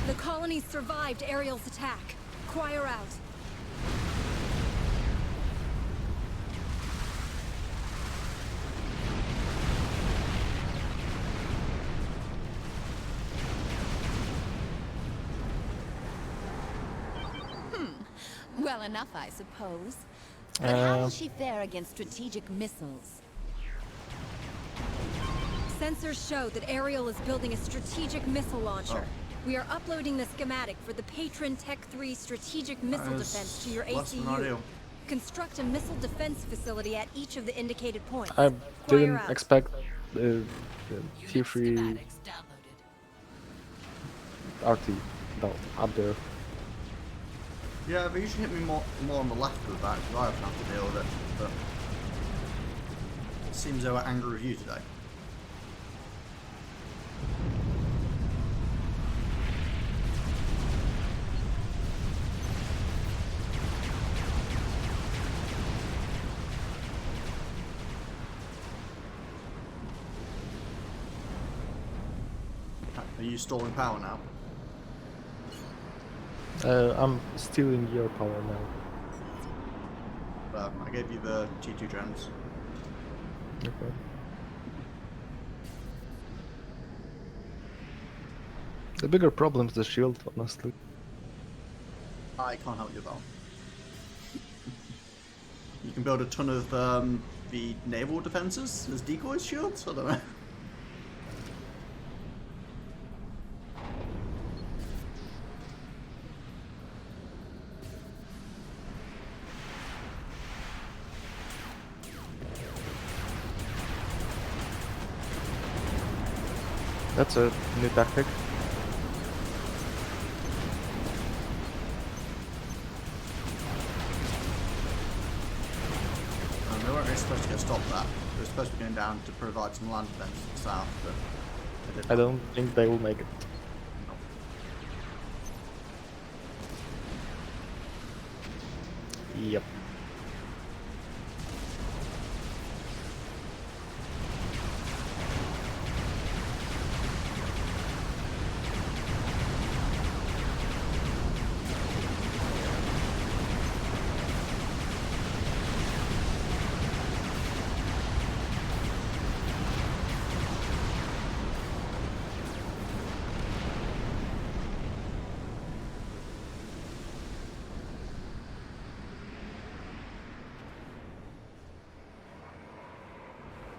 The colonies survived Ariel's attack. Choir out. Well enough, I suppose. But how will she fare against strategic missiles? Sensors show that Ariel is building a strategic missile launcher. We are uploading the schematic for the Patron Tech 3 strategic missile That is defense to your less than ACU. ideal. Construct a missile defense facility at each of the indicated points. I Choir didn't out. expect the Tier 3 Schematics downloaded. RT no, up there. Yeah, but you should hit me more on the left of the back, because I often have to deal with it. But it seems they were angry with you today. Are you stalling power now? I'm still in your power now. I gave you the T2 gens. Okay. The bigger problem is the shield, honestly. I can't help you though. You can build a ton of the naval defenses as decoys shields? I don't know. That's a new tactic. supposed to get stopped there. They were supposed to be going down to provide some land defense to the south, but they did I not. don't think they will make it. Yep.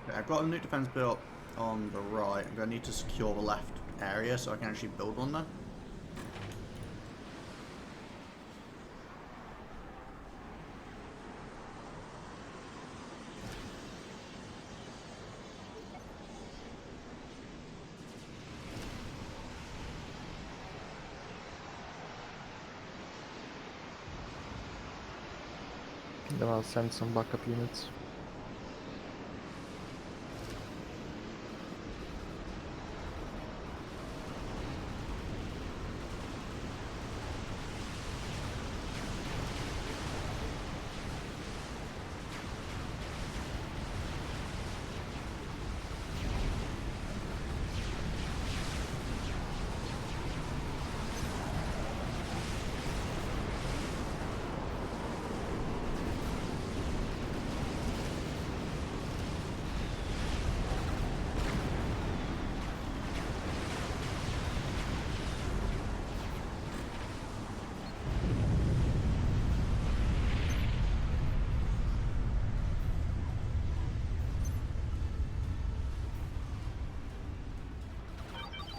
Okay, I've got a nuke defense built on the right. I'm going to need to secure the left area so I can actually build one there. Then I'll send some backup units.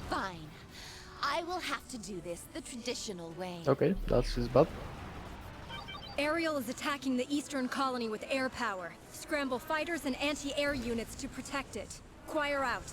Fine. I will have to do this the traditional way. Okay, that's his bad. Aerial is attacking the eastern colony with air power. Scramble fighters and anti-air units to protect it. Choir out.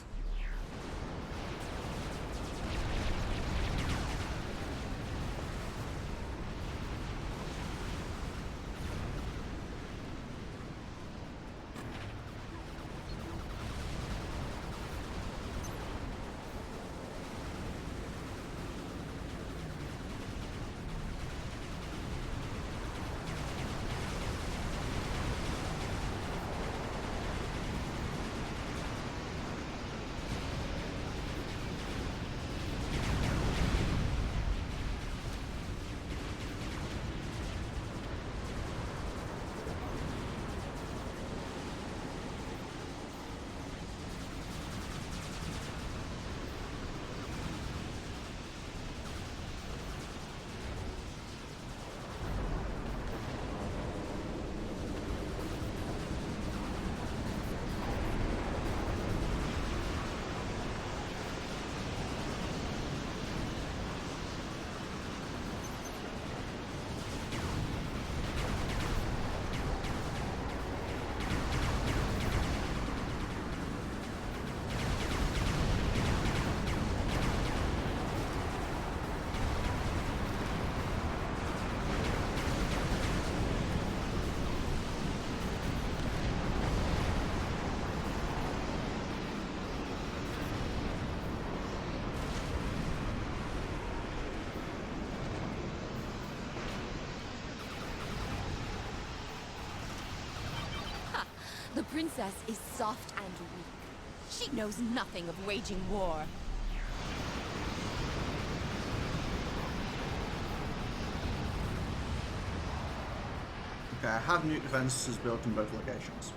The princess is soft and weak. She knows nothing of waging war. Okay, I have nuke defenses built in both locations.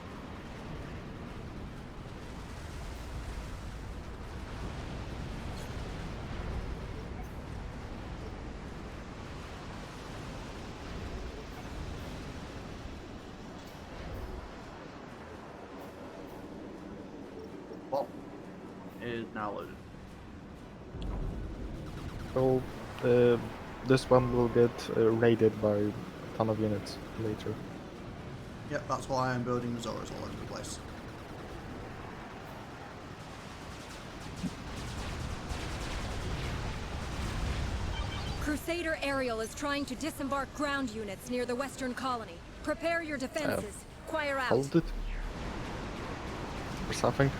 Well, it is now loaded. So this one will get raided by a ton of units later. Yep, that's why I'm building Zoras all over the place. Crusader Aerial is trying to disembark ground units near the western colony. Prepare your defenses. Choir out. Hold it. or something.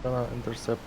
Gonna intercept.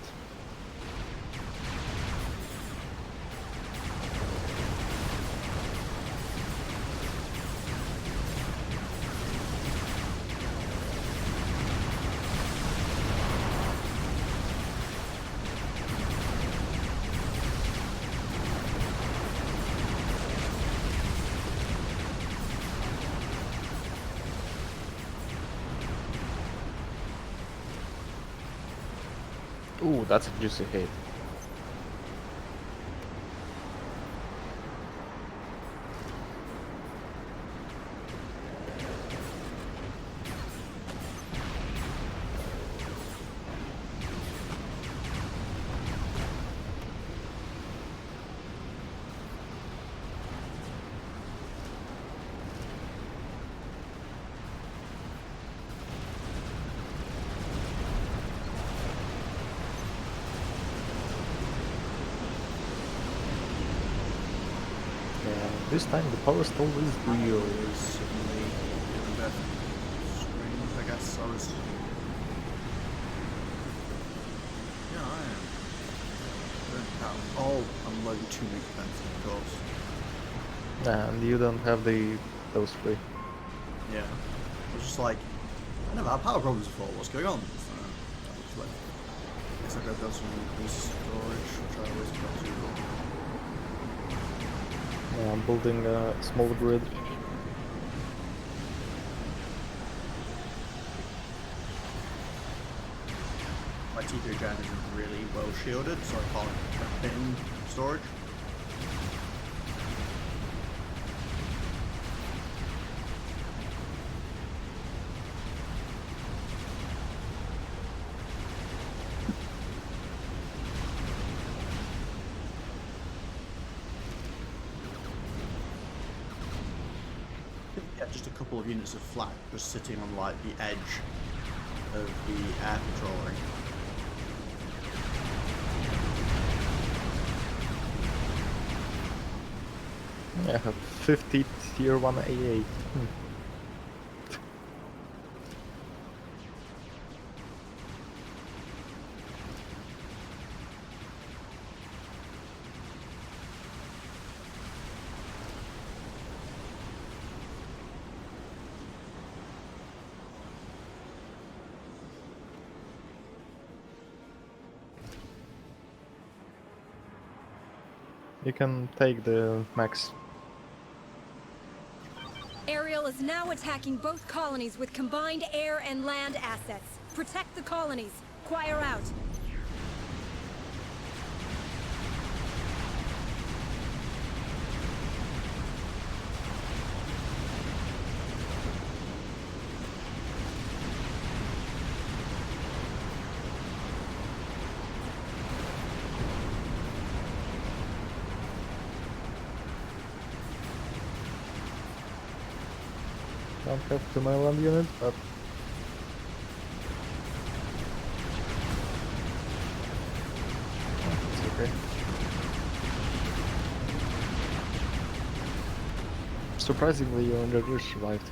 Ooh, that's a juicy hit. This time the power stall is real. Suddenly getting a bit strange, I guess. I was. Yeah, I am. Oh, I'm loading 2 new defenses, of course. And you don't have those three. Yeah. I was just like, I never had power problems before. What's going on? So, I guess I've done some increased storage, which I always got to. I'm building a small grid. My T3 gen isn't really well shielded, so I can't put it in storage. Yeah, just a couple of units of flak just sitting on like the edge of the air patrol ring. I have 50 tier 1 AA. You can take the max. Aerial is now attacking both colonies with combined air and land assets. Protect the colonies. Choir out. Don't have to my land unit, but it's okay. Surprisingly, your engineers survived.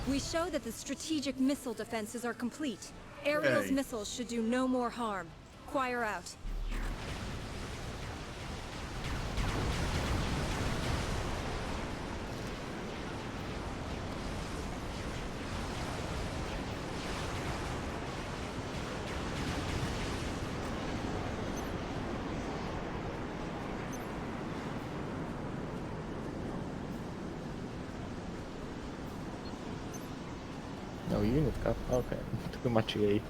We show that the strategic missile defenses are complete. Aerial's Yay. missiles should do no more harm. Choir out. No unit cut. Okay, too much EA.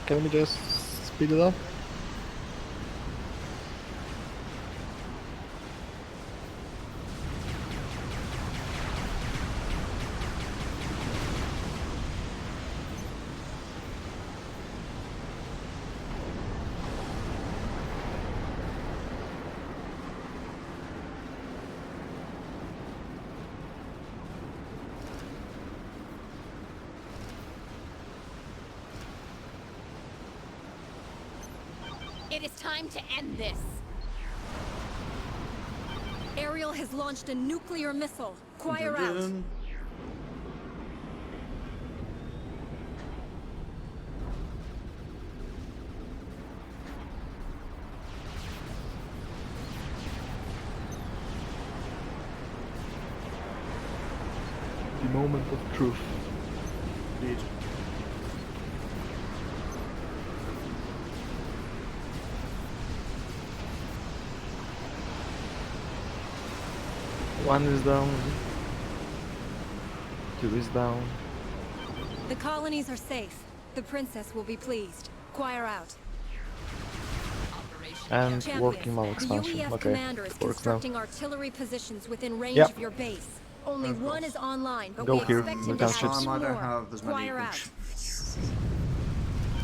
Can we just speed it up? It is time to end this. Ariel has launched a nuclear missile. Choir out. Dun-dun. The moment of truth. Indeed. One is down. Two is down. The colonies are safe. The princess will be pleased. Choir out. Operation And Champion, working mal the expansion. UEF Okay, commander is it works now. constructing artillery positions within range Yep. of your base. Only Of one course. is online, but Go we here, expect him we to can have shift. two I don't more. have as many. Choir out.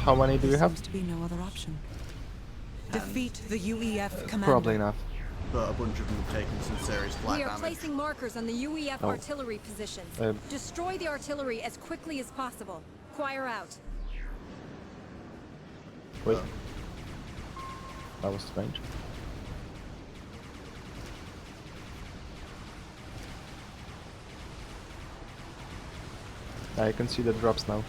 How many do There you have? seems to be no other option. Defeat the UEF commander. Probably enough. But a bunch of them have taken some serious flat We are damage. placing markers on the UEF Oh. artillery positions. Uh, Destroy the artillery as quickly as possible. Choir out. Wait. That was strange. I can see the drops now.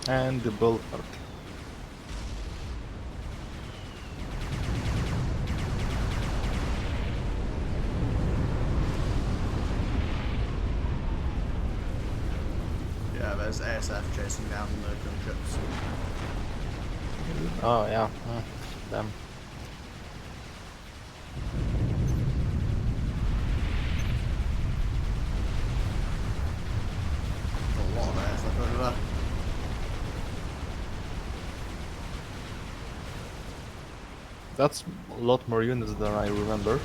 And the bulwark. Yeah, there's ASF chasing down the gunships. Oh yeah. Damn. A lot of ASF over there. That's a lot more units than I remember.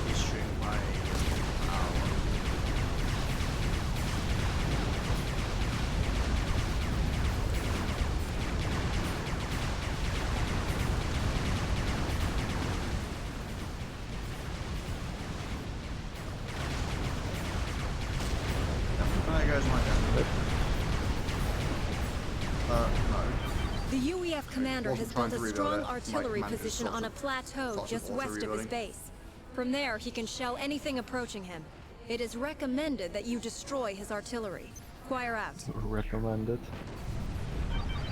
Issuing my hour. There goes my gun. No. The UEF commander Wasn't has trying built to a rebuild strong it. My artillery commander just position on a started plateau just west of his auto-reloading. base. From there, he can shell anything approaching him. It is recommended that you destroy his artillery. Choir out. Recommended.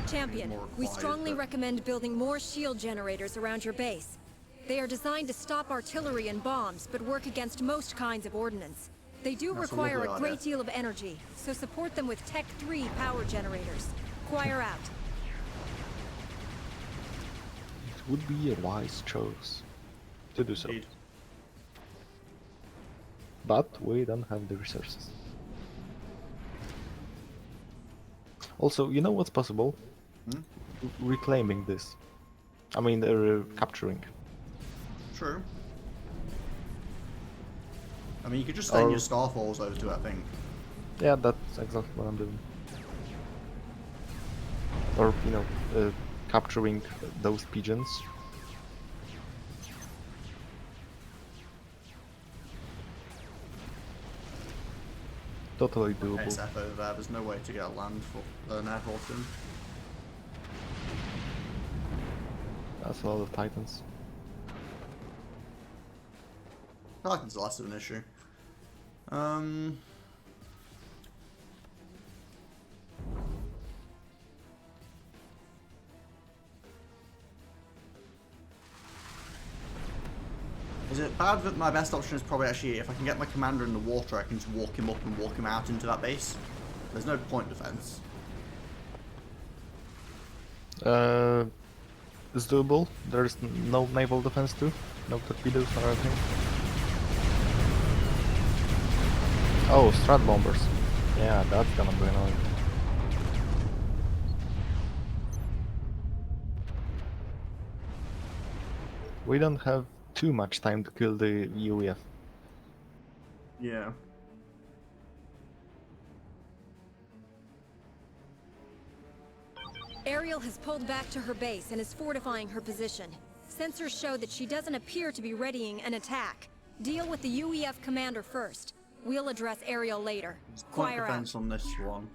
Champion, More we quiet, strongly but- recommend building more shield generators around your base. They are designed to stop artillery and bombs, but work against most kinds of ordnance. They do That's a require lovely a great idea. deal of energy, so support them with Tech 3 power generators. Choir out. It would be a wise choice to do so. Indeed. But we don't have the resources. Also, you know what's possible? Reclaiming this. I mean, capturing. True. I mean, you could just send Or- your Starfalls over to that thing. Yeah, that's exactly what I'm doing. Or, you know, capturing those pigeons. totally doable. SF over there. There's no way to get a land for an airport in. That's a lot of Titans. Titans are less of an issue. Is it bad that my best option is probably actually, if I can get my commander in the water, I can just walk him up and walk him out into that base? There's no point defense. It's doable. There's no naval defense too. No torpedoes or anything. Oh, strat bombers. Yeah, that's gonna be annoying. We don't have too much time to kill the UEF. Yeah. Ariel has pulled back to her base and is fortifying her position. Sensors show that she doesn't appear to be readying an attack. Deal with the UEF commander first. We'll address Ariel later. Point Choir out. defense on this one.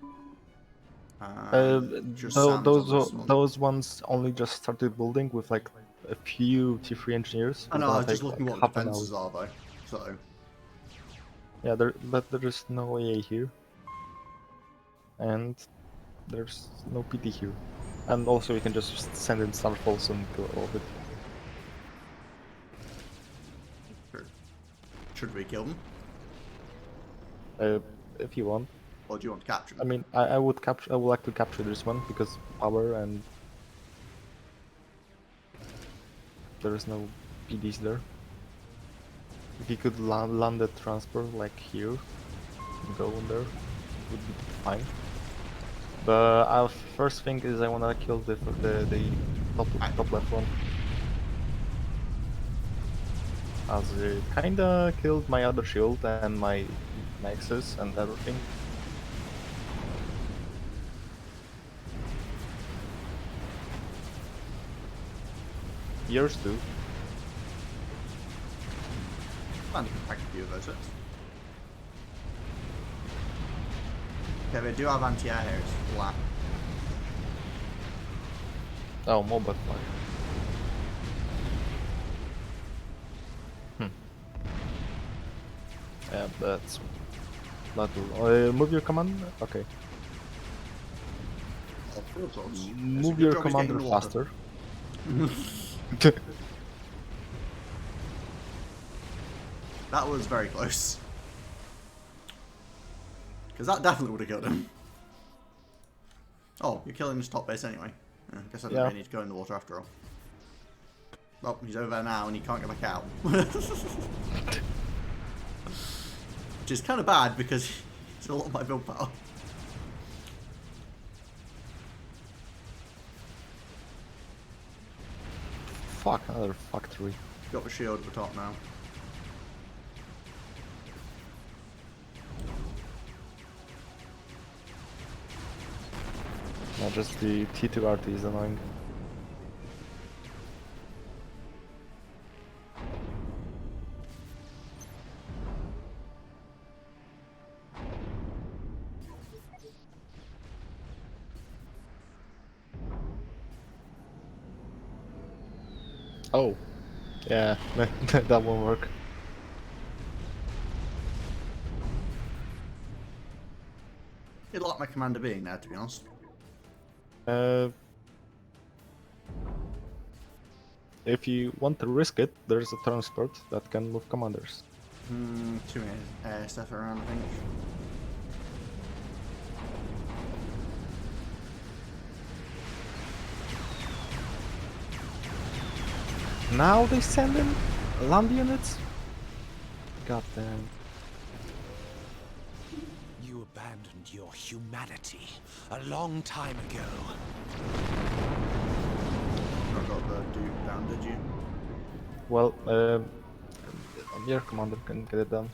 Just Tho- Sam's on this one. those ones only just started building with like a few T3 engineers. I know, I was just Take, looking like, what half an defenses hour. are though. So, Yeah, but there is no AA here, and there's no PT here, and also you can just send in Starfalls and kill all of it. should we kill them? If you want. Or do you want to capture I them? mean, I would capture. I would like to capture this one because power and there is no PDs there. If you could land the transfer like here, and go in there, would be fine. But our first thing is I wanna kill the top left one. As it kinda killed my other shield and my Nexus and everything. Yours too. And you can pack a few of those hits. Okay, they do have anti-air here, it's flat. Oh, mobile fire. Yeah, that's not too. Move your command. Okay. Move your commander faster. That was very close. Because that definitely would have killed him. Oh, you're killing his top base anyway. I guess I don't really need to go in the water after all. Well, he's over there now and he can't get back out. Which is kind of bad because he's a lot of my build power. Fuck, another factory. Got the shield at the top now. Not just the T2 RT is annoying. Oh, yeah, that won't work. You'd like my commander being there, to be honest. If you want to risk it, there's a transport that can move commanders. Too many stuff around, I think. Now they send in land units? God damn. You abandoned your humanity a long time ago. I got the dude down, did you? Well, your commander can get it done.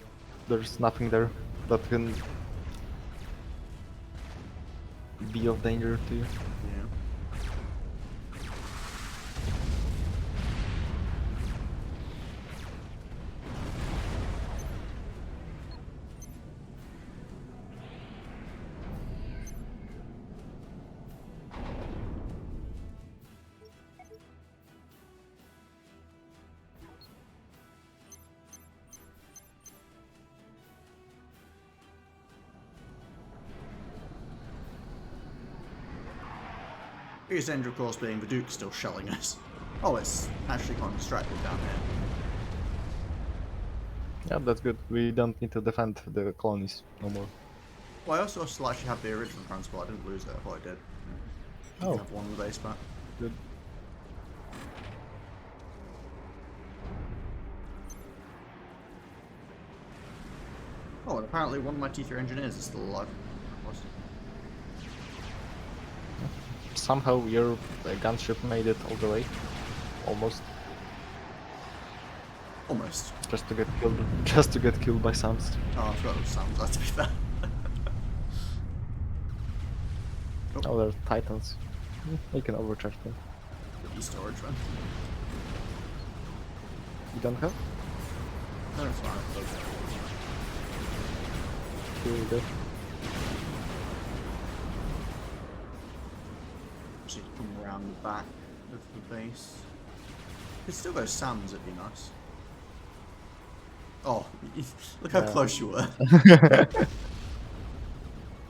There's nothing there that can be of danger to you. Yeah. Biggest danger, of course, being the Duke still shelling us. Oh, it's actually gone distracted down here. Yeah, that's good. We don't need to defend the colonies no more. Well, I also still actually have the original transport. I didn't lose it. I thought I did. You Oh. can have one on the base back. Good. Oh, and apparently one of my T3 engineers is still alive. Somehow your gunship made it all the way. Almost. Almost. Just to get killed. Just to get killed by Sams. Oh, I forgot it was Sam's, to be fair. Oh, they're Titans. You can overcharge them. E-storage, man. You don't have? No, it's fine. Here we go. Actually, come around the back of the base. Could still go Sam's, it'd be nice. Oh, look how close you were.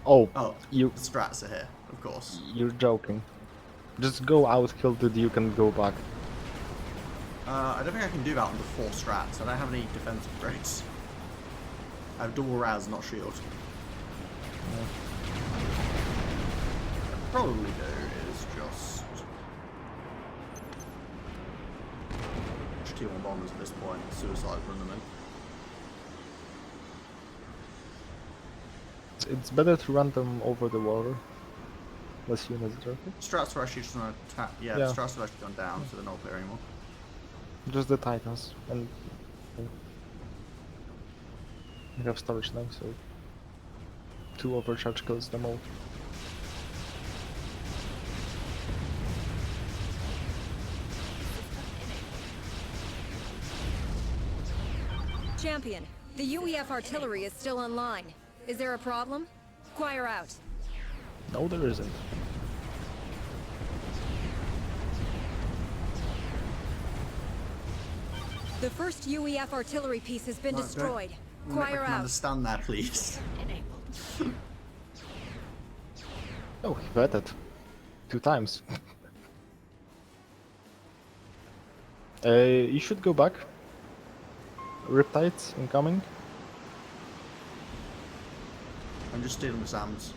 Oh, Oh, you the strats are here, of course. you're joking. Just go out, kill the Duke, and go back. I don't think I can do that under 4 strats. I don't have any defensive grades. I have dual raz, not shield. Yeah. What I probably do is just T1 bombers at this point, suicide run them in. It's better to run them over the water. Less units there. Strats are actually just on attack. Yeah, Yeah. the strats have actually gone down, so they're not clear anymore. Just the Titans. And we have storage now, so 2 overcharge kills them all. Champion, the UEF artillery is still online. Is there a problem? Choir out. No, there isn't. The first UEF artillery piece has been No, destroyed. Make my Choir commander out. stand there, please. Oh, he betted. 2 times. You should go back. Riptides incoming. I'm just stealing the Sam's.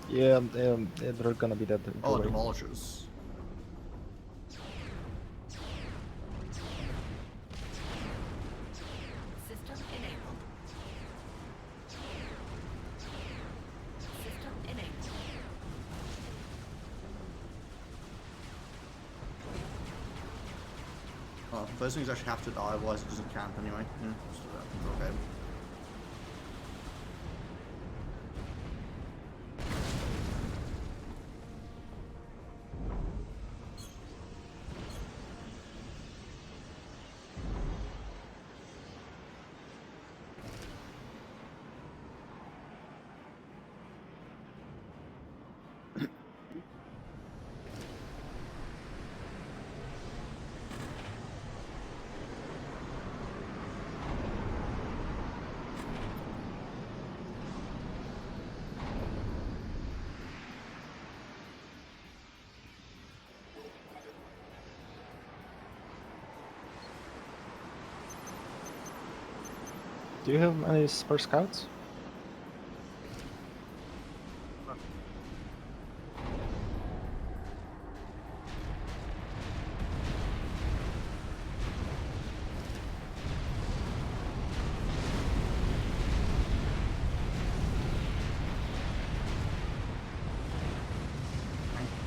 Yeah, they're gonna be dead. Oh, Go away. demolishers. System enabled. System enabled. Oh, those things actually have to die, otherwise it doesn't count anyway. Yeah, just do that. Okay. Do you have any spare scouts?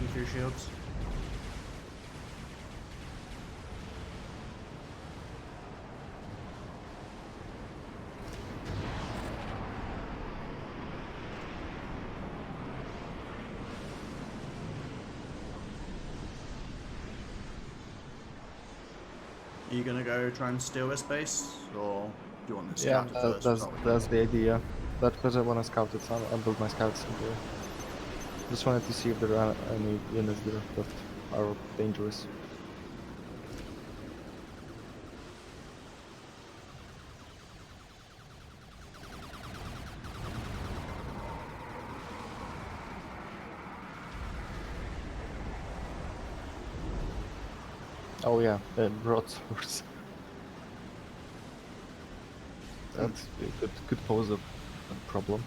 Ether shields. Are you gonna go try and steal this base, or do you want to Yeah, scout it first? that's the idea. That's because I want to scout it, so I'll build my scouts in here. Just wanted to see if there are any units there that are dangerous. Oh yeah, broadswords. That's a good pose of a problem.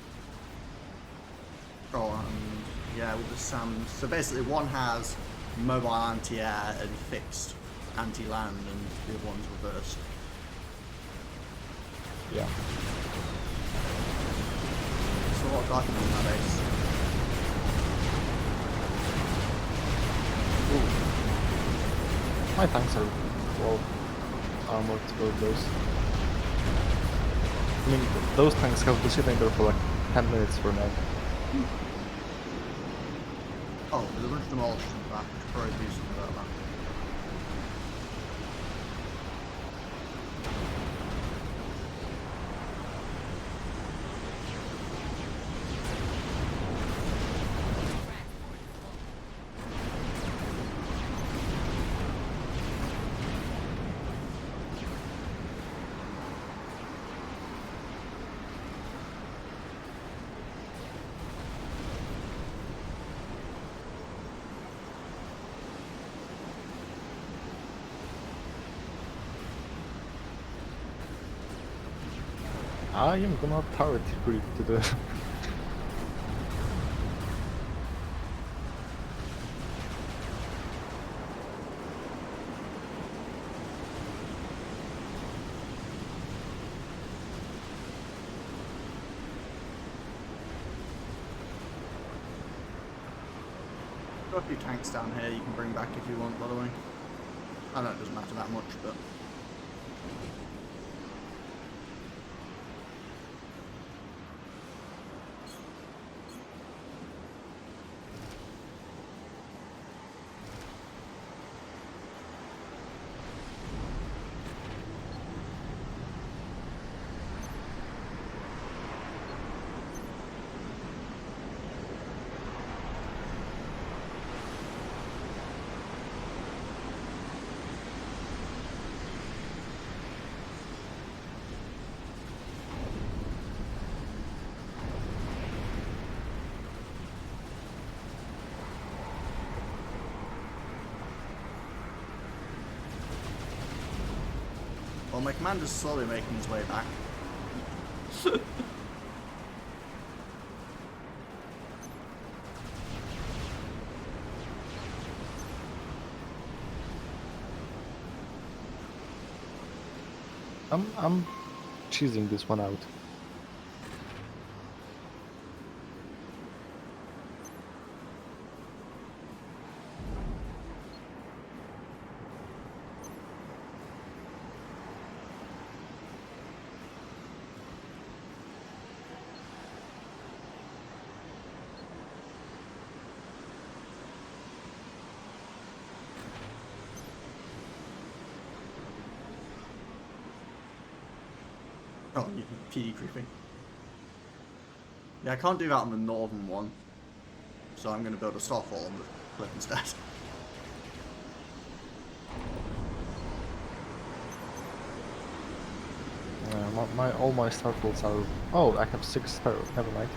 Oh, and yeah, with the SAMs. So basically, one has mobile anti-air and fixed anti-land, and the other one's reversed. Yeah. So a lot of darkness in that base. Ooh. My tanks are well armored to build those. I mean, those tanks have been sitting there for like 10 minutes for now. Oh, there's a bunch of demolishers in the back. I should probably do something about that. I am gonna turret creep to the... Got a few tanks down here you can bring back if you want, by the way. I know it doesn't matter that much, but... Well, my commander's slowly making his way back. I'm cheesing this one out. Oh, you PD creeping. Yeah, I can't do that on the northern one. So I'm going to build a starfall on the cliff instead. All my starfalls are... Oh, I have 6 sparrows, never mind.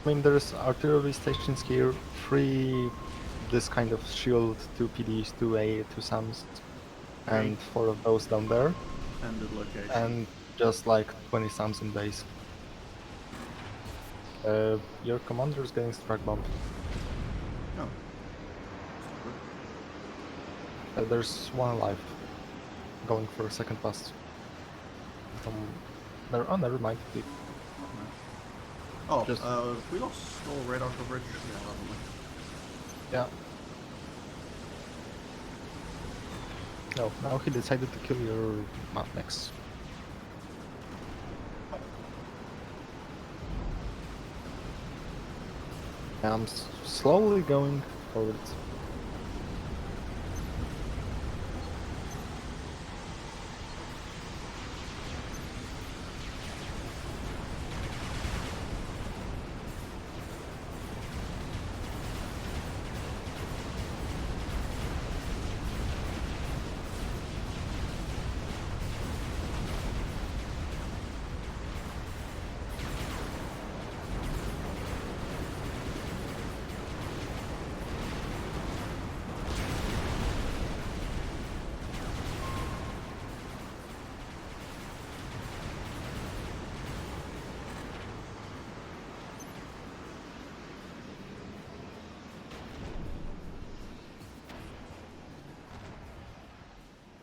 I mean, there's artillery stations here, 3 this kind of shield, 2 PDs, 2 A, 2 SAMs, and 4 of those down there, And the location. and just like 20 SAMs in base. Your commander is getting struck bombed. Oh. There's one alive, going for a second pass. Oh, never mind. Oh, Just- we lost all radar coverage? Yeah, haven't we? Yeah. No, now he decided to kill your Mavnex. I'm slowly going forward.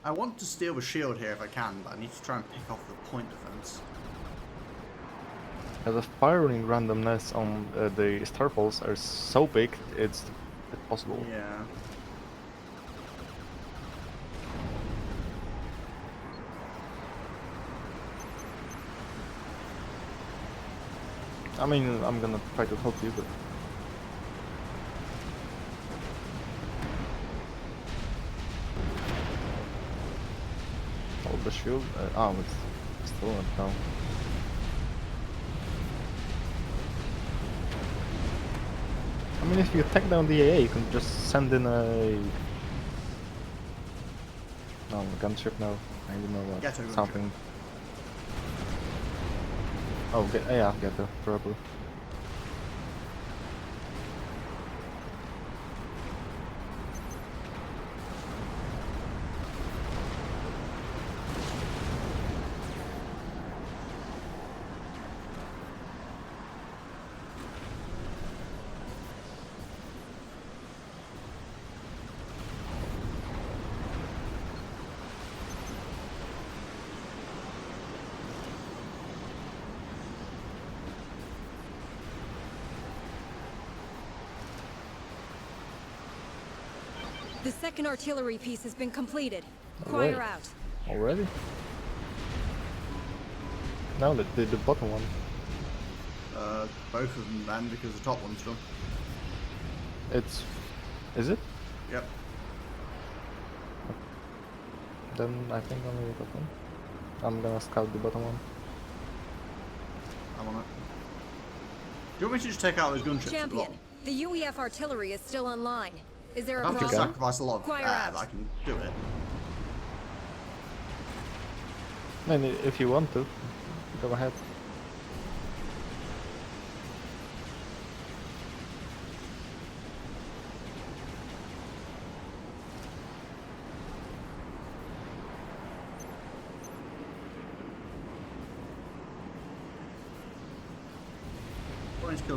I want to steal the shield here if I can, but I need to try and pick off the point defense. The firing randomness on the starfalls are so big, it's impossible. Yeah. I mean, I'm gonna try to help you, but... Oh, the shield? Oh, it's still not down. I mean, if you take down the AA, you can just send in a... No, gunship, no. I don't know what. Ghetto gunship. Something. Oh, yeah, ghetto, probably. The second artillery piece has been completed. Alright. Choir out. Already? No, the bottom one. Both of them then, because the top one's done. It's... Is it? Yep. Then I think only the top one. I'm gonna scout the bottom one. I'm on it. Do you want me to just take out those gunships at the Champion, bottom? the UEF artillery is still online. Is there a I have to problem? sacrifice a lot of Choir air, out. but I can do it. And if you want to, go ahead.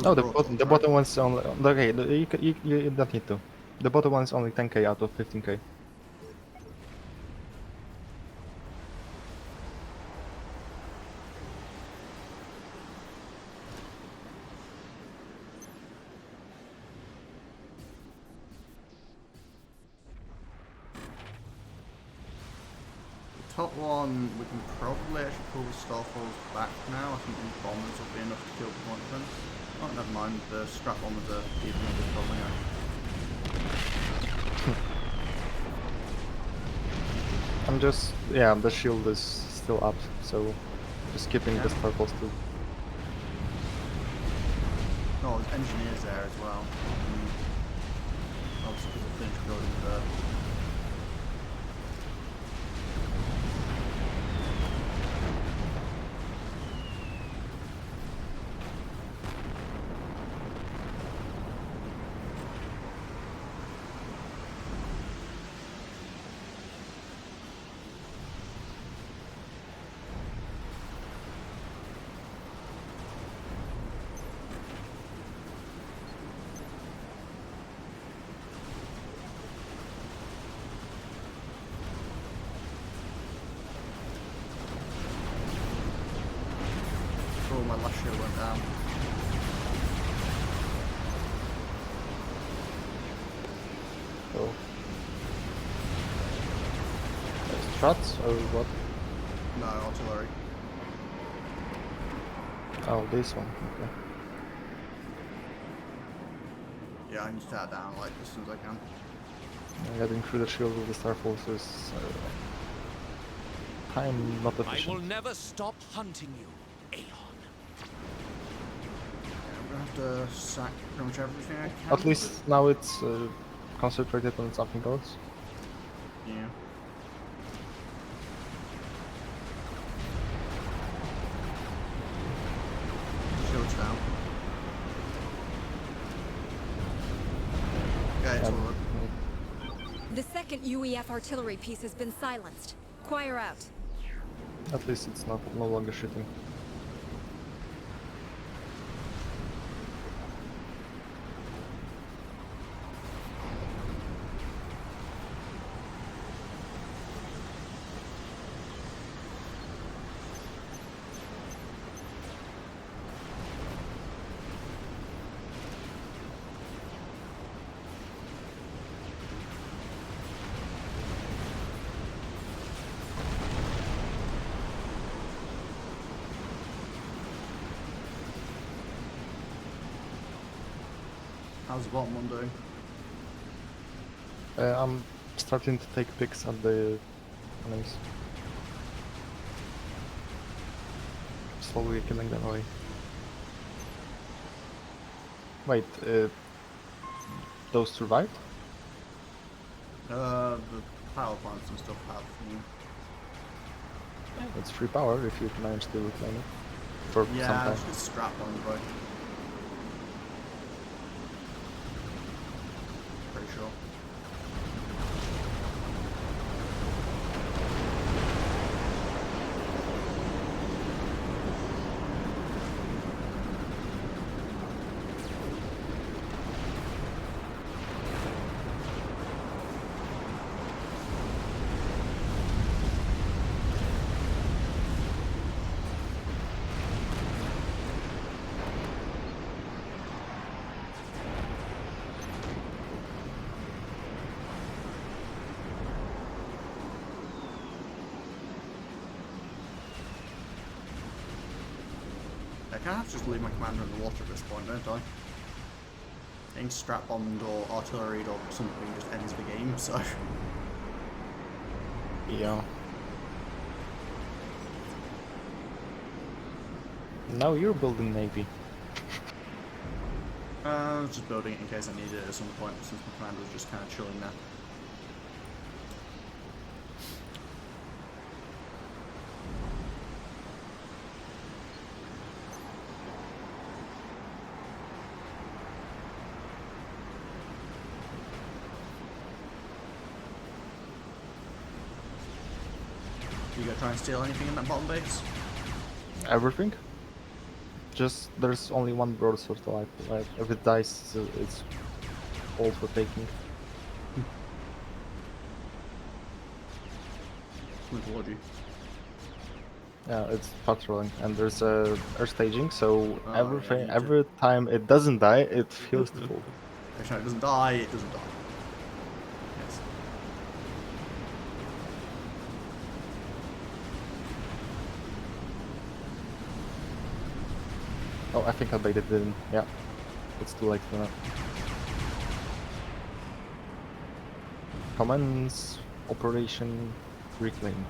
No, the bottom one's only... Okay, you don't need to. The bottom one's only 10k out of 15k. The top one, we can probably actually pull the starfalls back now. I think these bombers will be enough to kill the point defense. Oh, never mind, the scrap bombers are even a bit problem now. I'm just... Yeah, the shield is still up, so just keeping the starfalls too. Oh, there's engineers there as well. Obviously, people finish building there. Oh, my last shield went down. Oh. Struts or what? No, artillery. Oh, this one, okay. Yeah, I need to tear it down like as soon as I can. Getting through the shield with the starfalls is... time not I will efficient. never stop hunting you, Aeom. I'm gonna have to sack pretty much everything I can. At least now it's concentrated on something else. Yeah. Shield's down. Yeah, it's all right. The second UEF artillery piece has been silenced. Choir out. At least it's no longer shooting. How's the bottom one doing? I'm starting to take pics at the enemies. Slowly killing them away. Wait, those survived? The power plants and stuff have. It's free power if you manage to reclaim it for some Yeah, time. it's just strap on, bro. Pretty sure. I kind of have to just leave my commander in the water at this point, don't I? Getting strap bombed or artilleried or something just ends the game, so. Yeah. Now you're building navy. I was just building it in case I needed it at some point, since my commander was just kind of chilling there. You gonna try and steal anything in that bottom base? Everything? Just there's only one broadsword alive. Like, if it dies, it's all for taking. Mythology. Yeah, it's patrolling, and there's a air staging, so Oh, everything yeah, every time it doesn't die, it feels the full. Every time it doesn't die, it doesn't die. Yes. Oh, I think I baited it in. Yeah, it's too late for now. Commence Operation Reclaim.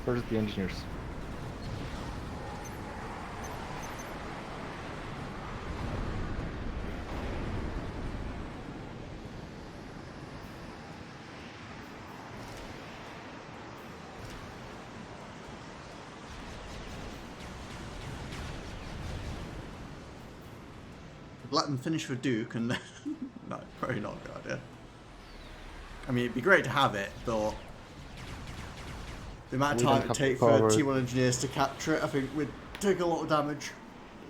First the engineers. Let them finish for Duke and no, probably not a good idea. I mean, it'd be great to have it, but the amount of We time don't it'd have take the for power. T1 engineers to capture it, I think we'd take a lot of damage.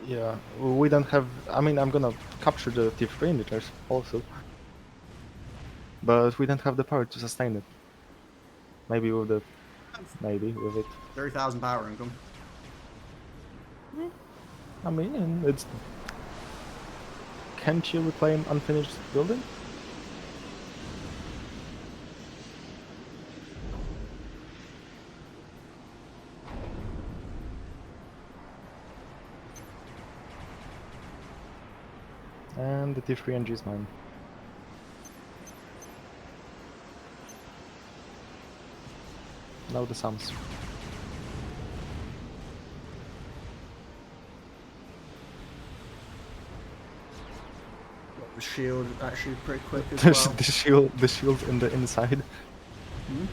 Yeah, we don't have. I mean, I'm gonna capture the T3 engineers also, but we don't have the power to sustain it. Maybe with it. 30,000 power income. I mean, it's. Can't you reclaim unfinished building? And the T3 NG is mine. Now the sums. The shield actually pretty quick as The well. the shield in the inside. Hmm?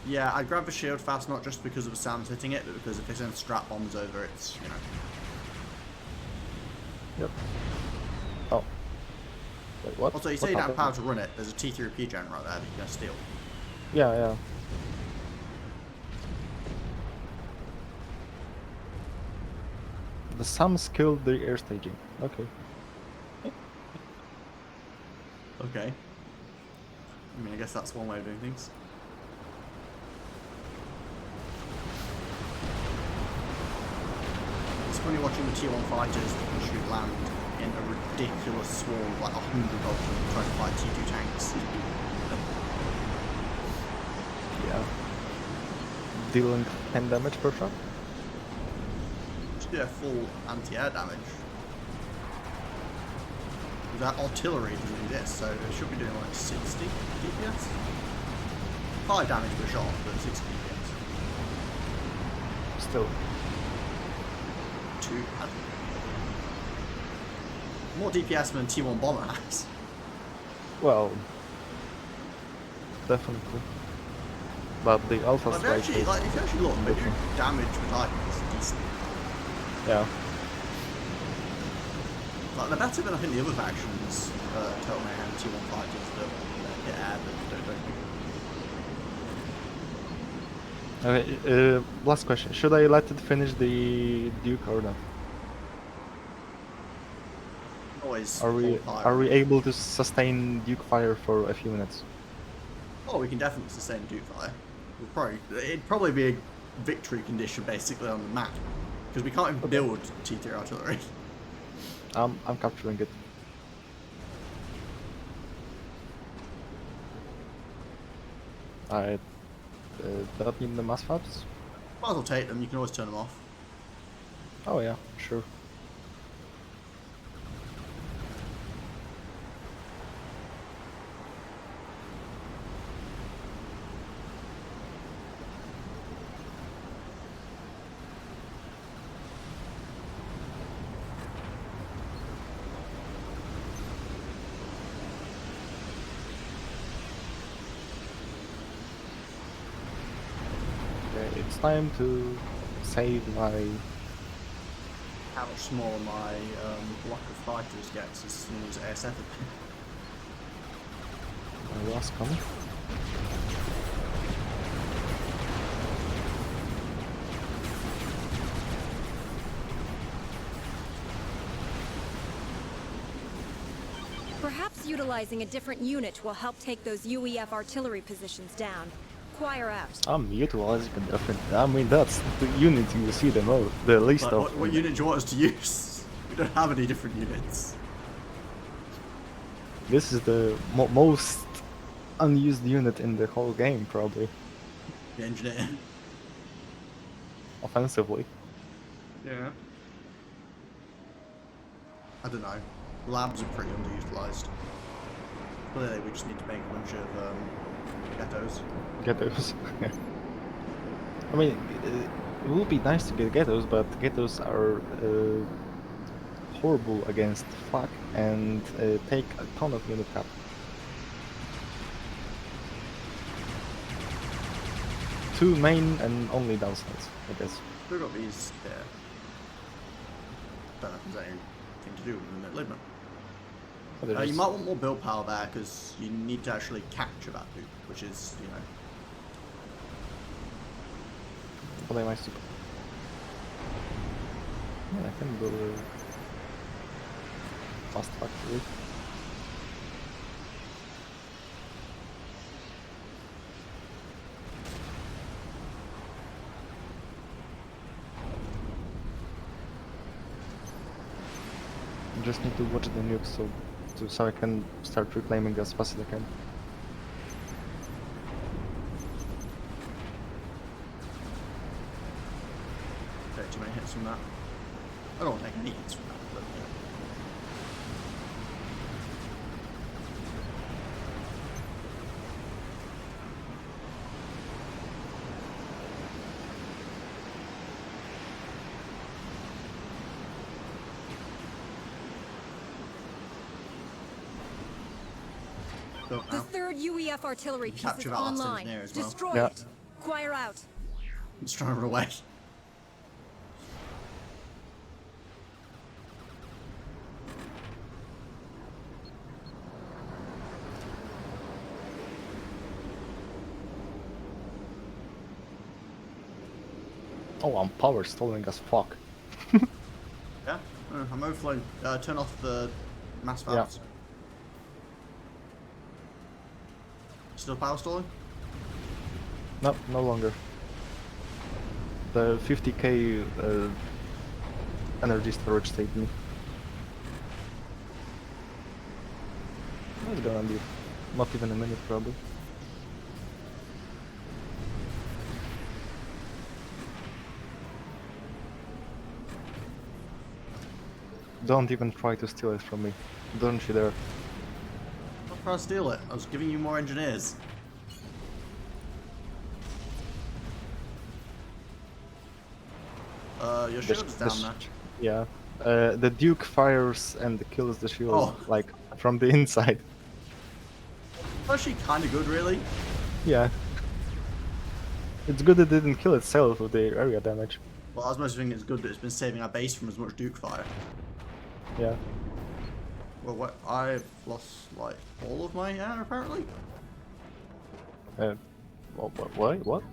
Yeah, I grab the shield fast not just because of the Sam's hitting it, but because if they send strap bombs over, it's, you know. Yep. Oh. Wait, what? Also, you say What you don't have power happened? to run it. There's a T3P gen right there that you're going to steal. Yeah, yeah. The sums killed the air staging. Okay. Okay. I mean, I guess that's one way of doing things. It's funny watching the T1 fighters shoot land in a ridiculous swarm of like 100 of them trying to fight T2 tanks. Yeah. Dealing 10 damage per shot? Yeah, full anti-air damage. That artillery to do this, so it should be doing like 60 DPS. 5 damage per shot, but 60 DPS. Still. Too bad. More DPS than T1 bomber has. Well, definitely. But the alpha Like, strike actually, is like, if you actually look, maybe different. damage with items is decent. Yeah. Like, they're better than I think the other factions, Total Mayhem, T1 fighters that get air but don't. Okay, last question. Should I let it finish the Duke or not? Always Are we hold fire. are we able to sustain Duke fire for a few minutes? Oh, we can definitely sustain Duke fire. It'd probably be a victory condition basically on the map. Because we can't even build T3 artillery. I'm capturing it. Alright. That mean the mass fabs? Might as well take them, you can always turn them off. Oh yeah, sure. Okay, it's time to save my... How much smaller my block of fighters gets as soon as ASF my last coming. Perhaps utilizing a different unit will help take those UEF artillery positions down. Choir out. I'm utilizing a different... I mean, that's the unit you see the most, the least Like, of. what unit do you want us to use? We don't have any different units. This is the most unused unit in the whole game, probably. The engineer. Offensively. Yeah. I don't know. Labs are pretty underutilized. Clearly, we just need to make a bunch of ghettos. Ghettos. I mean, it would be nice to get ghettos, but ghettos are horrible against flak and take a ton of unit cap. Two main and only downsides, I guess. We've got these here. Don't know if there's anything to do with them at Libman. But You might want more build power there because you need to actually capture that loop, which is, you know. But I might super. Yeah, I can build a fast factory. Just need to watch the nukes so I can start reclaiming as fast as I can. Take too many hits from that. I don't want to take any hits from that, but yeah. Built The now. third UEF artillery piece Capture is that last online. engineer as well. Destroy Yeah. it. Choir out. I'm just trying to run away. Oh, I'm power stalling as fuck. Yeah? I'm overflowing. Turn off the mass Yeah. valves. Still power stalling? No, no longer. The 50k energy storage saved me. It's gonna be not even a minute probably. Don't even try to steal it from me. Don't you dare. I'm not trying to steal it. I was giving you more engineers. Your shield's down there. Yeah. The Duke fires and kills the shield, Oh. like, from the inside. Actually kind of good, really. Yeah. It's good it didn't kill itself with the area damage. Well, I was mostly thinking it's good that it's been saving our base from as much Duke fire. Yeah. Well, what? I've lost, like, all of my air, apparently? What?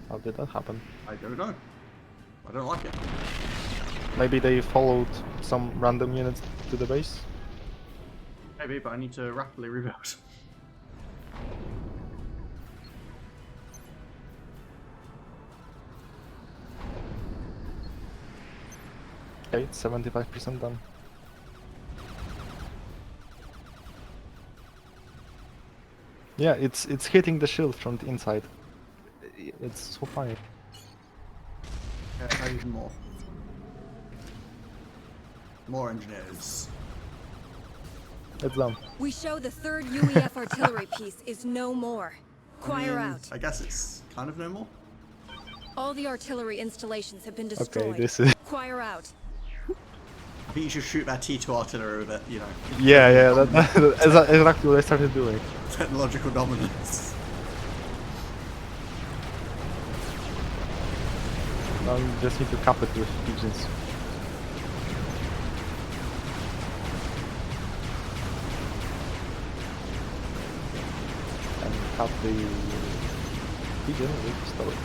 How did that happen? I don't know. I don't like it. Maybe they followed some random units to the base? Maybe, but I need to rapidly rebuild. Okay, 75% done. Yeah, it's hitting the shield from the inside. It's so funny. Okay, I need more. More engineers. It's done. We show the third UEF artillery piece is no more. Choir out. I guess it's kind of no more. All the artillery installations have been destroyed. Okay, this is... Choir out. I think you should shoot that T2 artillery with it, you know. Yeah, that's exactly what I started doing. Technological dominance. Now you just need to cap it with pigeons. And cap the pigeon with storage.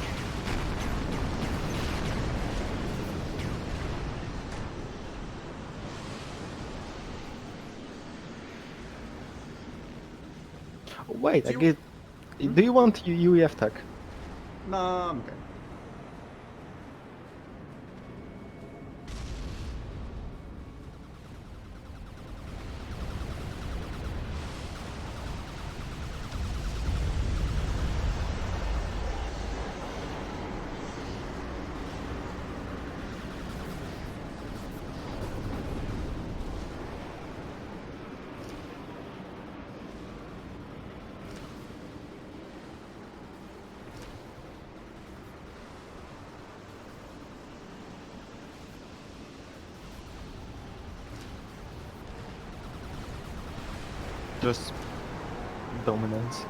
Wait, I get... Do you want UEF tech? No, I'm okay. Just dominance.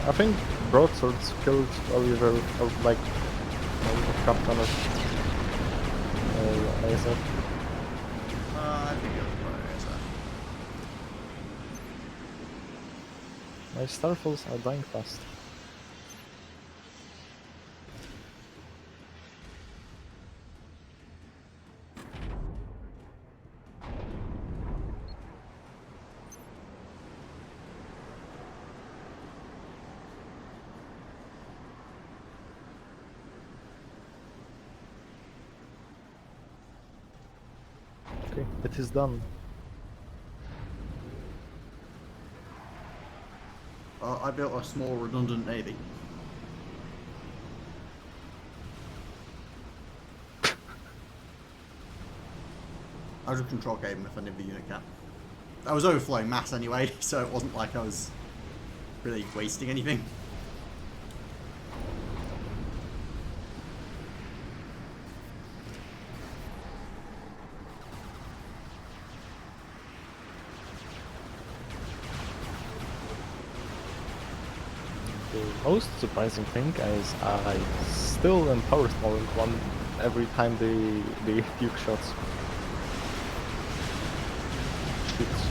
I think broadswords killed Oliver, or like captain of ASF. I think it was probably My starfalls are dying fast. Okay, it is done. I built a small redundant navy. I was a control cabin if I did the unit cap. I was overflowing mass anyway, so it wasn't like I was really wasting anything. The most surprising thing is I still am power stalling one every time the Duke shots. Shoots.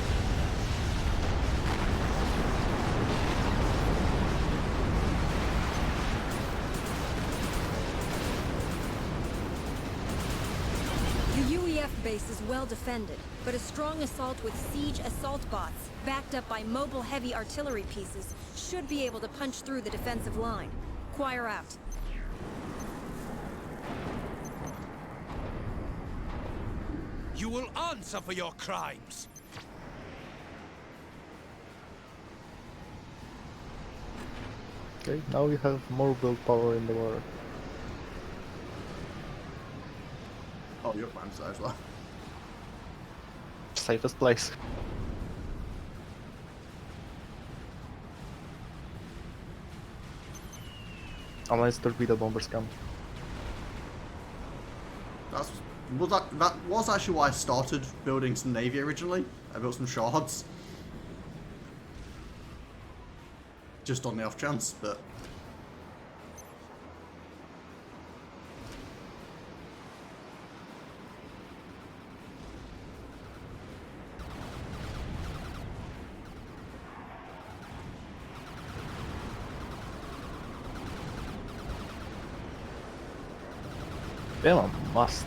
The UEF base is well defended, but a strong assault with siege assault bots, backed up by mobile heavy artillery pieces, should be able to punch through the defensive line. Choir out. You will answer for your crimes! Okay, now we have more build power in the water. follow your plans there as well. Safest place. Unless torpedo bombers come. That was actually why I started building some navy originally. I built some shards. Just on the off chance, but... Aeom must.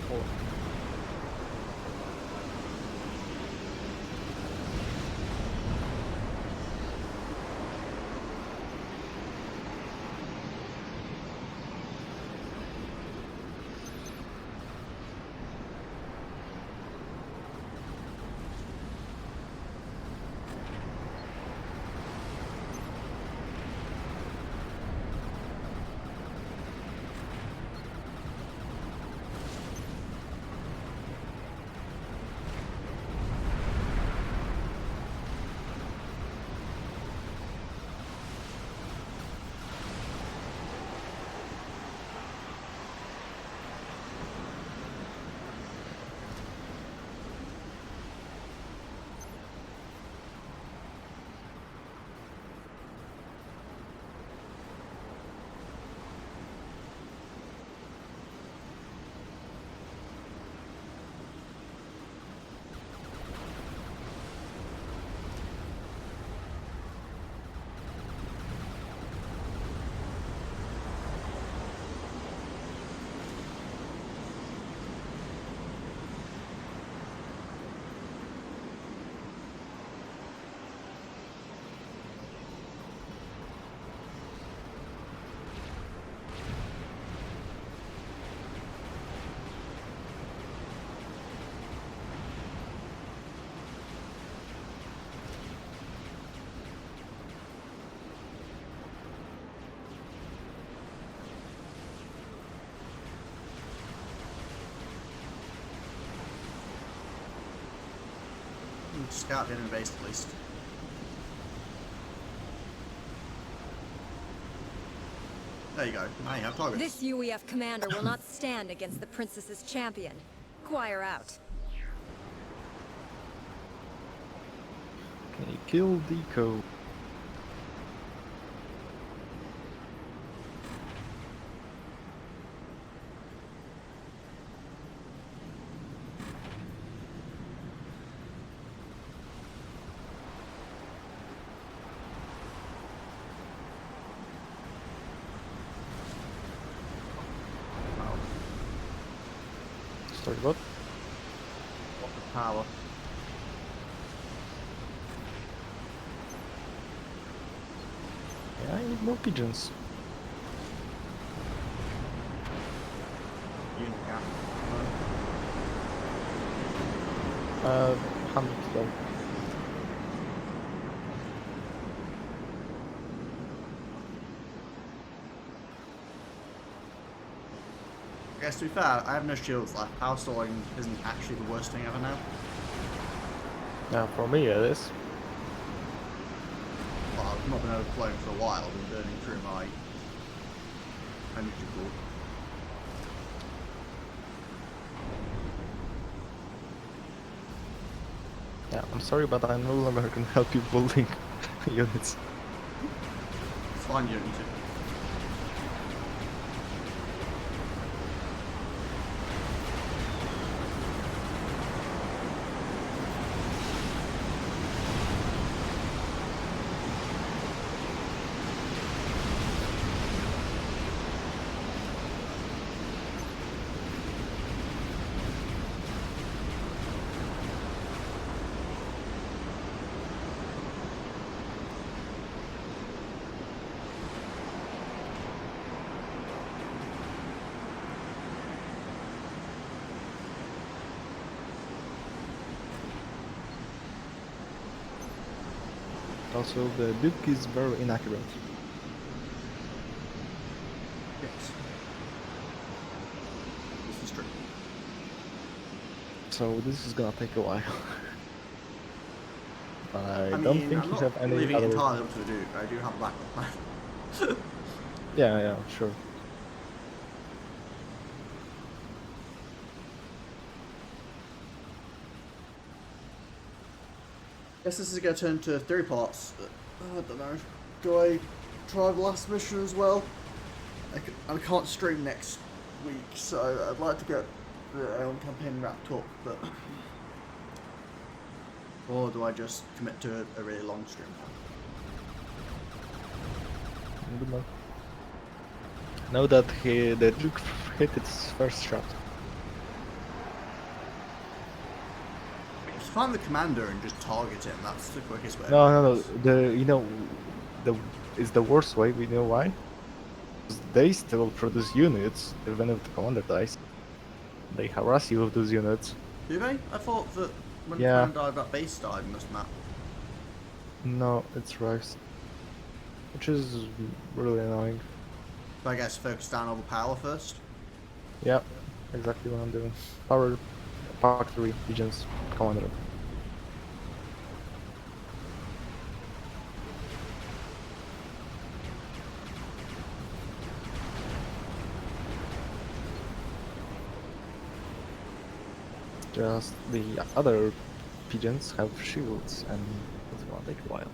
Scout in and base at least. There you go. Now you have targets. This UEF commander will not stand against the princess's champion. Choir out. Okay, kill Deco. Sorry, what? What the power? Yeah, I need more pigeons. Unit gap. 100 though. I guess to be fair, I have no shields left. Power stalling isn't actually the worst thing ever now. Yeah, for me it is. Well, I've not been overflowing for a while. I've been burning through my energy pool. Yeah, I'm sorry, but I no longer can help you building units. It's fine, you don't need to. Also, the Duke is very inaccurate. Yes. This is true. So this is gonna take a while. I I don't mean, think I'm you not have any leaving it other. entirely up to the Duke. I do have a backup plan. Yeah, sure. Guess this is going to turn to 3 parts. I don't know. Do I try the last mission as well? I can't stream next week, so I'd like to get the Aeom campaign wrapped up, but... Or do I just commit to a really long stream? Good luck. Know that the Duke hit its first shot. If you find the commander and just target him, that's the quickest way. No. It's the worst way. We know why. 'Cause they still produce units even if the commander dies. They harass you with those units. Do they? I thought that when the Yeah. commander died, that base died in this map. No, it's Rice. Which is really annoying. So I guess focus down over power first. Yeah, exactly what I'm doing. Power, Park 3, Legion's commander. Just the other pigeons have shields and it's gonna take a while.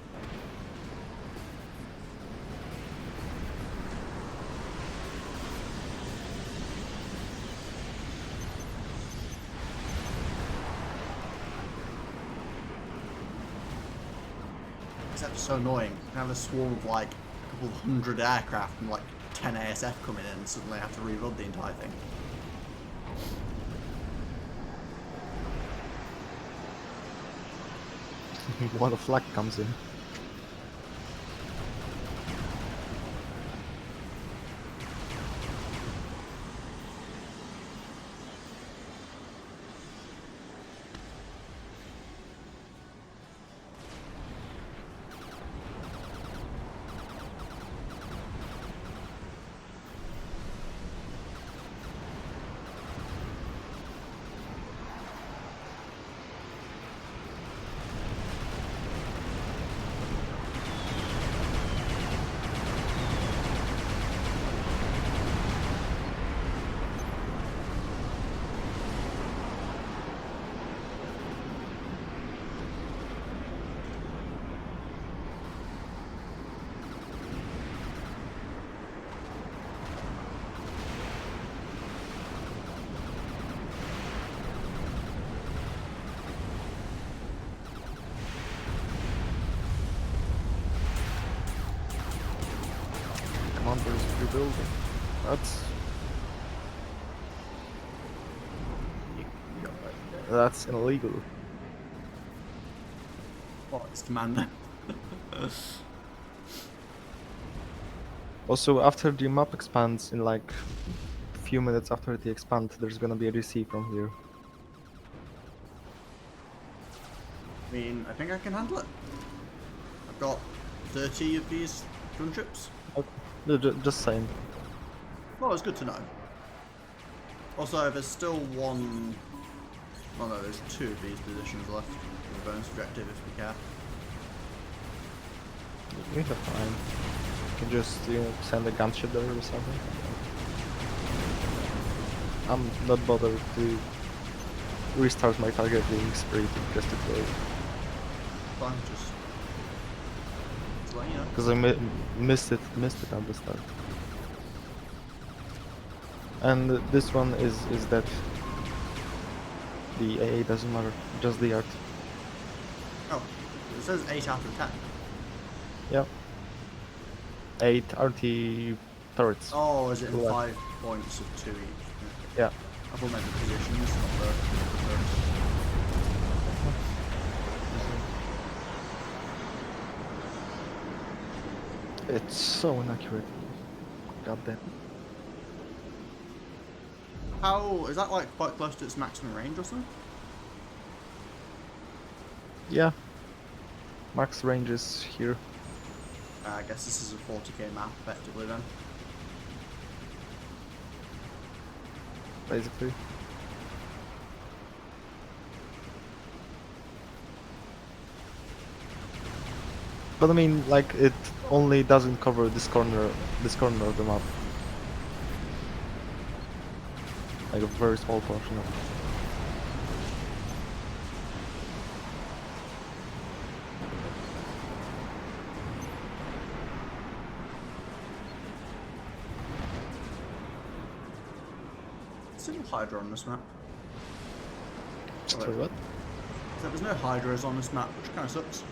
Except it's so annoying. You have a swarm of like a couple of hundred aircraft and like 10 ASF coming in and suddenly have to reload the entire thing. When a flag comes in. Commander's rebuilding. That's illegal. Oh, it's commander. Also, after the map expands, in like a few minutes after the expand, there's gonna be a DC from here. I mean, I think I can handle it. I've got 30 of these gunships. Okay. No, just saying. Well, it's good to know. Also, there's still one... Oh no, there's 2 of these positions left for the bonus objective if we care. We have time. You can just, send a gunship there or something. I'm not bothered to restart my targeting spree just to play. Fine, just let you know. Because I missed it at the start. And this one is that the AA doesn't matter, just the art. Oh, it says 8 out of 10. Yep. 8 RT turrets. Oh, is it in Left. 5 points of 2 each? Yeah. I thought meant the positions, not the turrets. It's so inaccurate. God damn. How is that, like quite close to its maximum range or something? Yeah. Max range is here. I guess this is a 40k map effectively then. Basically. But I mean, like, it only doesn't cover this corner of the map. Like a very small portion of it. Single Hydra on this map. Sorry, what? So there's no Hydras on this map, which kind of sucks.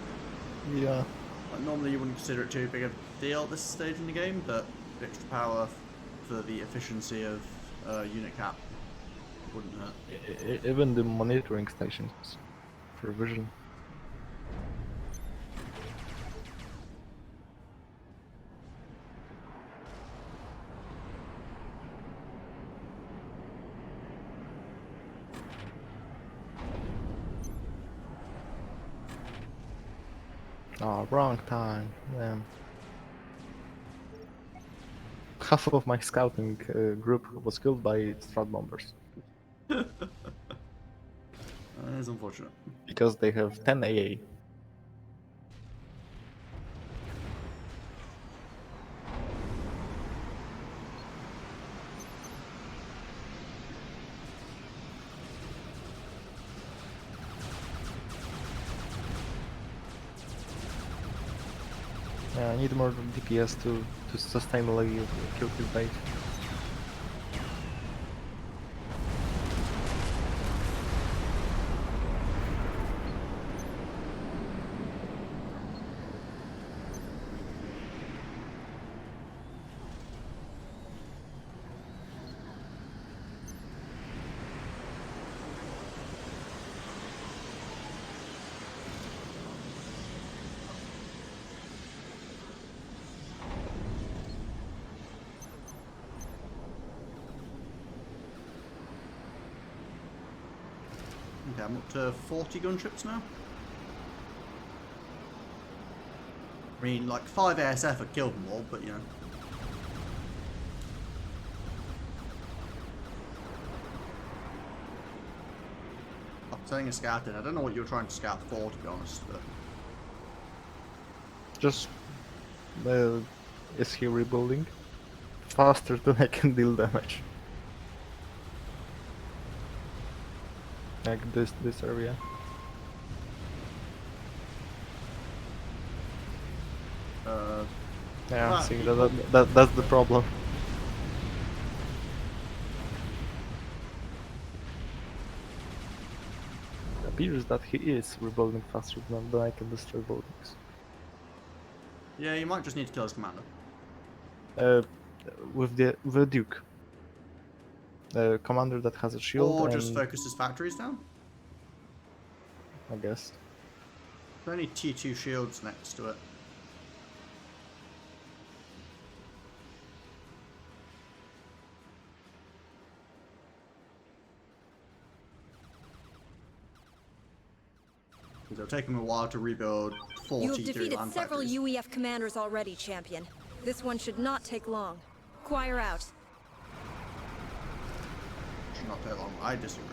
Yeah. Like, normally you wouldn't consider it too big a deal at this stage in the game, but the extra power for the efficiency of unit cap wouldn't hurt. Even the monitoring stations for vision. Oh, wrong time. Damn. Half of my scouting group was killed by strat bombers. That is unfortunate. Because they have 10 AA. I need more DPS to sustainably kill this bait. Okay, I'm up to 40 gunships now. I mean, like 5 ASF have killed them all, but you know. I'm saying a scouting. I don't know what you were trying to scout for, to be honest. But... Just is he rebuilding faster than I can deal damage? Like this area. Yeah, see, that's the problem. It appears that he is rebuilding faster than I can destroy buildings. Yeah, you might just need to kill his commander. With the Duke. The commander that has a shield. Or just focus his factories down. I guess. There's only T2 shields next to it. It'll take him a while to rebuild 40 You have defeated land several factories. UEF commanders already, champion. This one should not take long. Choir out. Should not take long. I disagree.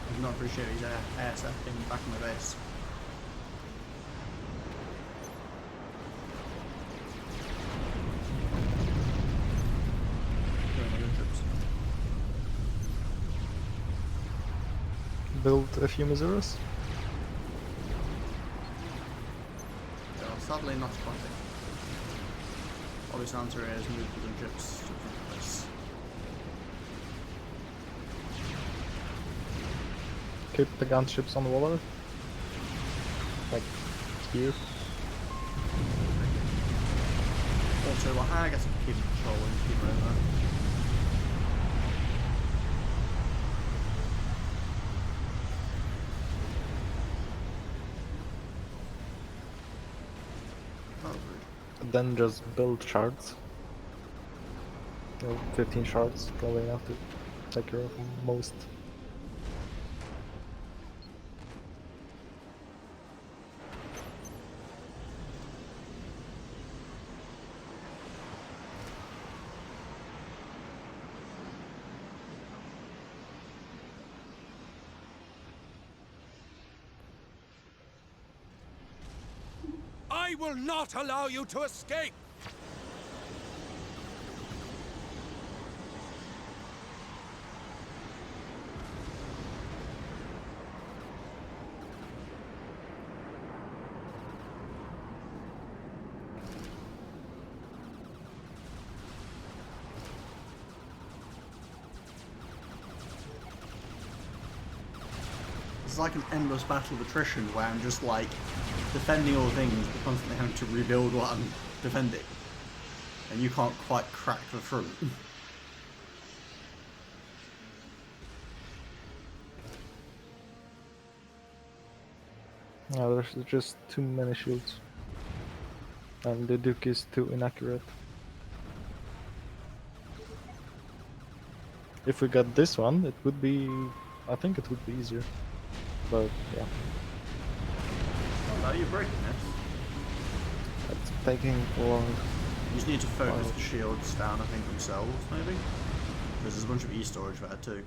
I do not appreciate his ASF being back in the base. Build a few Miseros? Sadly not spotting. obvious answer is move the gunships to the front of this. Keep the gunships on the water. Like here. Also, well, I guess I'm keeping control and keep over. Then just build shards. 15 shards, probably enough to take care of most. I will not allow you to escape! It's like an endless battle of attrition where I'm just like defending all things, but constantly having to rebuild what I'm defending. And you can't quite crack the front. No, there's just too many shields. And the Duke is too inaccurate. If we got this one, it would be... I think it would be easier. But, yeah. Oh no, you're breaking this. It's taking long. You just need to focus the shields down, I think, themselves, maybe? Because there's a bunch of E-storage there, too.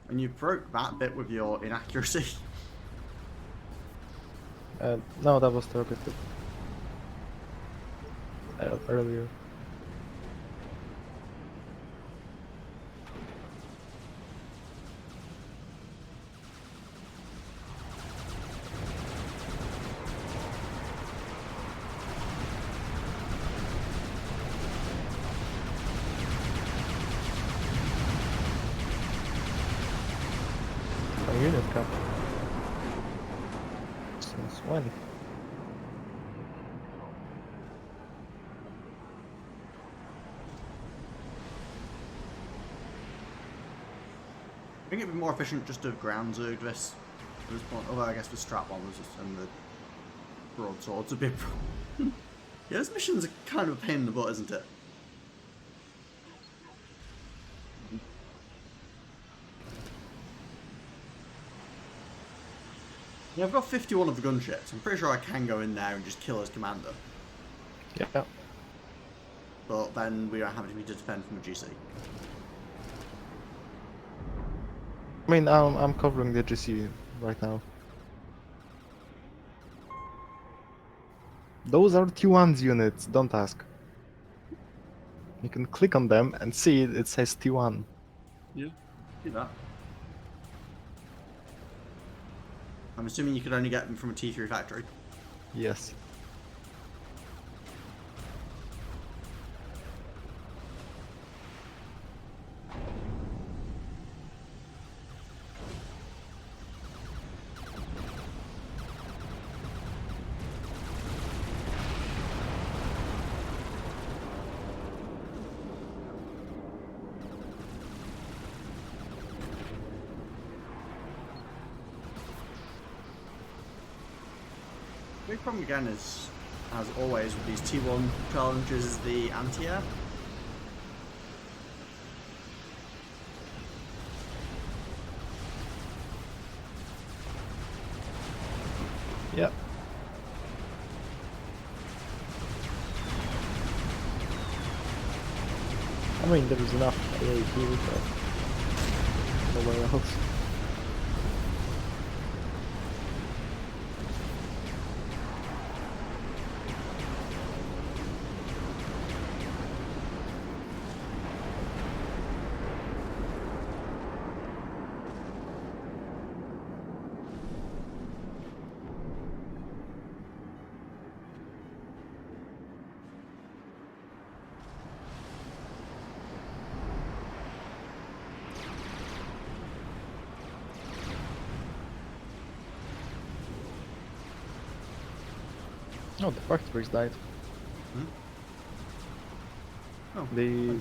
And you broke that bit with your inaccuracy. No, that was targeted. Earlier. A unit cap. Since when? I think it'd be more efficient just to ground zerg this at this point. Although I guess the strap bombers and the broadswords a bit. Yeah, this mission's a kind of a pain in the butt, isn't it? Yeah, I've got 51 of the gunships. I'm pretty sure I can go in there and just kill his commander. Yeah. But then we don't have anything to defend from the GC. I mean, I'm covering the GC right now. Those are T1's units, don't ask. You can click on them and see it says T1. Yeah, do that. I'm assuming you could only get them from a T3 factory. Yes. The big problem again is, as always with these T1 challenges, is the anti-air. Yep. I mean, there is enough area here, but nowhere else. No, the factories died. Oh, The nice.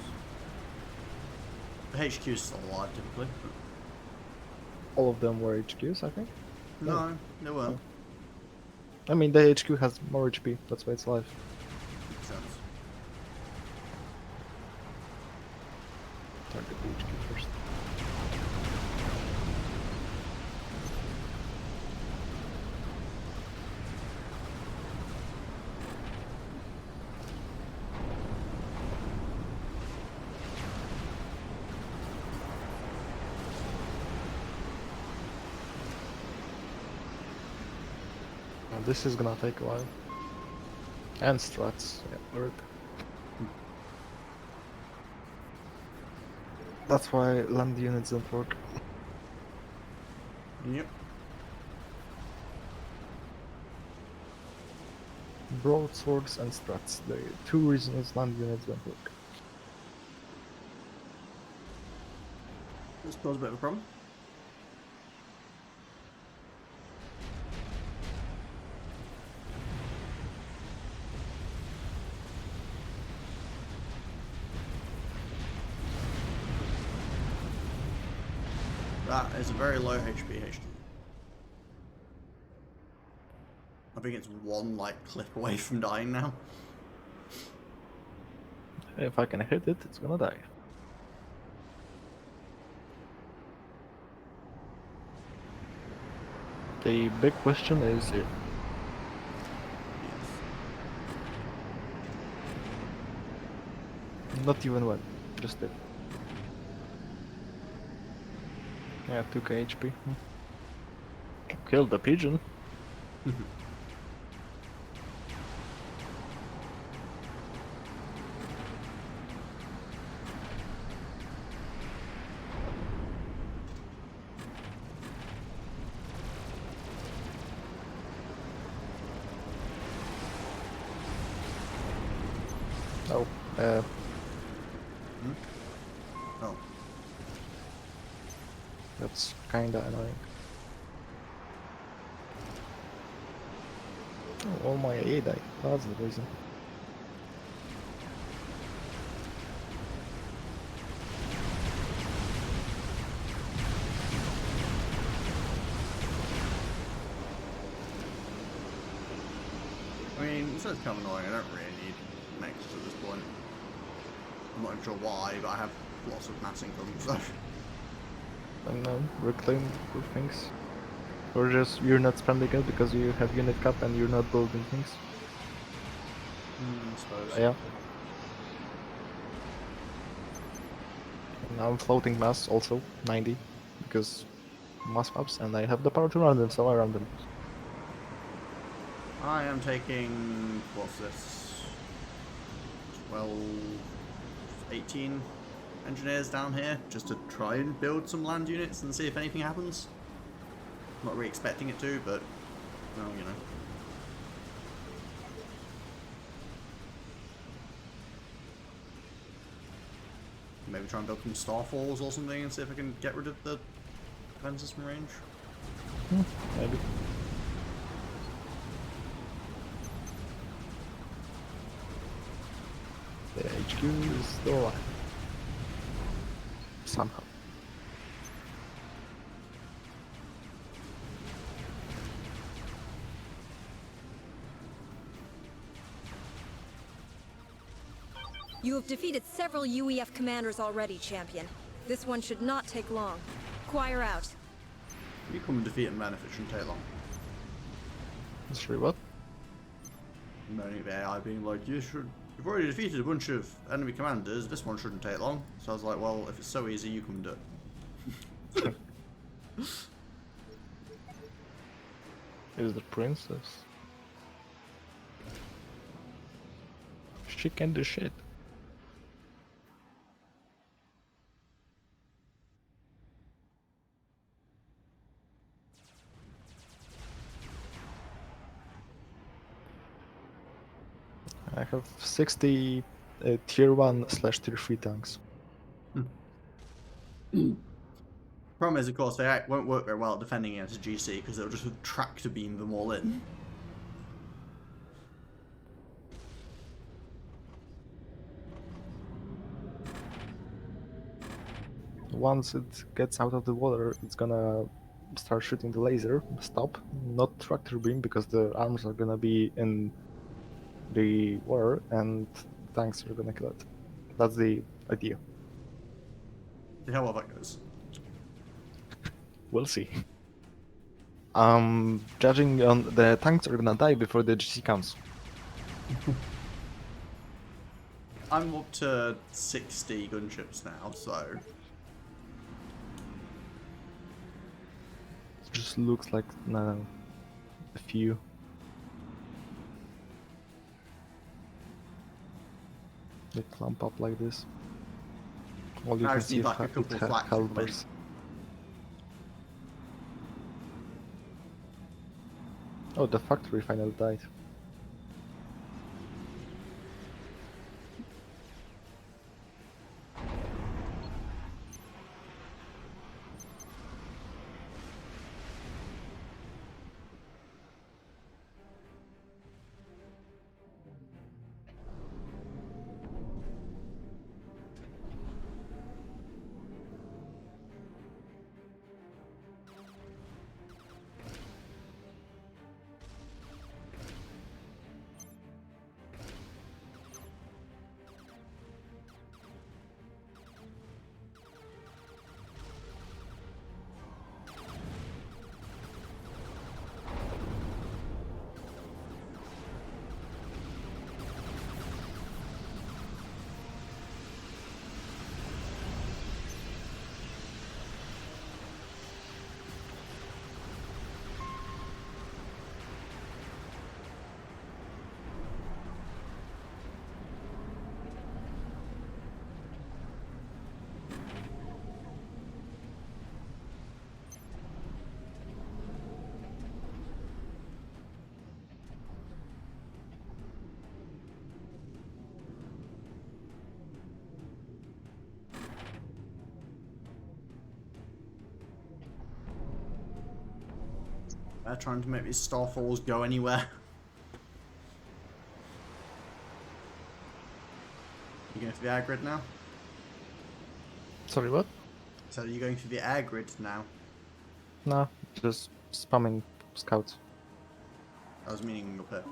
The HQ is still alive, typically. all of them were HQs, I think. No, they weren't. I mean, the HQ has more HP. That's why it's alive. Makes sense. Target the HQ first. Now this is gonna take a while. And struts, yeah, work. That's why land units don't work. Yep. Broadswords and struts, the two reasons land units don't work. This poses a bit of a problem. That is a very low HP HQ. I think it's one like clip away from dying now. If I can hit it, it's gonna die. The big question is Yes. not even when, just it. Yeah, 2k HP. Killed the pigeon. Oh, Oh. that's kinda annoying. Oh, all my A died. That's the reason. I mean, it's kind of annoying. I don't really need mechs at this point. I'm not even sure why, but I have lots of mass income, so. I don't know, reclaim good things. Or just you're not spending it because you have unit cap and you're not building things. I suppose. Yeah. And now I'm floating mass also, 90, because mass maps, and I have the power to run them, so I run them. I am taking, what's this, 12, 18 engineers down here, just to try and build some land units and see if anything happens. Not really expecting it to, but, well, you know. Maybe try and build some starfalls or something and see if I can get rid of the defenses from range. Maybe. The HQ is still alive. Somehow. You have defeated several UEF commanders already, Champion. This one should not take long. Choir out. You come and defeat them, man, if it shouldn't take long. Sorry, what? Moaning at AI being like, you've already defeated a bunch of enemy commanders, this one shouldn't take long. So I was like, well, if it's so easy, you come do it. Is the princess? She can do shit. I have 60 tier 1/tier 3 tanks. Problem is, of course, they won't work very well at defending against a GC because they'll just tractor beam them all in. once it gets out of the water, it's gonna start shooting the laser. Stop, not tractor beam, because the arms are gonna be in the water and tanks are gonna kill it. That's the idea. See how well that goes. We'll see. Judging on the tanks are gonna die before the GC comes. I'm up to 60 gunships now, so... It just looks like no, a few. They clump up like this. All you I can just see need is like a couple of flak to come in. calibers. Oh, the factory finally died. They're trying to make these Starfalls go anywhere. You going through the air grid now? Sorry, what? So you're going through the air grid now? Nah, just spamming scouts. I was meaning up here.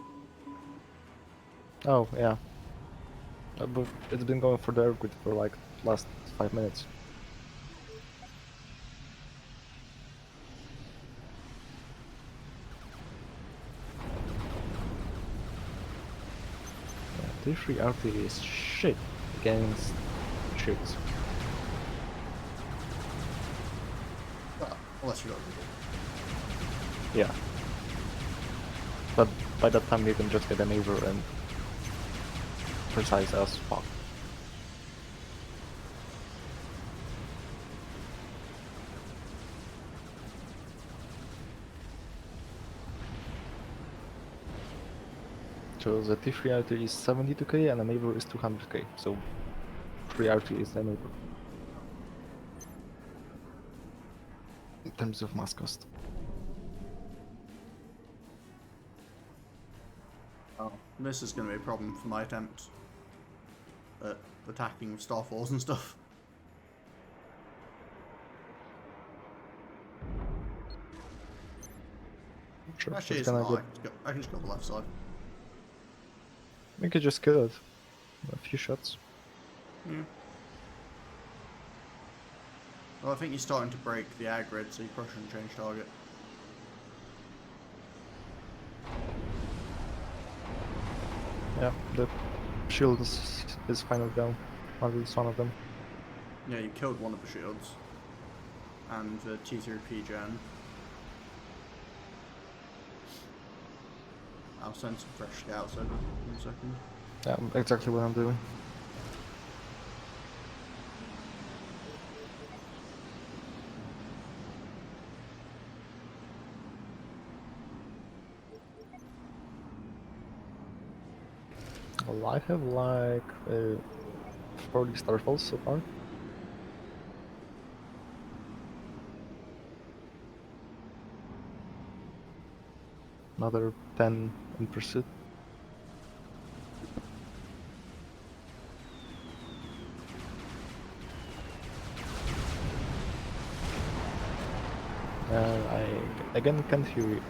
Oh, yeah. But it's been going for the air grid for like last 5 minutes. Yeah, T3 artillery is shit against shields. Well, unless you got Yeah. But by that time you can just get a neighbor and precise as fuck. So the T3 artillery is 72k and a neighbor is 200k, so 3 artillery is the neighbor. In terms of mass cost. Oh, this is going to be a problem for my attempt at attacking with Starfalls and stuff. Sure, Actually, it's it's gonna not. get... I can just go on the left side. We could just kill it. A few shots. Yeah. Well, I think you're starting to break the air grid, so you probably shouldn't change target. Yeah, the shield is finally down. At least one of them. Yeah, you killed one of the shields. And the T3P gen. I'll send some fresh scouts over in a second. Yeah, exactly what I'm doing. Well, I have like 40 starfalls so far. Another 10 in pursuit. Again, can't hear you.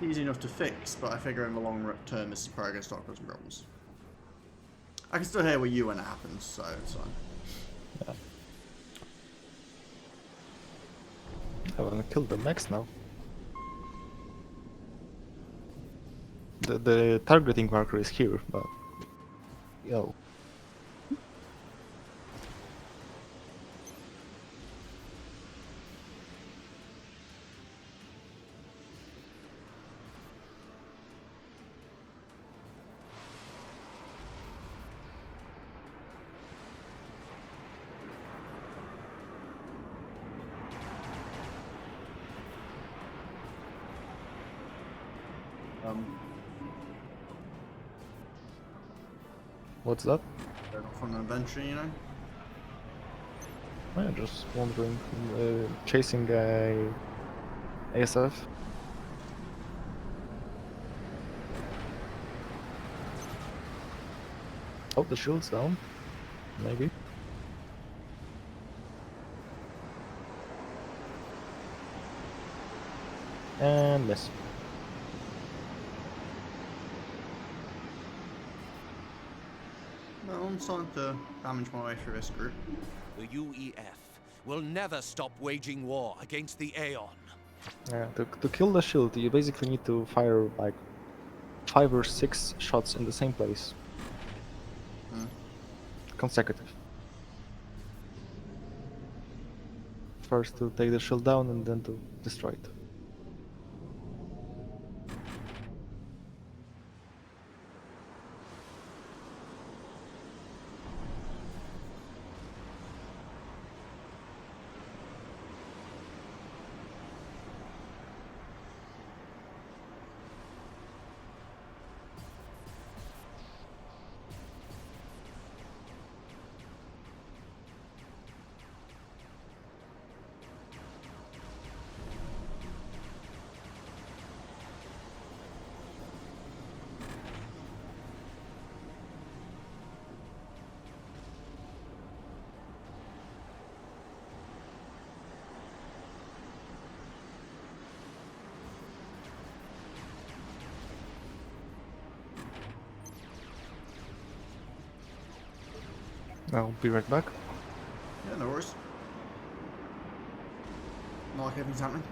Easy enough to fix, but I figure in the long term this is probably going to start causing problems. I can still hear you when it happens, so it's fine. Yeah. I wanna kill the max now. The targeting marker is here, but yo. What's that? Going off on an adventure, you know? I'm just wandering, chasing a ASF. Oh, the shield's down. Maybe. And miss. Well, I'm starting to damage my way through this group. The UEF will never stop waging war against the Aeon. To kill the shield, you basically need to fire like 5 or 6 shots in the same place. Consecutive. First to take the shield down and then to destroy it. I'll be right back. Yeah, no worries. Not like anything's happening.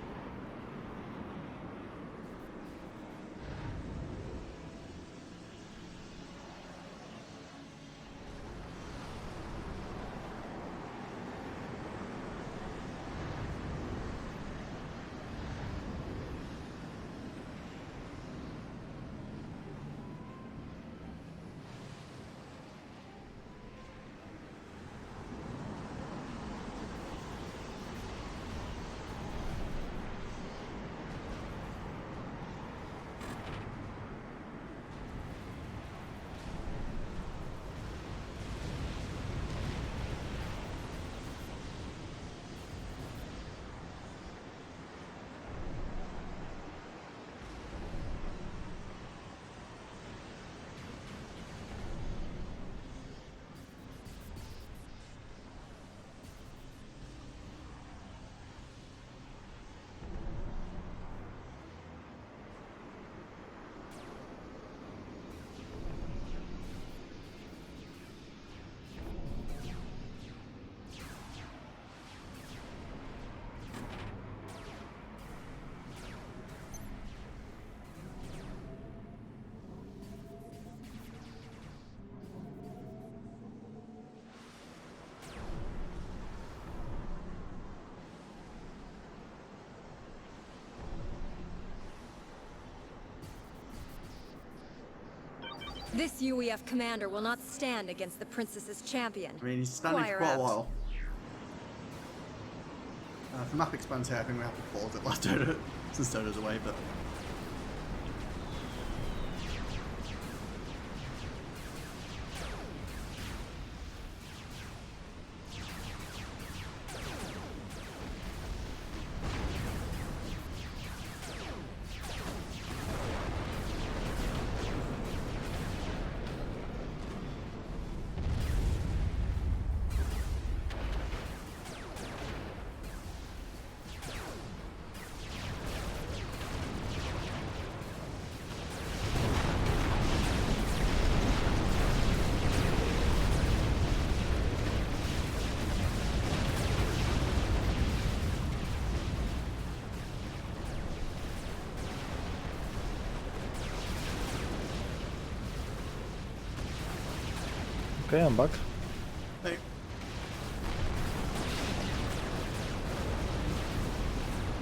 This UEF commander will not stand against the princess's champion. I mean, he's standing for Squire quite a out. while. If the map expands here, I think we have to pause it last Dodo, since Dodo's away, but... Okay, I'm back. Hey.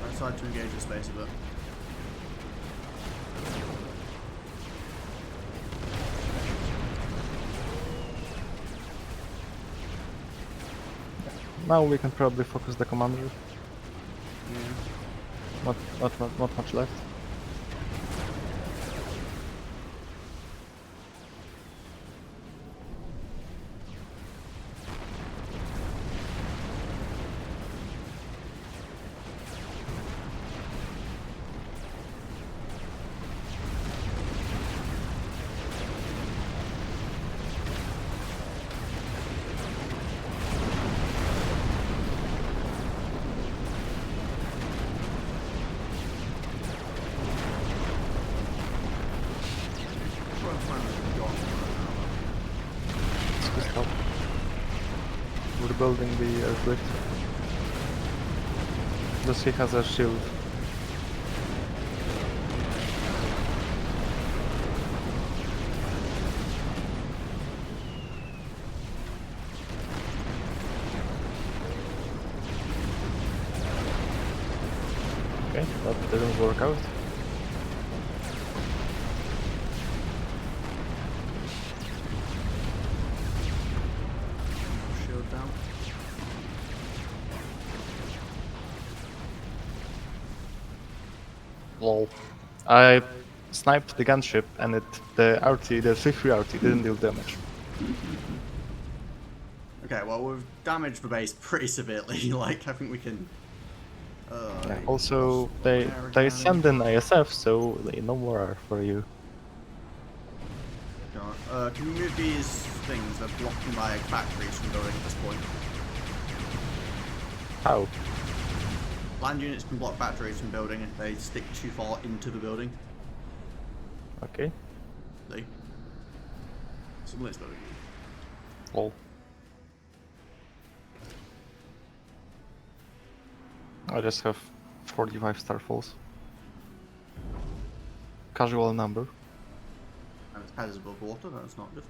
I decided to engage the space a bit. Now we can probably focus the commander. Yeah. Not much left. Let's just help. We're building the airlift. Plus he has a shield. Okay, that didn't work out. Shield down. Lol. I sniped the gunship and the RT, the 3-3 RT didn't deal damage. Okay, well we've damaged the base pretty severely. Like I think we can. Yeah. Also, they send in ASF, so no more for you. Can you move these things? They're blocking my factories from going at this point. How? Land units can block factories from building if they stick too far into the building. Okay. See? Somebody's building. Lol. I just have 45 starfalls. Casual number. And its head is above water, that's not good.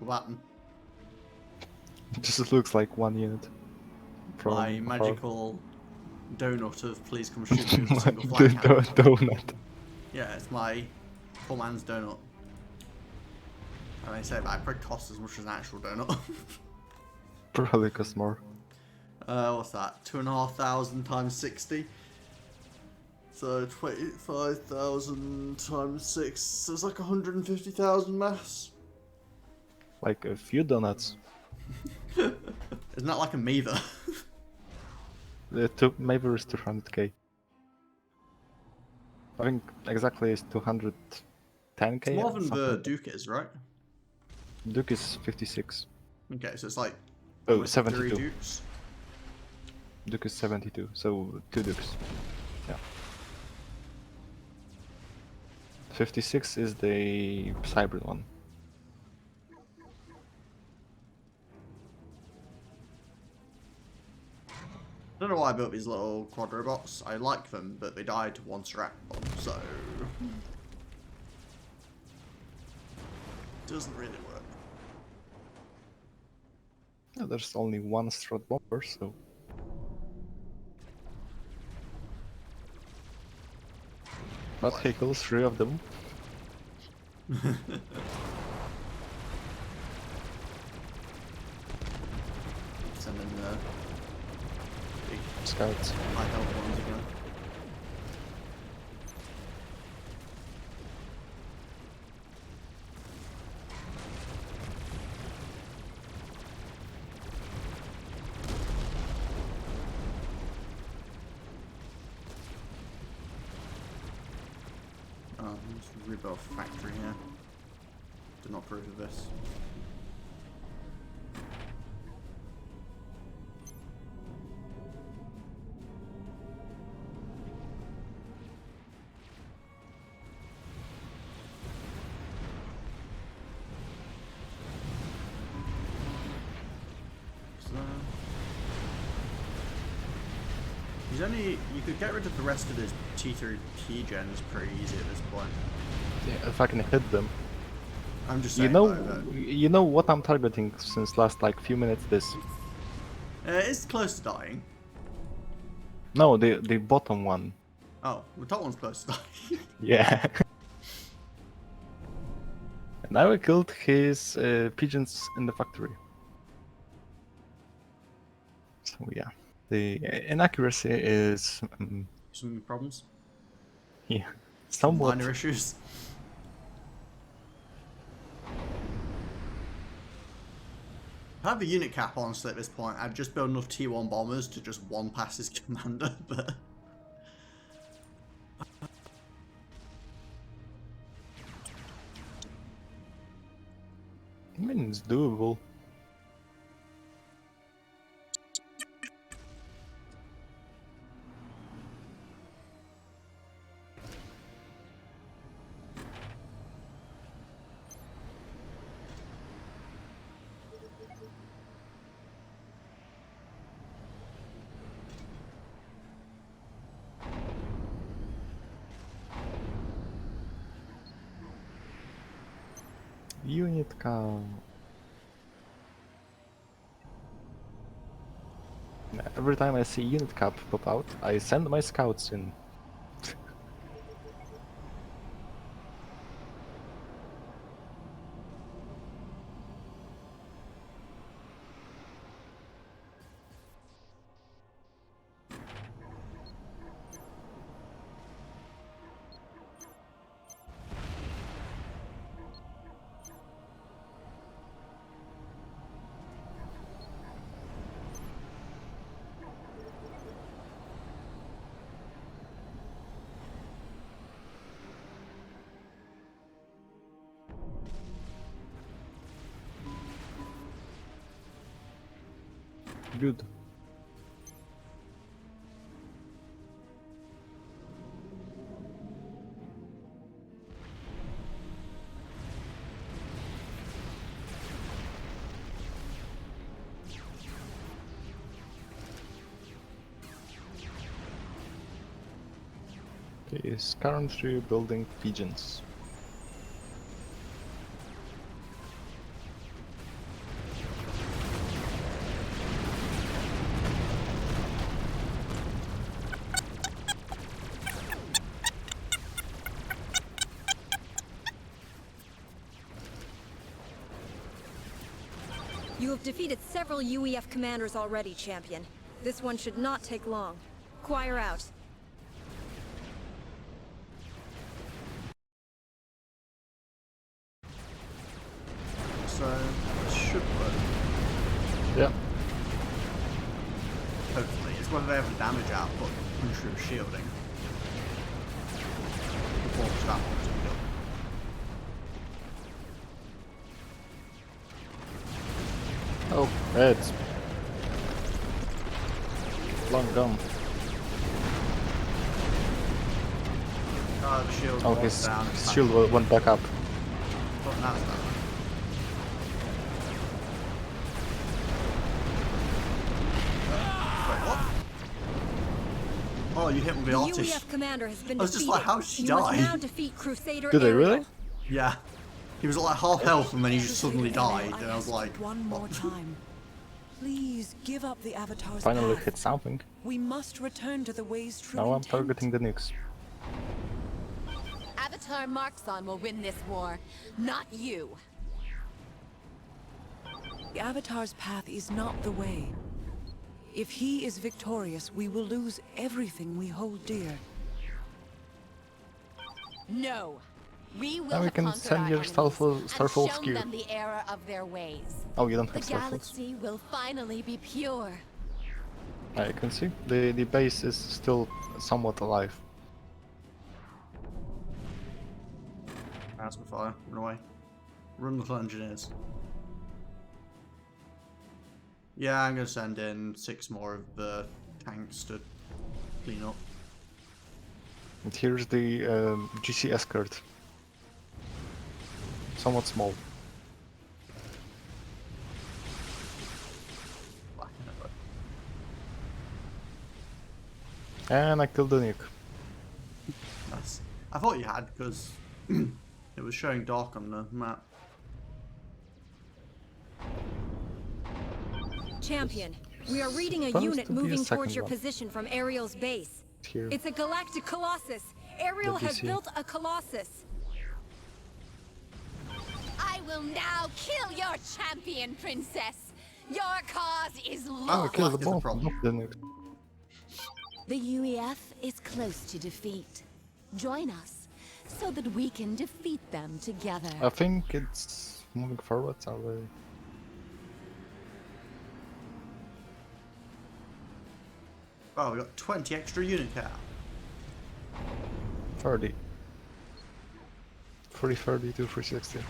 What happened? It just looks like one unit. From My afar. magical donut of please come shoot me with a single The flag cannon. donut. Yeah, it's my poor man's donut. And I say that it probably costs as much as an actual donut. Probably costs more. What's that? 2,500 times 60. So 25,000 times 6. So it's like 150,000 mass. Like a few donuts. Isn't that like a meter? Maybe is 200k. I think exactly is 210k. It's more than something the like that. Duke is, right? Duke is 56. Okay, so it's like Oh, almost 3 72. Dukes. Duke is 72, so 2 Dukes. Yeah. 56 is the hybrid one. I don't know why I built these little quad robots. I like them, but they died to one strat bomb, so doesn't really work. Yeah, there's only one strat bomber, so but he kills 3 of them. Send in the big Scouts. high health ones again. Let's rebuild factory here. Do not approve of this. You could get rid of the rest of his T3 T gens pretty easy at this point. Yeah, if I can hit them. I'm just You saying. you know what I'm targeting since last like few minutes. This. It's close to dying. No, the bottom one. Oh, the top one's close to dying. Yeah. And I killed his pigeons in the factory. So yeah, the inaccuracy is Some problems. yeah, somewhat. Minor issues. If I have a unit cap, honestly, at this point, I'd just build enough T1 bombers to just one pass his commander, but... I mean, it's doable. Unit count. Every time I see unit cap pop out, I send my scouts in. Good. Okay, is currently building pigeons. You have defeated several UEF commanders already, champion. This one should not take long. Choir out. So, it should work. Yeah. Hopefully, it's whether they have the damage output through shielding. Before the stat points are built. Oh, reds. Long gone. The shield Oh, was down. his shield went back up. But now it's down. Wait, what? Oh, you hit with the The ulti. UEF commander has been I was defeated. just like, how did she You must die? now defeat Crusader Did they Ariel. really? Yeah. He was at like half health and then he just suddenly Crusader died. Ariel, And I was ask like, one more what? time. Please give up the Avatar's Finally path. hit something. We must return to the way's true Now I'm intent. targeting the nukes. Avatar Marxon will win this war, not you. The Avatar's path is not the way. If he is victorious, we will lose everything we hold dear. No. We will Now we have can conquered send our your enemies Starfall and shown gear. them the error of their ways. Oh, you don't The have Starfalls. galaxy will finally be pure. I can see. The base is still somewhat alive. Asthma fire, run away. Run, little engineers. Yeah, I'm gonna send in 6 more of the tanks to clean up. And here's the GC escort. Somewhat small. And I killed the nuke. Nice. I thought you had because it was showing dark on the map. Champion, we are reading a Supposed unit to be a moving second towards your one. position from Ariel's base. Here. It's a galactic colossus. Ariel has DC. built a colossus. I will now kill your champion, princess. Your cause is Oh, I lost. killed the Black is the ball, problem. not the nuke. The UEF is close to defeat. Join us so that we can defeat them together. I think it's moving forwards already. Oh, we got 20 extra unit count. 30. 330 to 360.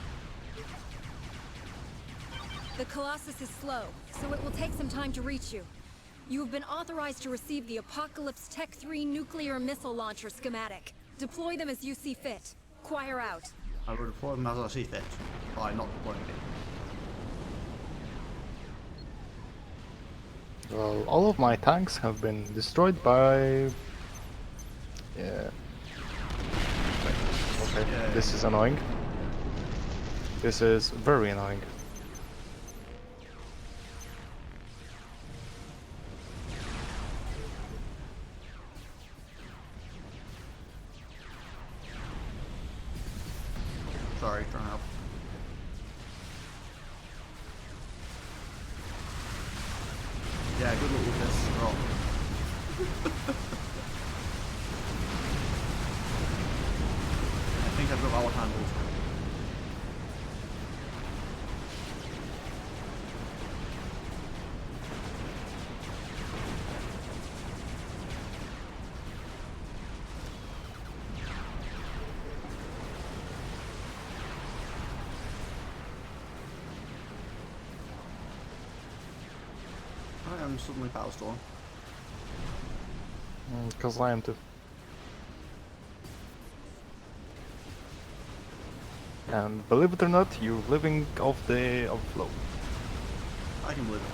The colossus is slow, so it will take some time to reach you. You have been authorized to receive the Apocalypse Tech 3 nuclear missile launcher schematic. Deploy them as you see fit. Choir out. I will deploy them as I see fit by not deploying it. Well, all of my tanks have been destroyed by... Yeah. Okay, this is annoying. This is very annoying. Sorry, trying to help. Yeah, good luck with this. Oh. I think I've got our handles. I am suddenly power storm. Because I am too. And believe it or not, you're living off the overflow. I can believe it.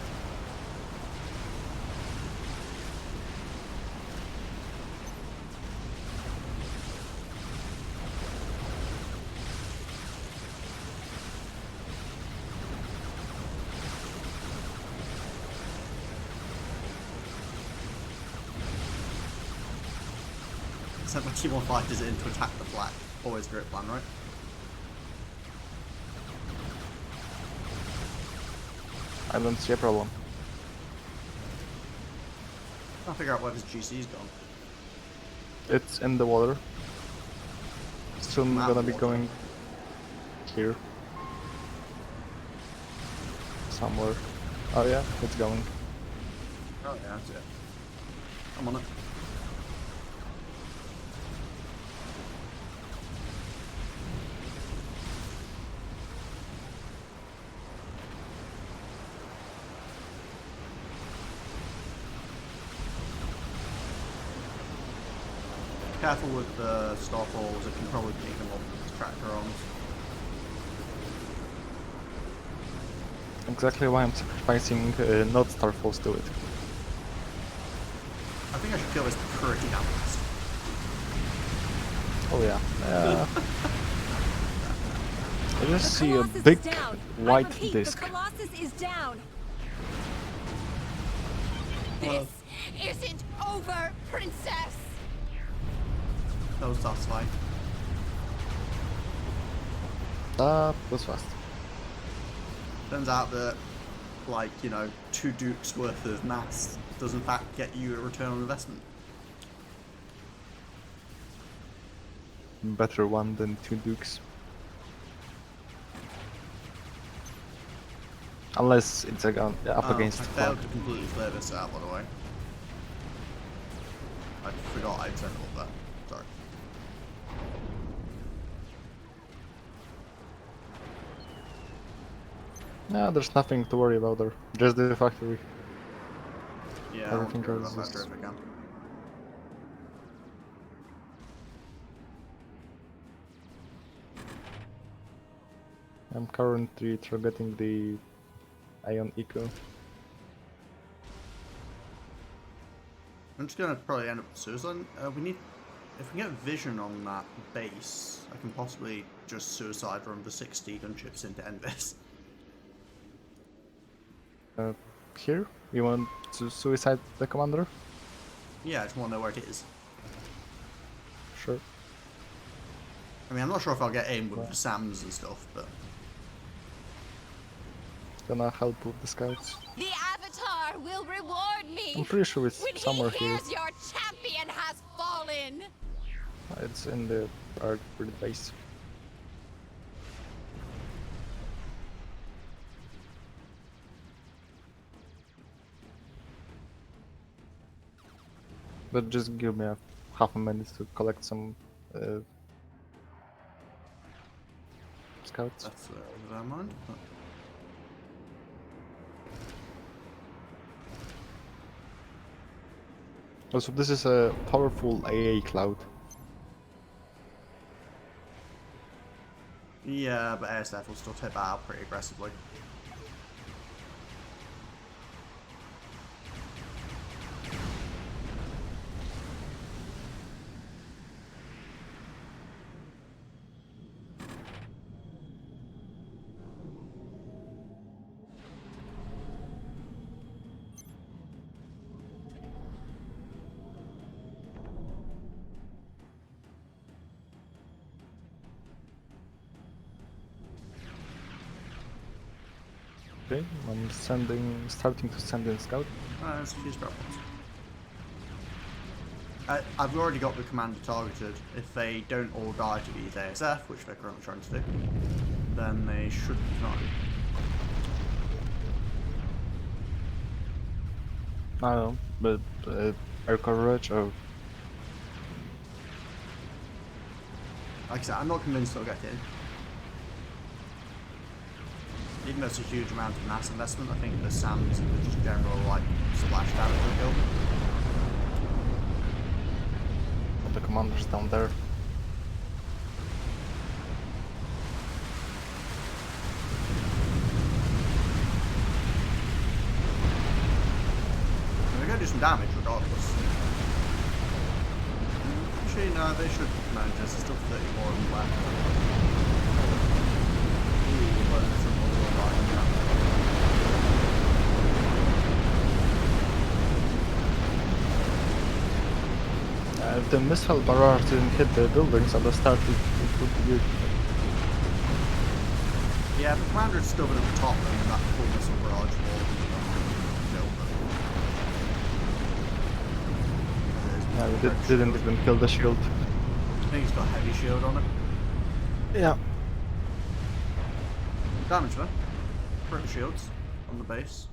Sent my T1 fighters in to attack the flag. Always a great plan, right? I don't see a problem. Trying to figure out where this GC's gone. It's in the water. Soon Map gonna be water. going here. Somewhere. Oh yeah, it's going. Oh yeah, that's it. I'm on it. Careful with the starfalls, it can probably take them off with tractor arms. Exactly why I'm sacrificing not starfalls to it. I think I should kill this pretty damn fast. Oh yeah. I just see a Colossus is big down. I white repeat, disc. The Colossus is down. This isn't over, Princess! That was satisfying. That was fast. Turns out that, like, you know, 2 dukes worth of mass does in fact get you a return on investment. Better one than 2 dukes. Unless it's up against I flag. failed to completely clear this out, by the way. I forgot I'd turned all that. Sorry. Yeah, there's nothing to worry about there. Just the factory. Yeah, Everything I'll else that is- factor if I can. I'm currently targeting the Aeom Eco. I'm just gonna probably end up with suicide. We need, if we get vision on that base, I can possibly just suicide run the 60 gunships into end this. Here? You want to suicide the commander? Yeah, I just want to know where it is. Sure. I mean, I'm not sure if I'll get aim with the SAMs and stuff, but Gonna help with the scouts. The Avatar will reward me! I'm pretty sure it's when somewhere he here. hears your champion has fallen! It's in the Arcgrid base. But just give me half a minute to collect some scouts. that's never mind. Also, this is a powerful AA cloud. Yeah, but ASF will still take that out pretty aggressively. Okay, I'm starting to send in scout. There's a few scrap ones. I've already got the commander targeted. If they don't all die to these ASF, which they're currently trying to do, then they should be fine. I don't know, but air coverage or Like I said, I'm not convinced they'll get in. Even though it's a huge amount of mass investment, I think the SAMs and the just general like splash damage will kill. the commanders down there. They're going to do some damage regardless. Actually, no, they should manage this. There's still 30 more of them left. Ooh, but there's some more lying down. If the missile barrage didn't hit the buildings at the start, it would be good. Yeah, the commander is still at the top, and that full missile barrage will kill them. Yeah, it didn't even kill the shield. I think he's got heavy shield on it. Yeah. Damage though. Current shields on the base.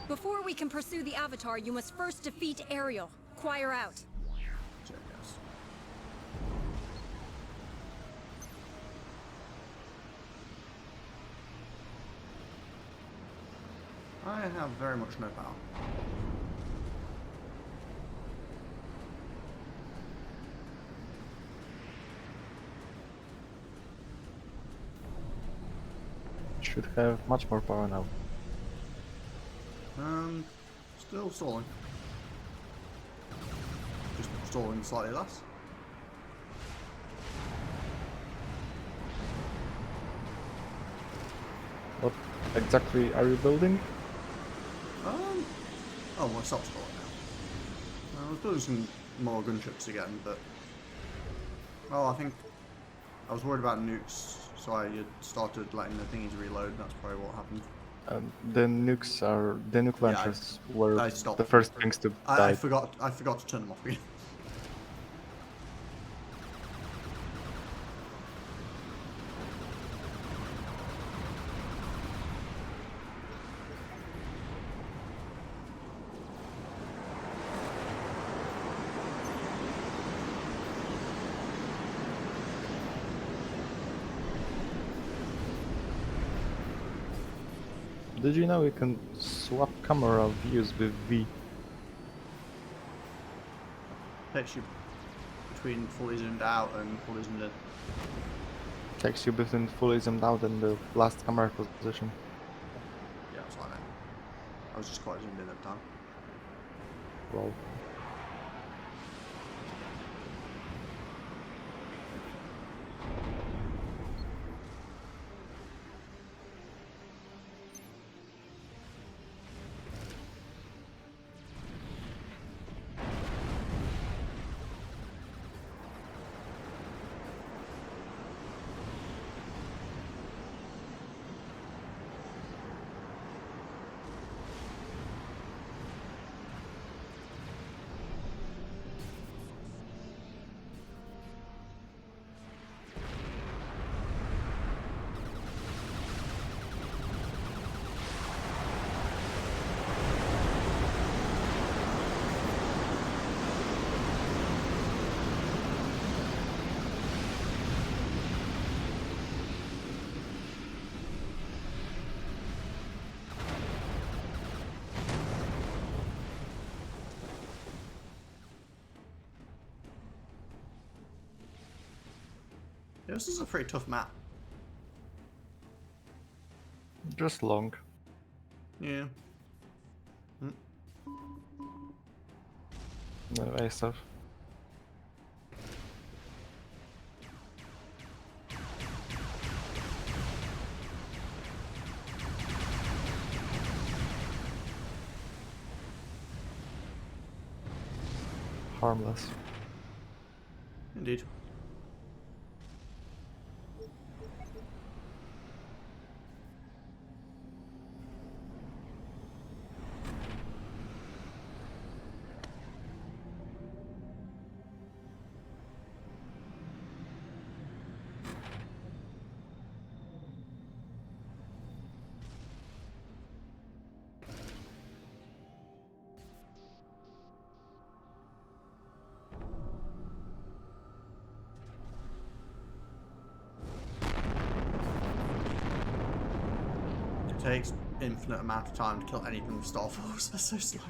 Before we can pursue the Avatar, you must first defeat Ariel. Choir out. So, yes. I have very much no power. Should have much more power now. Still stalling. Just stalling slightly less. What exactly are you building? Oh, well, stop stalling now. I was building some more gunships again, but... Oh, I think... I was worried about nukes, so I had started letting the thingies reload, that's probably what happened. The nukes are the nuke Yeah, launchers were I stopped. the first things to die. I forgot to turn them off again. Did you know you can swap camera views with V? Takes you between fully zoomed out and fully zoomed in. Takes you between fully zoomed out and the last camera position. Yeah, it's like that. I was just quite zoomed in at the time. Well, Yeah, this is a pretty tough map. just long. Yeah. Nice stuff. Harmless. Indeed. It takes infinite amount of time to kill anything with Star Force. They're so slow.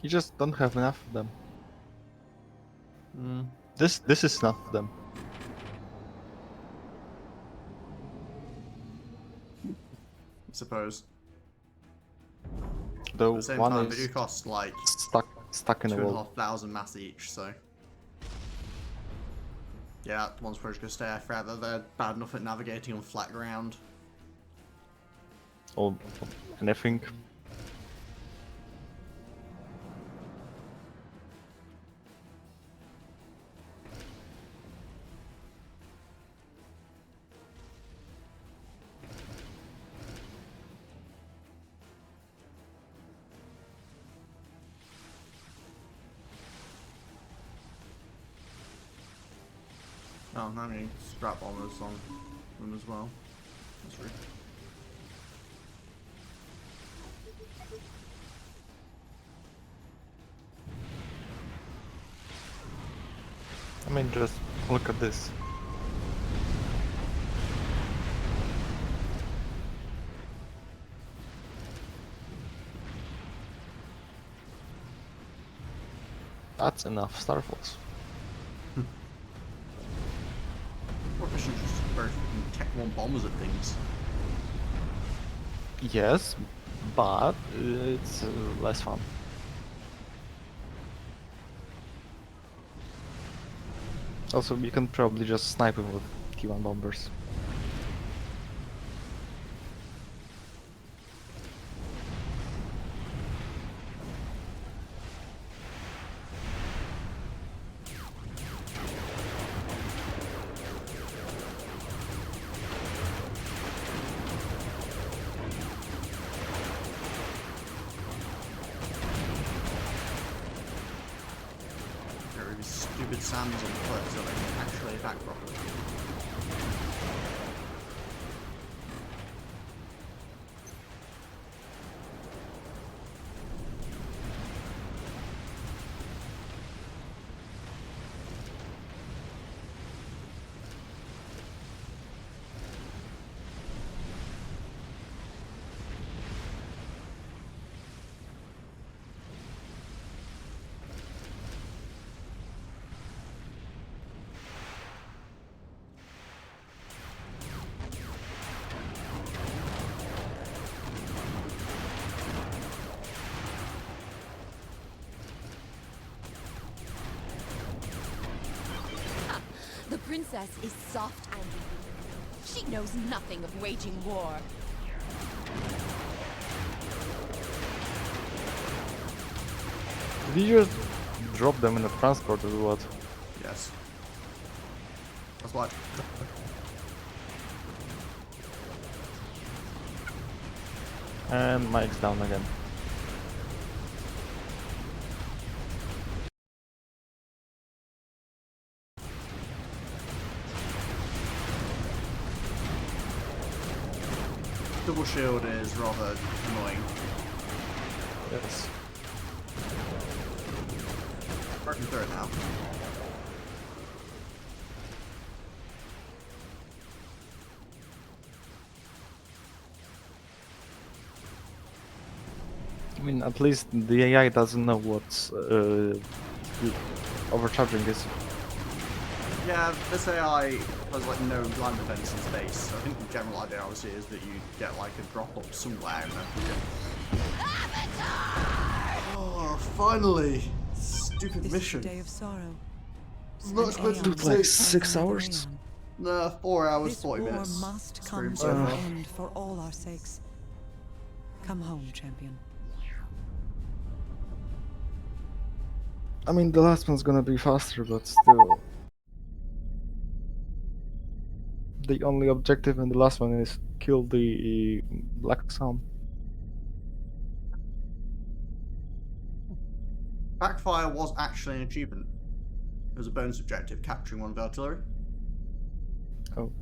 You just don't have enough of them. Mm. This is enough of them. I suppose. Though At the same one time, they is do cost like stuck in a wall. 2,500 mass each, so. Yeah, the one's probably just gonna stay forever. They're bad enough at navigating on flat ground. Or anything. Oh, now I need strap bombers on them as well. That's rude. I mean, just look at this. That's enough starfalls. What mission just very fucking Tech 1 bombers at things? Yes, but it's less fun. Also, you can probably just snipe him with T1 bombers. There are these stupid sands on the cliff so they can actually attack properly. The princess is soft and she knows nothing of waging war. Did you just drop them in a transport or what? Yes. That's what. And Mike's down again. Double shield is rather annoying. Yes. Working through it now. I mean, at least the AI doesn't know what's overcharging is. Yeah, this AI has like no land defense in space. I think the general idea obviously is that you get like a drop up somewhere and then you can... Oh, finally! Stupid This mission. is a day of sorrow. It's not expected Aeom to like take 6 hours. Aeom. Nah, 4 hours, This 40 war minutes. must come Stream to so an far. end for all our sakes. Come home, champion. I mean, the last one's gonna be faster, but still. The only objective in the last one is kill the Black Sun. Backfire was actually an achievement. It was a bonus objective, capturing one of the artillery. Oh.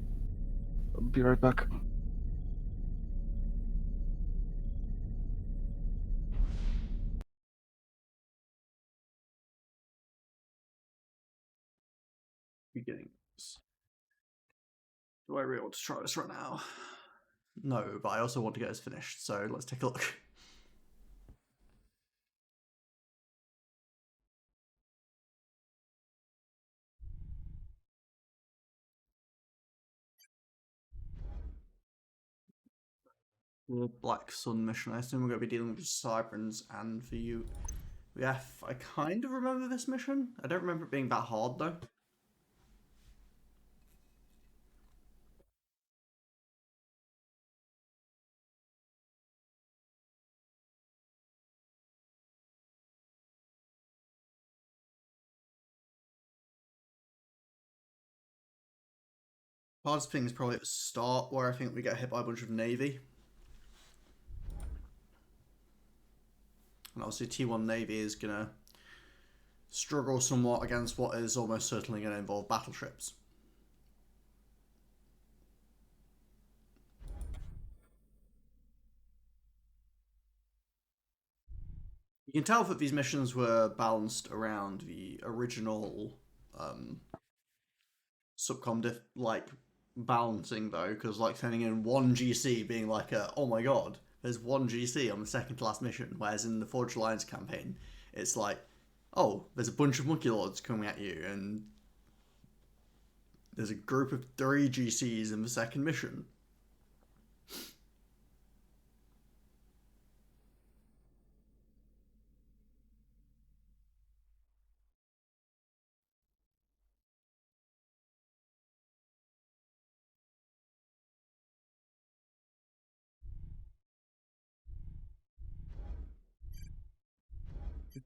I'll be right back. Beginnings. Do I really want to try this right now? No, but I also want to get this finished, so let's take a look. The Black Sun mission. I assume we're going to be dealing with Cyberns and for you. Yeah, I kind of remember this mission. I don't remember it being that hard though. Hardest thing is probably at the start where I think we get hit by a bunch of Navy. And obviously T1 Navy is going to struggle somewhat against what is almost certainly going to involve battleships. You can tell that these missions were balanced around the original subcom like balancing though, because like sending in one GC being like oh my god, there's one GC on the second to last mission, whereas in the Forge Alliance campaign, it's like, oh, there's a bunch of Monkey Lords coming at you, and there's a group of 3 GCs in the second mission.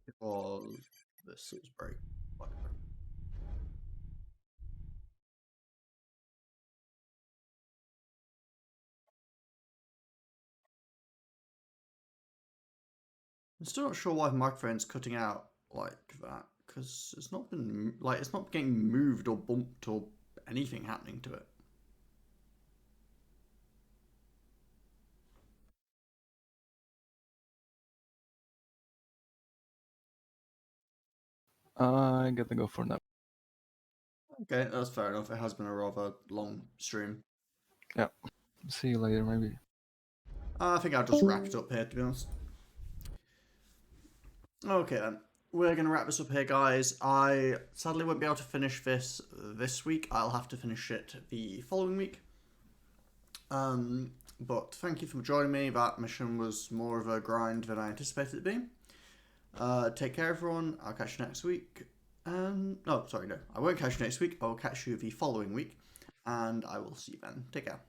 Because this is very whatever. I'm still not sure why the microphone's cutting out like that, because it's not been like it's not getting moved or bumped or anything happening to it. I gotta go for now. Okay, that's fair enough. It has been a rather long stream. Yeah. See you later, maybe. I think I'll just wrap it up here, to be honest. Okay then, we're gonna wrap this up here, guys. I sadly won't be able to finish this week. I'll have to finish it the following week. But thank you for joining me. That mission was more of a grind than I anticipated it being. Take care, everyone. I'll catch you next week. No, sorry, no. I won't catch you next week. I'll catch you the following week. And I will see you then. Take care.